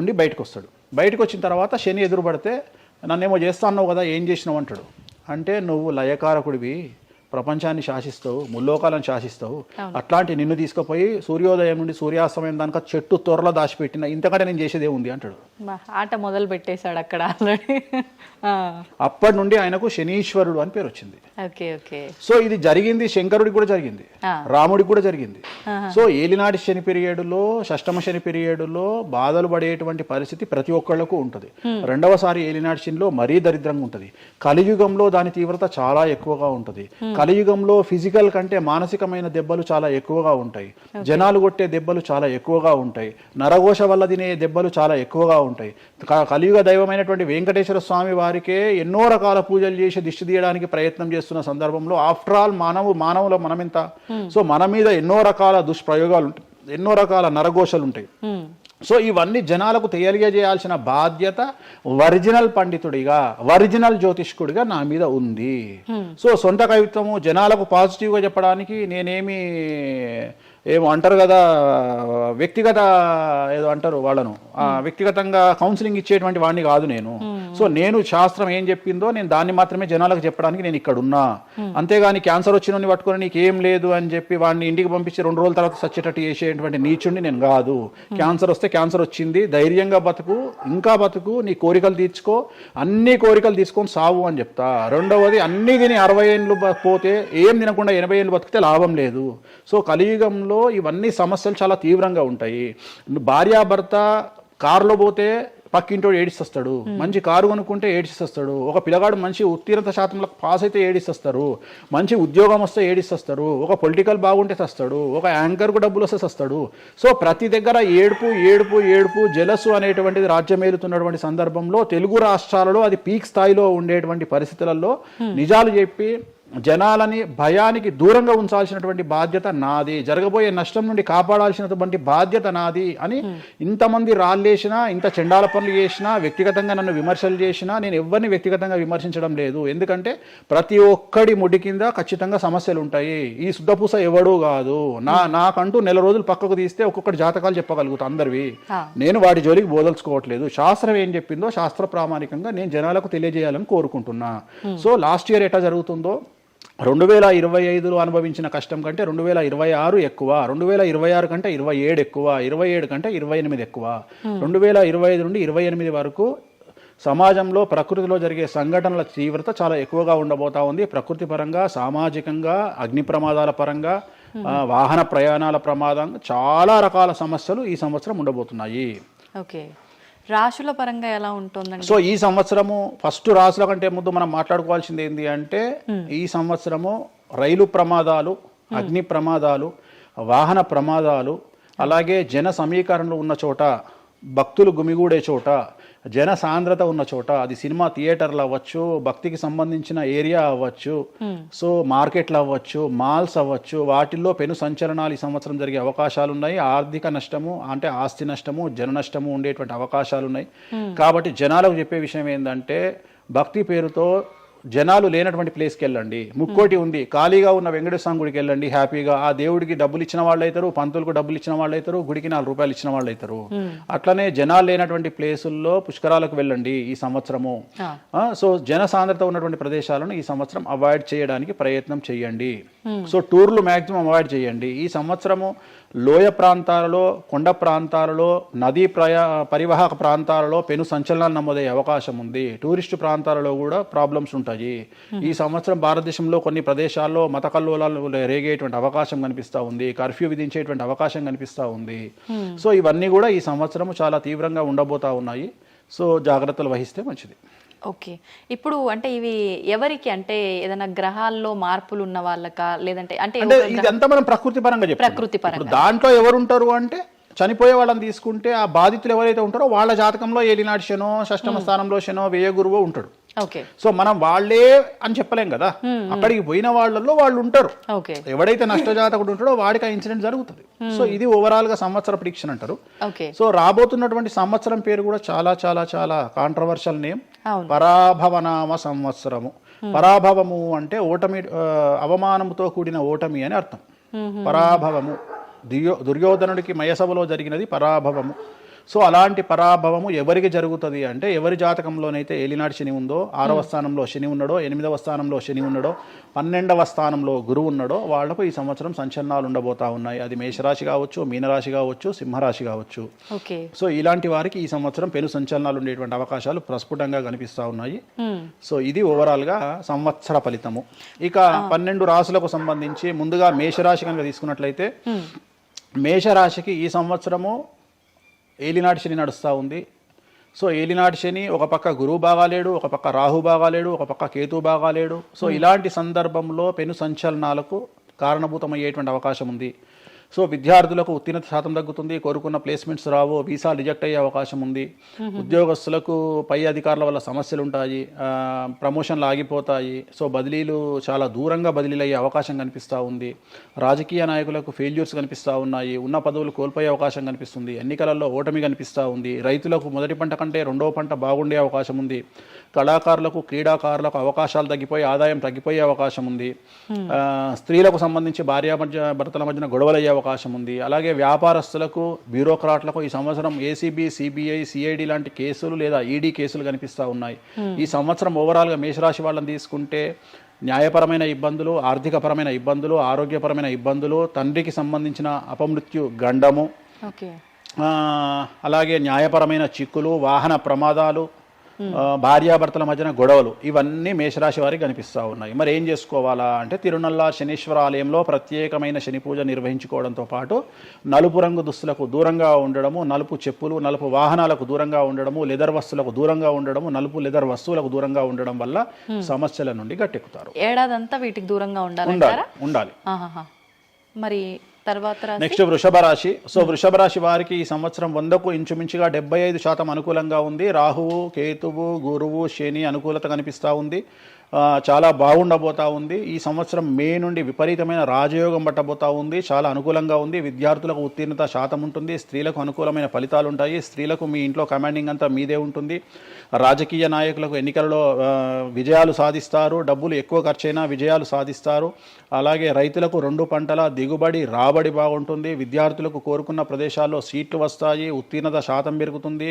ఉండి బయటకు వస్తాడు. బయటకు వచ్చిన తర్వాత శని ఎదురుపడితే, నన్నేమో చేస్తా అన్నావు కదా, ఏం చేసినావు అంటాడు. అంటే నువ్వు లయకారకుడివి, ప్రపంచాన్ని శాసిస్తావు, ముల్లోకాలను శాసిస్తావు, అట్లాంటి నిన్ను తీసుకుపోయి సూర్యోదయం నుండి సూర్యాస్తమయం దానిక చెట్టు త్వరలో దాచిపెట్టిన, ఇంతకంటే నేను చేసేదే ఉంది అంటాడు. ఆట మొదలు పెట్టేశాడు అక్కడ ఆల్రెడీ. అప్పటి నుండి ఆయనకు శనీశ్వరుడు అని పేరు వచ్చింది. Okay okay. సో ఇది జరిగింది శంకరుడికి కూడా జరిగింది, రాముడికి కూడా జరిగింది. సో ఏలినాటి శని పీరియడ్లో, షష్టమ శని పీరియడ్లో బాధలు పడేటువంటి పరిస్థితి ప్రతి ఒక్కళ్లకు ఉంటుంది. రెండవసారి ఏలినాటి శనిలో మరీ దరిద్రంగా ఉంటుంది. కలియుగంలో దాని తీవ్రత చాలా ఎక్కువగా ఉంటుంది. కలియుగంలో ఫిజికల్ కంటే మానసికమైన దెబ్బలు చాలా ఎక్కువగా ఉంటాయి. జనాలు కొట్టే దెబ్బలు చాలా ఎక్కువగా ఉంటాయి. నరఘోష వల్ల తినే దెబ్బలు చాలా ఎక్కువగా ఉంటాయి. కలియుగ దైవమైనటువంటి వెంకటేశ్వర స్వామి వారికే ఎన్నో రకాల పూజలు చేసి దిష్టి తీయడానికి ప్రయత్నం చేస్తున్న సందర్భంలో, ఆఫ్టర్ ఆల్ మానవుల మనమెంత. సో మన మీద ఎన్నో రకాల దుష్ప్రయోగాలు ఉంటాయి, ఎన్నో రకాల నరఘోషలు ఉంటాయి. సో ఇవన్నీ జనాలకు తెలియజేయాల్సిన బాధ్యత ఒరిజినల్ పండితుడిగా, ఒరిజినల్ జ్యోతిష్కుడిగా నా మీద ఉంది. సో సొంత కవిత్వము జనాలకు పాజిటివ్గా చెప్పడానికి నేనేమి ఏమో అంటారు కదా, వ్యక్తిగత ఏదో అంటారు వాళ్ళను, వ్యక్తిగతంగా కౌన్సిలింగ్ ఇచ్చేటువంటి వాడిని కాదు నేను. సో నేను శాస్త్రం ఏం చెప్పిందో నేను దాన్ని మాత్రమే జనాలకు చెప్పడానికి నేను ఇక్కడ ఉన్నా. అంతేగాని క్యాన్సర్ వచ్చిన పట్టుకొని నీకు ఏం లేదు అని చెప్పి వాడిని ఇంటికి పంపించి 2 రోజుల తర్వాత సచ్చేటట్టు చేసేటువంటి నీచుడిని నేను కాదు. క్యాన్సర్ వస్తే క్యాన్సర్ వచ్చింది, ధైర్యంగా బతుకు, ఇంకా బతుకు, నీ కోరికలు తీర్చుకో, అన్ని కోరికలు తీసుకొని సావు అని చెప్తా. రెండవది, అన్ని తిని 60 ఏళ్ళు పోతే ఏం తినకుండా 80 ఏళ్ళు బతికితే లాభం లేదు. సో కలియుగంలో ఇవన్నీ సమస్యలు చాలా తీవ్రంగా ఉంటాయి. భార్యాభర్త కారులో పోతే పక్కింటోడు ఏడిస్తాడు, మంచి కారు కొనుక్కుంటే ఏడిస్తాడు, ఒక పిల్లగాడు మంచి ఉత్తీర్ణత శాతంలో పాస్ అయితే ఏడిస్తారు, మంచి ఉద్యోగం వస్తే ఏడిస్తారు, ఒక పొలిటికల్ బాగుంటే చస్తాడు, ఒక యాంకర్కు డబ్బులు వస్తే చస్తాడు. సో ప్రతి దగ్గర ఏడుపు ఏడుపు ఏడుపు, జలసు అనేటువంటిది రాజ్యమేలుతున్నటువంటి సందర్భంలో తెలుగు రాష్ట్రాలలో అది పీక్ స్థాయిలో ఉండేటువంటి పరిస్థితులలో నిజాలు చెప్పి జనాలని భయానికి దూరంగా ఉంచాల్సినటువంటి బాధ్యత నాది, జరగబోయే నష్టం నుండి కాపాడాల్సినటువంటి బాధ్యత నాది అని ఇంతమంది రాళ్ళేసినా, ఇంత చెండాల పనులు చేసినా, వ్యక్తిగతంగా నన్ను విమర్శలు చేసినా నేను ఎవరిని వ్యక్తిగతంగా విమర్శించడం లేదు. ఎందుకంటే ప్రతి ఒక్కడి ముడి కింద ఖచ్చితంగా సమస్యలు ఉంటాయి. ఈ శుద్ధపూస ఎవడూ కాదు. నాకంటూ నెల రోజులు పక్కకు తీస్తే ఒక్కొక్కటి జాతకాలు చెప్పగలుగుతా అందరివి. నేను వాటి జోలికి బోదలుచుకోవట్లేదు. శాస్త్రం ఏం చెప్పిందో శాస్త్ర ప్రామాణికంగా నేను జనాలకు తెలియజేయాలని కోరుకుంటున్నా. సో లాస్ట్ ఇయర్ ఎట్లా జరుగుతుందో 2025లో అనుభవించిన కష్టం కంటే 2026 ఎక్కువ, 2026 కంటే 27 ఎక్కువ, 27 కంటే 28 ఎక్కువ. 2025 నుండి 28 వరకు సమాజంలో ప్రకృతిలో జరిగే సంఘటనల తీవ్రత చాలా ఎక్కువగా ఉండబోతా ఉంది. ప్రకృతి పరంగా, సామాజికంగా, అగ్ని ప్రమాదాల పరంగా, వాహన ప్రయాణాల ప్రమాదం, చాలా రకాల సమస్యలు ఈ సంవత్సరం ఉండబోతున్నాయి. ఓకే. రాశుల పరంగా ఎలా ఉంటుందండి? సో ఈ సంవత్సరము ఫస్ట్ రాశుల కంటే ముందు మనం మాట్లాడుకోవాల్సింది ఏంటి అంటే, ఈ సంవత్సరము రైలు ప్రమాదాలు, అగ్ని ప్రమాదాలు, వాహన ప్రమాదాలు, అలాగే జన సమీకరణలు ఉన్న చోట, భక్తులు గుమిగూడే చోట, జన సాంద్రత ఉన్న చోట, అది సినిమా థియేటర్లు అవ్వచ్చు, భక్తికి సంబంధించిన ఏరియా అవ్వచ్చు, సో మార్కెట్లు అవ్వచ్చు, మాల్స్ అవ్వచ్చు, వాటిల్లో పెను సంచలనాలు ఈ సంవత్సరం జరిగే అవకాశాలు ఉన్నాయి. ఆర్థిక నష్టము అంటే ఆస్తి నష్టము, జన నష్టము ఉండేటువంటి అవకాశాలు ఉన్నాయి. కాబట్టి జనాలకు చెప్పే విషయం ఏంటంటే, భక్తి పేరుతో జనాలు లేనటువంటి ప్లేస్కి వెళ్ళండి. ముక్కోటి ఉంది, ఖాళీగా ఉన్న వెంకటేశ్వర గుడికి వెళ్ళండి హ్యాపీగా. ఆ దేవుడికి డబ్బులు ఇచ్చిన వాళ్ళు అవుతారు, పంతులకు డబ్బులు ఇచ్చిన వాళ్ళు అవుతారు, గుడికి 4 రూపాయలు ఇచ్చిన వాళ్ళు అవుతారు. అట్లనే జనాలు లేనటువంటి ప్లేసుల్లో పుష్కరాలకు వెళ్ళండి ఈ సంవత్సరము. సో జన సాంద్రత ఉన్నటువంటి ప్రదేశాలను ఈ సంవత్సరం అవాయిడ్ చేయడానికి ప్రయత్నం చేయండి. సో టూర్లు మ్యాక్సిమం అవాయిడ్ చేయండి. ఈ సంవత్సరము లోయ ప్రాంతాలలో, కొండ ప్రాంతాలలో, నదీ పరివాహక ప్రాంతాలలో పెను సంచలనాలు నమోదయ్యే అవకాశం ఉంది. టూరిస్టు ప్రాంతాలలో కూడా ప్రాబ్లమ్స్ ఉంటాయి. ఈ సంవత్సరం భారతదేశంలో కొన్ని ప్రదేశాల్లో మత కల్లోలాలు రేగేటువంటి అవకాశం కనిపిస్తూ ఉంది, కర్ఫ్యూ విధించేటువంటి అవకాశం కనిపిస్తూ ఉంది. సో ఇవన్నీ కూడా ఈ సంవత్సరం చాలా తీవ్రంగా ఉండబోతా ఉన్నాయి. సో జాగ్రత్తలు వహిస్తే మంచిది. ఓకే. ఇప్పుడు అంటే ఇవి ఎవరికి, అంటే ఏదైనా గ్రహాల్లో మార్పులు ఉన్న వాళ్ళకా, లేదంటే అంటే ఇదంతా మనం ప్రకృతి పరంగా చెప్తాం. ప్రకృతి పరంగా దాంట్లో ఎవరు ఉంటారు అంటే చనిపోయే వాళ్ళని తీసుకుంటే ఆ బాధితులు ఎవరైతే ఉంటారో వాళ్ళ జాతకంలో ఏలినాటి శనో షష్టమ స్థానంలో శనో వ్యయ గురువో ఉంటాడు. ఓకే. సో మనం వాళ్ళే అని చెప్పలేం కదా, అక్కడికి పోయిన వాళ్ళల్లో వాళ్ళు ఉంటారు. ఓకే. ఎవడైతే నష్టజాతకుడు ఉంటాడో వాడికి ఆ ఇన్సిడెంట్ జరుగుతుంది. సో ఇది ఓవరాల్ గా సంవత్సర ప్రిడిక్షన్ అంటారు. ఓకే. సో రాబోతున్నటువంటి సంవత్సరం పేరు కూడా చాలా చాలా చాలా కాంట్రవర్షియల్ నేమ్, అవును. పరాభవనామ సంవత్సరము. పరాభవము అంటే ఓటమి, అవమానముతో కూడిన ఓటమి అని అర్థం. పరాభవము, దుర్యోధనుడికి మయసభలో జరిగినది పరాభవము. సో అలాంటి పరాభవము ఎవరికి జరుగుతుంది అంటే ఎవరి జాతకంలోనైతే ఏలినాటి శని ఉందో, 6వ స్థానంలో శని ఉన్నాడో, 8వ స్థానంలో శని ఉన్నాడో, 12వ స్థానంలో గురువు ఉన్నాడో వాళ్లకు ఈ సంవత్సరం సంచలనాలు ఉండబోతా ఉన్నాయి. అది మేషరాశి కావచ్చు, మీనరాశి కావచ్చు, సింహరాశి కావచ్చు. ఓకే. సో ఇలాంటి వారికి ఈ సంవత్సరం పెను సంచలనాలు ఉండేటువంటి అవకాశాలు ప్రస్ఫుటంగా కనిపిస్తూ ఉన్నాయి. సో ఇది ఓవరాల్గా సంవత్సర ఫలితము. ఇక 12 రాశులకు సంబంధించి ముందుగా మేషరాశి కనుక తీసుకున్నట్లయితే, మేషరాశికి ఈ సంవత్సరము ఏలినాటి శని నడుస్తూ ఉంది. సో ఏలినాటి శని ఒక పక్క గురువు బాగాలేడు, ఒక పక్క రాహు బాగాలేడు, ఒక పక్క కేతు బాగాలేడు. సో ఇలాంటి సందర్భంలో పెను సంచలనాలకు కారణభూతమయ్యేటువంటి అవకాశం ఉంది. సో విద్యార్థులకు ఉత్తీర్ణత శాతం తగ్గుతుంది, కోరుకున్న ప్లేస్మెంట్స్ రావు, వీసా రిజెక్ట్ అయ్యే అవకాశం ఉంది. ఉద్యోగస్తులకు పై అధికారుల వల్ల సమస్యలు ఉంటాయి, ప్రమోషన్లు ఆగిపోతాయి. సో బదిలీలు చాలా దూరంగా బదిలీలు అయ్యే అవకాశం కనిపిస్తూ ఉంది. రాజకీయ నాయకులకు ఫెయిల్యూర్స్ కనిపిస్తూ ఉన్నాయి, ఉన్న పదవులు కోల్పోయే అవకాశం కనిపిస్తుంది, ఎన్నికలలో ఓటమి కనిపిస్తూ ఉంది. రైతులకు మొదటి పంట కంటే రెండవ పంట బాగుండే అవకాశం ఉంది. కళాకారులకు, క్రీడాకారులకు అవకాశాలు తగ్గిపోయి ఆదాయం తగ్గిపోయే అవకాశం ఉంది. స్త్రీలకు సంబంధించి భర్తల మధ్యన గొడవలు అయ్యే అవకాశం ఉంది. అలాగే వ్యాపారస్తులకు, బ్యూరోక్రాట్లకు ఈ సంవత్సరం ఏసీబీ, సిబిఐ, సిఐడి లాంటి కేసులు లేదా ఈడీ కేసులు కనిపిస్తూ ఉన్నాయి. ఈ సంవత్సరం ఓవరాల్గా మేషరాశి వాళ్ళని తీసుకుంటే న్యాయపరమైన ఇబ్బందులు, ఆర్థికపరమైన ఇబ్బందులు, ఆరోగ్యపరమైన ఇబ్బందులు, తండ్రికి సంబంధించిన అపమృత్యు గండము, అలాగే న్యాయపరమైన చిక్కులు, వాహన ప్రమాదాలు, భార్యాభర్తల మధ్యన గొడవలు, ఇవన్నీ మేషరాశి వారికి కనిపిస్తూ ఉన్నాయి. మరి ఏం చేసుకోవాలా అంటే, తిరునల్ల శనీశ్వర ఆలయంలో ప్రత్యేకమైన శని పూజ నిర్వహించుకోవడంతో పాటు నలుపు రంగు దుస్తులకు దూరంగా ఉండడము, నలుపు చెప్పులు, నలుపు వాహనాలకు దూరంగా ఉండడము, లెదర్ వస్తువులకు దూరంగా ఉండడము, నలుపు లెదర్ వస్తువులకు దూరంగా ఉండడం వల్ల సమస్యల నుండి గట్టెక్కుతారు. ఏడాదంతా వీటికి దూరంగా ఉండాలి. మరి తర్వాత నెక్స్ట్ వృషభ రాశి. సో వృషభ రాశి వారికి ఈ సంవత్సరం 100కు ఇంచుమించుగా 75% అనుకూలంగా ఉంది. రాహువు, కేతువు, గురువు, శని అనుకూలత కనిపిస్తూ ఉంది. చాలా బాగుండబోతా ఉంది. ఈ సంవత్సరం మే నుండి విపరీతమైన రాజయోగం పట్టబోతా ఉంది. చాలా అనుకూలంగా ఉంది. విద్యార్థులకు ఉత్తీర్ణత శాతం ఉంటుంది. స్త్రీలకు అనుకూలమైన ఫలితాలు ఉంటాయి. స్త్రీలకు మీ ఇంట్లో కమాండింగ్ అంతా మీదే ఉంటుంది. రాజకీయ నాయకులకు ఎన్నికలలో విజయాలు సాధిస్తారు. డబ్బులు ఎక్కువ ఖర్చైనా విజయాలు సాధిస్తారు. అలాగే రైతులకు 2 పంటల దిగుబడి, రాబడి బాగుంటుంది. విద్యార్థులకు కోరుకున్న ప్రదేశాల్లో సీట్లు వస్తాయి. ఉత్తీర్ణత శాతం పెరుగుతుంది.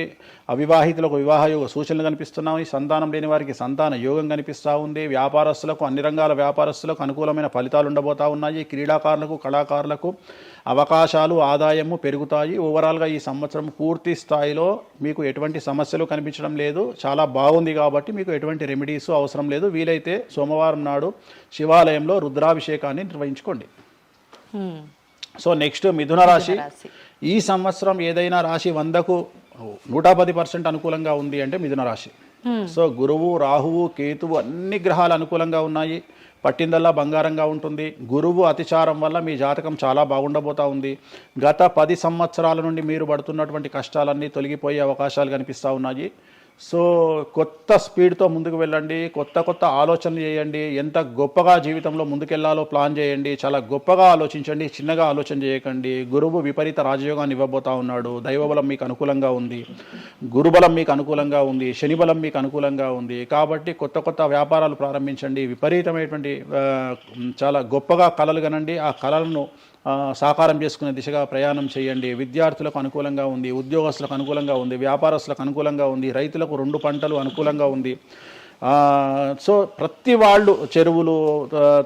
అవివాహితులకు వివాహ యోగ సూచనలు కనిపిస్తున్నాయి. సంతానం లేని వారికి సంతాన యోగం కనిపిస్తూ ఉంది. వ్యాపారస్తులకు, అన్ని రంగాల వ్యాపారస్తులకు అనుకూలమైన ఫలితాలు ఉండబోతా ఉన్నాయి. క్రీడాకారులకు, కళాకారులకు అవకాశాలు, ఆదాయము పెరుగుతాయి. ఓవరాల్గా ఈ సంవత్సరం పూర్తి స్థాయిలో మీకు ఎటువంటి సమస్యలు కనిపించడం లేదు. చాలా బాగుంది కాబట్టి మీకు ఎటువంటి రెమెడీస్ అవసరం లేదు. వీలైతే సోమవారం నాడు శివాలయంలో రుద్రాభిషేకాన్ని నిర్వహించుకోండి. సో నెక్స్ట్ మిథున రాశి. ఈ సంవత్సరం ఏదైనా రాశి 100కు 110% అనుకూలంగా ఉంది అంటే మిథున రాశి. సో గురువు, రాహువు, కేతువు అన్ని గ్రహాలు అనుకూలంగా ఉన్నాయి. పట్టిందల్లా బంగారంగా ఉంటుంది. గురువు అతిచారం వల్ల మీ జాతకం చాలా బాగుండబోతా ఉంది. గత 10 సంవత్సరాల నుండి మీరు పడుతున్నటువంటి కష్టాలన్నీ తొలగిపోయే అవకాశాలు కనిపిస్తూ ఉన్నాయి. సో కొత్త స్పీడ్తో ముందుకు వెళ్ళండి. కొత్త ఆలోచనలు చేయండి. ఎంత గొప్పగా జీవితంలో ముందుకెళ్లాలో ప్లాన్ చేయండి. చాలా గొప్పగా ఆలోచించండి. చిన్నగా ఆలోచన చేయకండి. గురువు విపరీత రాజయోగాన్ని ఇవ్వబోతా ఉన్నాడు. దైవబలం మీకు అనుకూలంగా ఉంది. గురుబలం మీకు అనుకూలంగా ఉంది. శనిబలం మీకు అనుకూలంగా ఉంది. కాబట్టి కొత్త వ్యాపారాలు ప్రారంభించండి. విపరీతమైనటువంటి చాలా గొప్పగా కలలు కనండి. ఆ కళలను సాకారం చేసుకునే దిశగా ప్రయాణం చేయండి. విద్యార్థులకు అనుకూలంగా ఉంది. ఉద్యోగస్తులకు అనుకూలంగా ఉంది. వ్యాపారస్తులకు అనుకూలంగా ఉంది. రైతులకు 2 పంటలు అనుకూలంగా ఉంది. సో ప్రతి వాళ్ళు చెరువులు,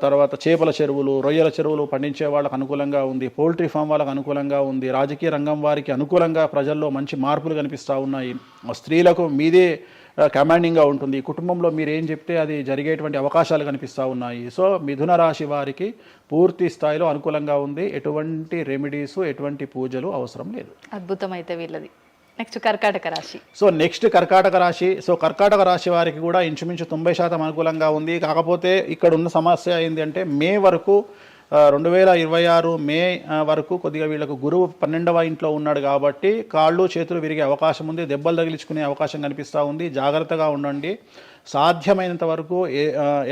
తర్వాత చేపల చెరువులు, రొయ్యల చెరువులు పండించే వాళ్ళకు అనుకూలంగా ఉంది. పౌల్ట్రీ ఫామ్ వాళ్ళకు అనుకూలంగా ఉంది. రాజకీయ రంగం వారికి అనుకూలంగా ప్రజల్లో మంచి మార్పులు కనిపిస్తూ ఉన్నాయి. స్త్రీలకు మీదే కమాండింగ్గా ఉంటుంది. కుటుంబంలో మీరు ఏం చెప్తే అది జరిగేటువంటి అవకాశాలు కనిపిస్తూ ఉన్నాయి. సో మిథున రాశి వారికి పూర్తి స్థాయిలో అనుకూలంగా ఉంది. ఎటువంటి రెమెడీస్, ఎటువంటి పూజలు అవసరం లేదు. అద్భుతం అయితే వీళ్ళది. నెక్స్ట్ కర్కాటక రాశి. సో నెక్స్ట్ కర్కాటక రాశి. సో కర్కాటక రాశి వారికి కూడా ఇంచుమించు 90% అనుకూలంగా ఉంది. కాకపోతే ఇక్కడ ఉన్న సమస్య ఏంటి అంటే మే వరకు 2026 మే వరకు కొద్దిగా వీళ్ళకు గురువు 12వ ఇంట్లో ఉన్నాడు కాబట్టి కాళ్ళు చేతులు విరిగే అవకాశం ఉంది, దెబ్బలు తగిలించుకునే అవకాశం కనిపిస్తూ ఉంది. జాగ్రత్తగా ఉండండి. సాధ్యమైనంత వరకు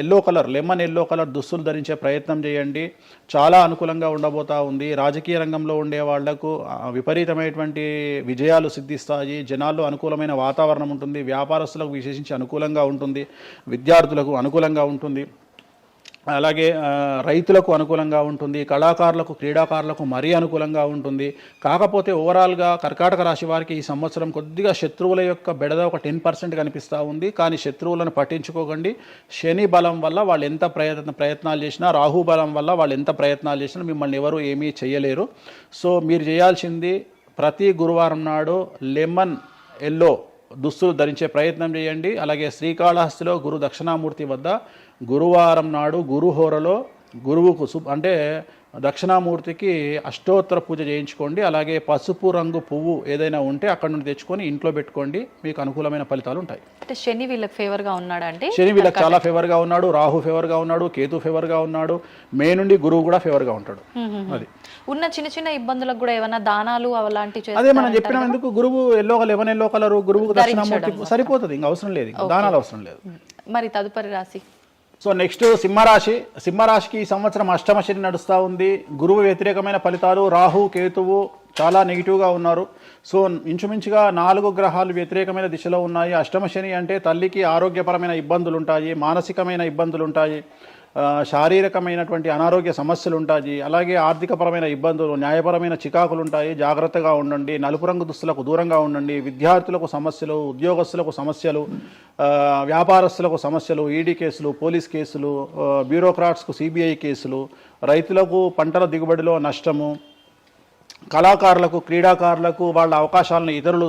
yellow colour, lemon yellow colour దుస్తులు ధరించే ప్రయత్నం చేయండి. చాలా అనుకూలంగా ఉండబోతూ ఉంది. రాజకీయ రంగంలో ఉండే వాళ్లకు విపరీతమైనటువంటి విజయాలు సిద్ధిస్తాయి. జనాల్లో అనుకూలమైన వాతావరణం ఉంటుంది. వ్యాపారస్తులకు విశేషించి అనుకూలంగా ఉంటుంది. విద్యార్థులకు అనుకూలంగా ఉంటుంది. అలాగే రైతులకు అనుకూలంగా ఉంటుంది. కళాకారులకు, క్రీడాకారులకు మరీ అనుకూలంగా ఉంటుంది. కాకపోతే ఓవరాల్గా కర్కాటక రాశి వారికి ఈ సంవత్సరం కొద్దిగా శత్రువుల యొక్క బెడద ఒక 10% కనిపిస్తూ ఉంది. కానీ శత్రువులను పట్టించుకోకండి. శని బలం వల్ల వాళ్ళు ఎంత ప్రయత్నాలు చేసినా, రాహు బలం వల్ల వాళ్ళు ఎంత ప్రయత్నాలు చేసినా మిమ్మల్ని ఎవరు ఏమీ చేయలేరు. సో మీరు చేయాల్సింది ప్రతి గురువారం నాడు లెమన్ ఎల్లో దుస్తులు ధరించే ప్రయత్నం చేయండి. అలాగే శ్రీకాళహస్తిలో గురు దక్షిణామూర్తి వద్ద గురువారం నాడు గురుహోరలో గురువుకు అంటే దక్షిణామూర్తికి అష్టోత్తర పూజ చేయించుకోండి. అలాగే పసుపు రంగు పువ్వు ఏదైనా ఉంటే అక్కడ నుండి తెచ్చుకొని ఇంట్లో పెట్టుకోండి. మీకు అనుకూలమైన ఫలితాలు ఉంటాయి. అంటే శని వీళ్ళకి ఫేవర్గా ఉన్నాడు, అంటే శని వీళ్ళకి చాలా ఫేవర్గా ఉన్నాడు. రాహు ఫేవర్గా ఉన్నాడు. కేతు ఫేవర్గా ఉన్నాడు. మే నుండి గురువు కూడా ఫేవర్గా ఉంటాడు. అది ఉన్న చిన్న చిన్న ఇబ్బందులకు కూడా ఏమైనా దానాలు అలాంటివి అదే మనం చెప్పిన ఎందుకు గురువు లెమన్ ఎల్లో కలర్ గురువుకు దక్షిణామూర్తి సరిపోతుంది. ఇంకా అవసరం లేదు, దానాలు అవసరం లేదు. మరి తదుపరి రాశి సో నెక్స్ట్ సింహరాశి. సింహరాశికి ఈ సంవత్సరం అష్టమ శని నడుస్తూ ఉంది. గురువు వ్యతిరేకమైన ఫలితాలు. రాహు కేతువు చాలా నెగిటివ్గా ఉన్నారు. సో ఇంచుమించుగా 4 గ్రహాలు వ్యతిరేకమైన దిశలో ఉన్నాయి. అష్టమ శని అంటే తల్లికి ఆరోగ్యపరమైన ఇబ్బందులు ఉంటాయి, మానసికమైన ఇబ్బందులు ఉంటాయి, శారీరకమైనటువంటి అనారోగ్య సమస్యలు ఉంటాయి. అలాగే ఆర్థికపరమైన ఇబ్బందులు, న్యాయపరమైన చికాకులు ఉంటాయి. జాగ్రత్తగా ఉండండి. నలుపు రంగు దుస్తులకు దూరంగా ఉండండి. విద్యార్థులకు సమస్యలు, ఉద్యోగస్తులకు సమస్యలు, వ్యాపారస్తులకు సమస్యలు, ఈడీ కేసులు, పోలీస్ కేసులు, బ్యూరోక్రాట్స్కు సిబిఐ కేసులు, రైతులకు పంటల దిగుబడిలో నష్టము, కళాకారులకు, క్రీడాకారులకు వాళ్ళ అవకాశాలను ఇతరులు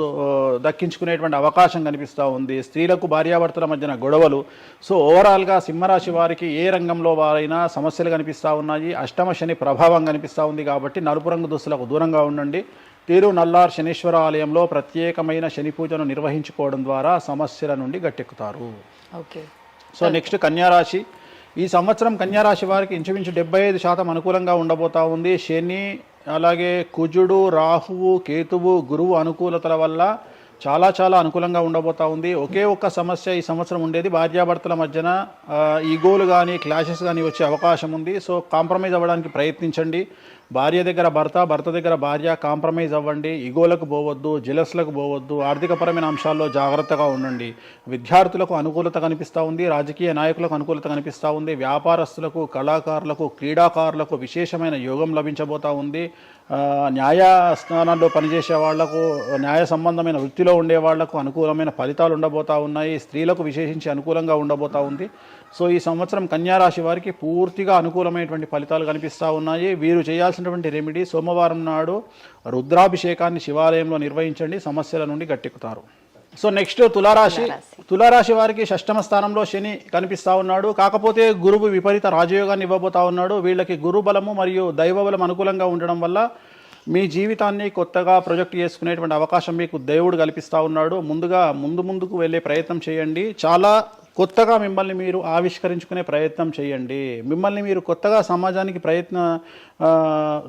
దక్కించుకునేటువంటి అవకాశం కనిపిస్తూ ఉంది. స్త్రీలకు భార్యాభర్తల మధ్యన గొడవలు. సో ఓవరాల్గా సింహరాశి వారికి ఏ రంగంలో వారైనా సమస్యలు కనిపిస్తూ ఉన్నాయి. అష్టమ శని ప్రభావం కనిపిస్తూ ఉంది కాబట్టి నలుపు రంగు దుస్తులకు దూరంగా ఉండండి. తీరు నల్లార్ శనీశ్వర ఆలయంలో ప్రత్యేకమైన శని పూజను నిర్వహించుకోవడం ద్వారా సమస్యల నుండి గట్టెక్కుతారు. ఓకే. సో నెక్స్ట్ కన్యారాశి. ఈ సంవత్సరం కన్యారాశి వారికి ఇంచుమించు 75% అనుకూలంగా ఉండబోతా ఉంది. శని, అలాగే కుజుడు, రాహువు, కేతువు, గురువు అనుకూలతల వల్ల చాలా అనుకూలంగా ఉండబోతా ఉంది. ఒకే ఒక్క సమస్య ఈ సంవత్సరం ఉండేది, భార్యాభర్తల మధ్యన ఈగోలు కానీ క్లాషెస్ కానీ వచ్చే అవకాశం ఉంది. సో కాంప్రమైజ్ అవ్వడానికి ప్రయత్నించండి. భార్య దగ్గర భర్త, భర్త దగ్గర భార్య కాంప్రమైజ్ అవ్వండి. ఈగోలకు పోవద్దు, జెలస్లకు పోవద్దు. ఆర్థికపరమైన అంశాల్లో జాగ్రత్తగా ఉండండి. విద్యార్థులకు అనుకూలత కనిపిస్తూ ఉంది. రాజకీయ నాయకులకు అనుకూలత కనిపిస్తూ ఉంది. వ్యాపారస్తులకు, కళాకారులకు, క్రీడాకారులకు విశేషమైన యోగం లభించబోతూ ఉంది. న్యాయస్థానాల్లో పనిచేసే వాళ్లకు, న్యాయ సంబంధమైన వృత్తిలో ఉండే వాళ్లకు అనుకూలమైన ఫలితాలు ఉండబోతూ ఉన్నాయి. స్త్రీలకు విశేషించి అనుకూలంగా ఉండబోతూ ఉంది. సో ఈ సంవత్సరం కన్యారాశి వారికి పూర్తిగా అనుకూలమైనటువంటి ఫలితాలు కనిపిస్తూ ఉన్నాయి. వీరు చేయాల్సినటువంటి రెమెడీ, సోమవారం నాడు రుద్రాభిషేకాన్ని శివాలయంలో నిర్వహించండి. సమస్యల నుండి గట్టెక్కుతారు. సో నెక్స్ట్ తులారాశి. తులారాశి వారికి 6వ స్థానంలో శని కనిపిస్తూ ఉన్నాడు. కాకపోతే గురువు విపరీత రాజయోగాన్ని ఇవ్వబోతా ఉన్నాడు. వీళ్ళకి గురు బలము మరియు దైవ బలం అనుకూలంగా ఉండడం వల్ల మీ జీవితాన్ని కొత్తగా ప్రొజెక్ట్ చేసుకునేటువంటి అవకాశం మీకు దేవుడు కల్పిస్తూ ఉన్నాడు. ముందుకు వెళ్ళే ప్రయత్నం చేయండి. చాలా కొత్తగా మిమ్మల్ని మీరు ఆవిష్కరించుకునే ప్రయత్నం చేయండి. మిమ్మల్ని మీరు కొత్తగా సమాజానికి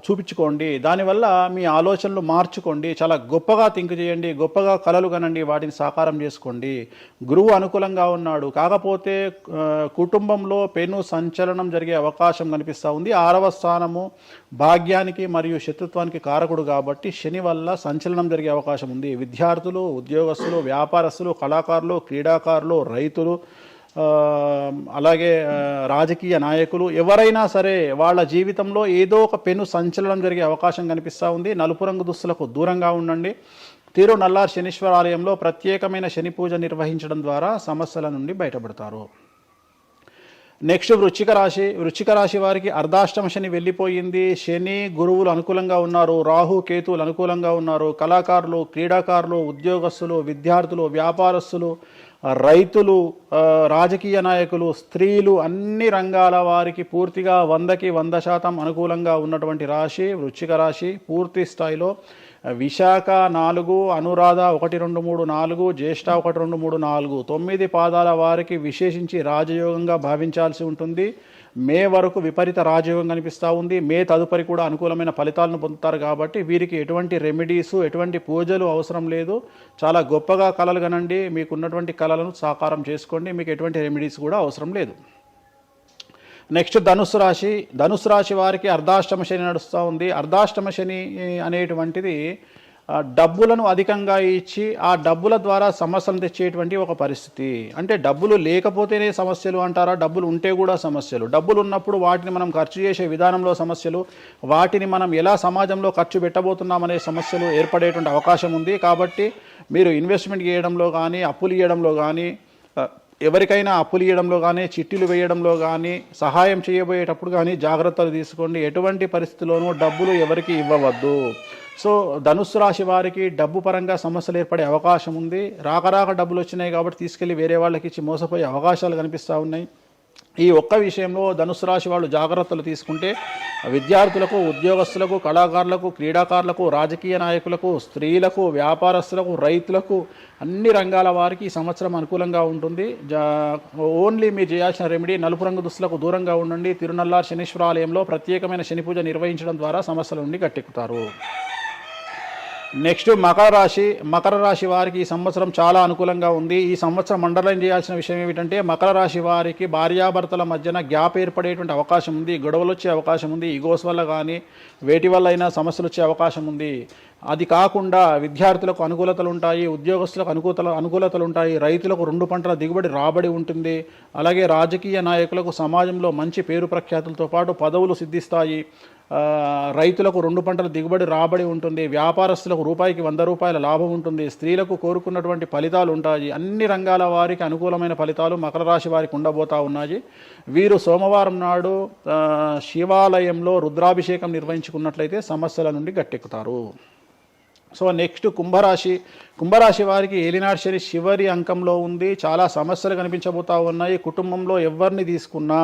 చూపించుకోండి. దానివల్ల మీ ఆలోచనలు మార్చుకోండి. చాలా గొప్పగా థింక్ చేయండి. గొప్పగా కలలు కనండి. వాటిని సాకారం చేసుకోండి. గురువు అనుకూలంగా ఉన్నాడు. కాకపోతే కుటుంబంలో పెను సంచలనం జరిగే అవకాశం కనిపిస్తూ ఉంది. 6వ స్థానము భాగ్యానికి మరియు శత్రుత్వానికి కారకుడు కాబట్టి శని వల్ల సంచలనం జరిగే అవకాశం ఉంది. విద్యార్థులు, ఉద్యోగస్తులు, వ్యాపారస్తులు, కళాకారులు, క్రీడాకారులు, రైతులు, అలాగే రాజకీయ నాయకులు ఎవరైనా సరే వాళ్ళ జీవితంలో ఏదో ఒక పెను సంచలనం జరిగే అవకాశం కనిపిస్తూ ఉంది. నలుపు రంగు దుస్తులకు దూరంగా ఉండండి. తీరు నల్లార్ శనీశ్వర ఆలయంలో ప్రత్యేకమైన శని పూజ నిర్వహించడం ద్వారా సమస్యల నుండి బయటపడతారు. నెక్స్ట్ వృశ్చిక రాశి. వృశ్చిక రాశి వారికి అర్ధాష్టమ శని వెళ్ళిపోయింది. శని, గురువులు అనుకూలంగా ఉన్నారు. రాహు, కేతువులు అనుకూలంగా ఉన్నారు. కళాకారులు, క్రీడాకారులు, ఉద్యోగస్తులు, విద్యార్థులు, వ్యాపారస్తులు, రైతులు, రాజకీయ నాయకులు, స్త్రీలు, అన్ని రంగాల వారికి పూర్తిగా 100కి 100% అనుకూలంగా ఉన్నటువంటి రాశి వృశ్చిక రాశి. పూర్తి స్థాయిలో విశాఖ 4, అనురాధ 1, 2, 3, 4, జ్యేష్ఠ 1, 2, 3, 4, 9 పాదాల వారికి విశేషించి రాజయోగంగా భావించాల్సి ఉంటుంది. మే వరకు విపరీత రాజయోగం కనిపిస్తూ ఉంది. మే తదుపరి కూడా అనుకూలమైన ఫలితాలను పొందుతారు. కాబట్టి వీరికి ఎటువంటి రెమెడీస్, ఎటువంటి పూజలు అవసరం లేదు. చాలా గొప్పగా కళలు కనండి, మీకు ఉన్నటువంటి కళలను సాకారం చేసుకోండి, మీకు ఎటువంటి రెమెడీస్ కూడా అవసరం లేదు. నెక్స్ట్ ధనుసు రాశి వారికి అర్ధాష్టమ శని నడుస్తూ ఉంది. అర్ధాష్టమ శని అనేటువంటిది డబ్బులను అధికంగా ఇచ్చి ఆ డబ్బుల ద్వారా సమస్యలు తెచ్చేటువంటి ఒక పరిస్థితి. అంటే డబ్బులు లేకపోతేనే సమస్యలు అంటారా? డబ్బులు ఉంటే కూడా సమస్యలు. డబ్బులు ఉన్నప్పుడు వాటిని మనం ఖర్చు చేసే విధానంలో సమస్యలు, వాటిని మనం ఎలా సమాజంలో ఖర్చు పెట్టబోతున్నామనే సమస్యలు ఏర్పడేటువంటి అవకాశం ఉంది. కాబట్టి మీరు ఇన్వెస్ట్మెంట్ చేయడంలో కానీ, అప్పులు ఇవ్వడంలో కానీ, ఎవరికైనా అప్పులు ఇవ్వడంలో కానీ, చిట్టీలు వేయడంలో కానీ, సహాయం చేయబోయేటప్పుడు కానీ జాగ్రత్తలు తీసుకోండి. ఎటువంటి పరిస్థితుల్లోనూ డబ్బులు ఎవరికి ఇవ్వవద్దు. సో ధనుస్సు రాశి వారికి డబ్బు పరంగా సమస్యలు ఏర్పడే అవకాశం ఉంది. రాక డబ్బులు వచ్చినాయి కాబట్టి తీసుకెళ్ళి వేరే వాళ్ళకి ఇచ్చి మోసపోయే అవకాశాలు కనిపిస్తూ ఉన్నాయి. ఈ ఒక్క విషయంలో ధనుసు రాశి వాళ్ళు జాగ్రత్తలు తీసుకుంటే విద్యార్థులకు, ఉద్యోగస్తులకు, కళాకారులకు, క్రీడాకారులకు, రాజకీయ నాయకులకు, స్త్రీలకు, వ్యాపారస్తులకు, రైతులకు, అన్ని రంగాల వారికి ఈ సంవత్సరం అనుకూలంగా ఉంటుంది. ఓన్లీ మీరు చేయాల్సిన రెమెడీ నలుపు రంగు దుస్తులకు దూరంగా ఉండండి. తిరునల్లార్ శనీశ్వర ఆలయంలో ప్రత్యేకమైన శని పూజ నిర్వహించడం ద్వారా సమస్యల నుండి గట్టెక్కుతారు. నెక్స్ట్ మకర రాశి వారికి ఈ సంవత్సరం చాలా అనుకూలంగా ఉంది. ఈ సంవత్సరం అండర్లైన్ చేయాల్సిన విషయం ఏమిటంటే మకర రాశి వారికి భార్యాభర్తల మధ్యన గ్యాప్ ఏర్పడేటువంటి అవకాశం ఉంది. గొడవలు వచ్చే అవకాశం ఉంది. ఈగోస్ వల్ల కానీ వేటి వల్ల అయినా సమస్యలు వచ్చే అవకాశం ఉంది. అది కాకుండా విద్యార్థులకు అనుకూలతలు ఉంటాయి, ఉద్యోగస్తులకు అనుకూలతలు ఉంటాయి, రైతులకు 2 పంటల దిగుబడి రాబడి ఉంటుంది. అలాగే రాజకీయ నాయకులకు సమాజంలో మంచి పేరు ప్రఖ్యాతులతో పాటు పదవులు సిద్ధిస్తాయి. రైతులకు 2 పంటల దిగుబడి రాబడి ఉంటుంది. వ్యాపారస్తులకు రూపాయికి 100 రూపాయల లాభం ఉంటుంది. స్త్రీలకు కోరుకున్నటువంటి ఫలితాలు ఉంటాయి. అన్ని రంగాల వారికి అనుకూలమైన ఫలితాలు మకర రాశి వారికి ఉండబోతా ఉన్నాయి. వీరు సోమవారం నాడు శివాలయంలో రుద్రాభిషేకం నిర్వహించుకున్నట్లయితే సమస్యల నుండి గట్టెక్కుతారు. సో నెక్స్ట్ కుంభరాశి వారికి ఏలినాటి శని చివరి అంకంలో ఉంది. చాలా సమస్యలు కనిపించబోతా ఉన్నాయి. కుటుంబంలో ఎవరిని తీసుకున్నా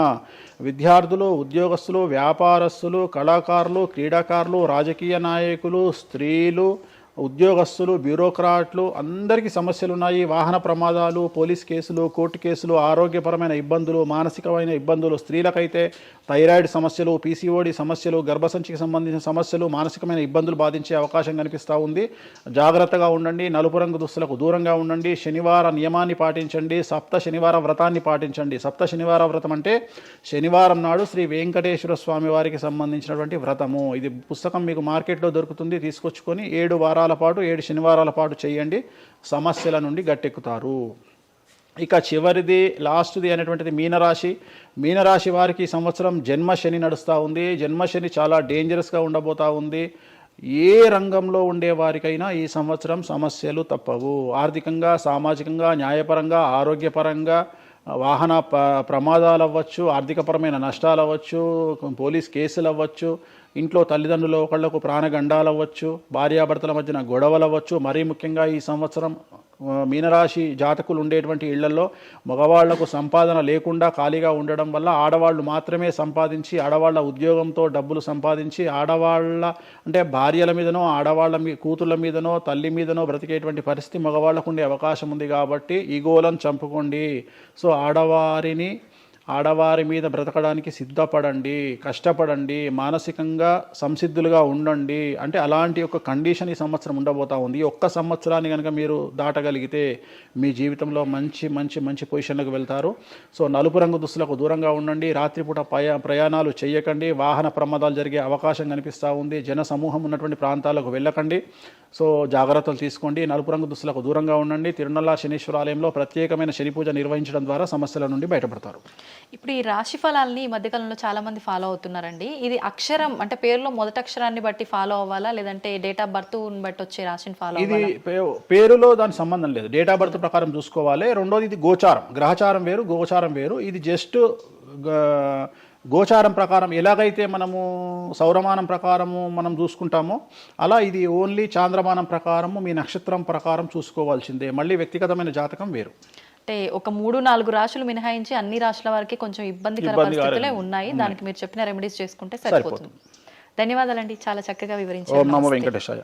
విద్యార్థులు, ఉద్యోగస్తులు, వ్యాపారస్తులు, కళాకారులు, క్రీడాకారులు, రాజకీయ నాయకులు, స్త్రీలు, ఉద్యోగస్తులు, బ్యూరోక్రాట్లు అందరికీ సమస్యలు ఉన్నాయి. వాహన ప్రమాదాలు, పోలీస్ కేసులు, కోర్టు కేసులు, ఆరోగ్యపరమైన ఇబ్బందులు, మానసికమైన ఇబ్బందులు, స్త్రీలకైతే థైరాయిడ్ సమస్యలు, పీసీఓడి సమస్యలు, గర్భసంచికి సంబంధించిన సమస్యలు, మానసికమైన ఇబ్బందులు బాధించే అవకాశం కనిపిస్తూ ఉంది. జాగ్రత్తగా ఉండండి. నలుపు రంగు దుస్తులకు దూరంగా ఉండండి. శనివార నియమాన్ని పాటించండి. సప్త శనివార వ్రతాన్ని పాటించండి. సప్త శనివార వ్రతం అంటే శనివారం నాడు శ్రీ వెంకటేశ్వర స్వామి వారికి సంబంధించినటువంటి వ్రతము. ఇది పుస్తకం మీకు మార్కెట్లో దొరుకుతుంది. తీసుకొచ్చుకొని 7 వారాల పాటు 7 శనివారాల పాటు చేయండి. సమస్యల నుండి గట్టెక్కుతారు. ఇక చివరిది లాస్ట్ది అనేటువంటిది మీనరాశి వారికి ఈ సంవత్సరం జన్మశని నడుస్తూ ఉంది. జన్మశని చాలా డేంజరస్గా ఉండబోతూ ఉంది. ఏ రంగంలో ఉండే వారికైనా ఈ సంవత్సరం సమస్యలు తప్పవు. ఆర్థికంగా, సామాజికంగా, న్యాయపరంగా, ఆరోగ్యపరంగా, వాహన ప్రమాదాలు అవ్వచ్చు, ఆర్థికపరమైన నష్టాలు అవ్వచ్చు, పోలీస్ కేసులు అవ్వచ్చు, ఇంట్లో తల్లిదండ్రులు ఒకళ్లకు ప్రాణగండాలు అవ్వచ్చు, భార్యాభర్తల మధ్యన గొడవలు అవ్వచ్చు. మరీ ముఖ్యంగా ఈ సంవత్సరం మీనరాశి జాతకులు ఉండేటువంటి ఇళ్లలో మగవాళ్లకు సంపాదన లేకుండా ఖాళీగా ఉండడం వల్ల ఆడవాళ్లు మాత్రమే సంపాదించి, ఆడవాళ్ల ఉద్యోగంతో డబ్బులు సంపాదించి, ఆడవాళ్ల అంటే భార్యల మీదనో, ఆడవాళ్ల కూతుళ్ళ మీదనో, తల్లి మీదనో బ్రతికేటువంటి పరిస్థితి మగవాళ్లకు ఉండే అవకాశం ఉంది. కాబట్టి ఈగోలను చంపుకోండి. సో ఆడవారి మీద బ్రతకడానికి సిద్ధపడండి, కష్టపడండి, మానసికంగా సంసిద్ధులుగా ఉండండి. అంటే అలాంటి ఒక కండిషన్ ఈ సంవత్సరం ఉండబోతా ఉంది. ఈ ఒక్క సంవత్సరాన్ని కనుక మీరు దాటగలిగితే మీ జీవితంలో మంచి మంచి మంచి పొజిషన్లకు వెళ్తారు. సో నలుపు రంగు దుస్తులకు దూరంగా ఉండండి. రాత్రిపూట ప్రయాణాలు చేయకండి. వాహన ప్రమాదాలు జరిగే అవకాశం కనిపిస్తూ ఉంది. జన సమూహం ఉన్నటువంటి ప్రాంతాలకు వెళ్ళకండి. సో జాగ్రత్తలు తీసుకోండి. నలుపు రంగు దుస్తులకు దూరంగా ఉండండి. తిరునల్లార్ శనీశ్వర ఆలయంలో ప్రత్యేకమైన శని పూజ నిర్వహించడం ద్వారా సమస్యల నుండి బయటపడతారు. ఇప్పుడు ఈ రాశి ఫలాల్ని ఈ మధ్యకాలంలో చాలా మంది ఫాలో అవుతున్నారండి. ఇది అక్షరం అంటే పేరులో మొదటి అక్షరాన్ని బట్టి ఫాలో అవ్వాలా, లేదంటే డేట్ ఆఫ్ బర్త్ బట్టి వచ్చే రాశిని ఫాలో అవ్వాలా? ఇది పేరులో దాని సంబంధం లేదు. డేట్ ఆఫ్ బర్త్ ప్రకారం చూసుకోవాలి. రెండోది ఇది గోచారం, గ్రహచారం వేరు, గోచారం వేరు. ఇది జస్ట్ గోచారం ప్రకారం ఎలాగైతే మనము సౌరమానం ప్రకారము మనం చూసుకుంటామో అలా ఇది ఓన్లీ చాంద్రమానం ప్రకారము మీ నక్షత్రం ప్రకారం చూసుకోవాల్సిందే. మళ్ళీ వ్యక్తిగతమైన జాతకం వేరు. అంటే ఒక 3-4 రాశులు మినహాయించి అన్ని రాశుల వారికి కొంచెం ఇబ్బందికర పరిస్థితులే ఉన్నాయి. దానికి మీరు చెప్పిన రెమెడీస్ చేసుకుంటే సరిపోతుంది. ధన్యవాదాలండి, చాలా చక్కగా వివరించారు. ఓం నమో వెంకటేశాయ.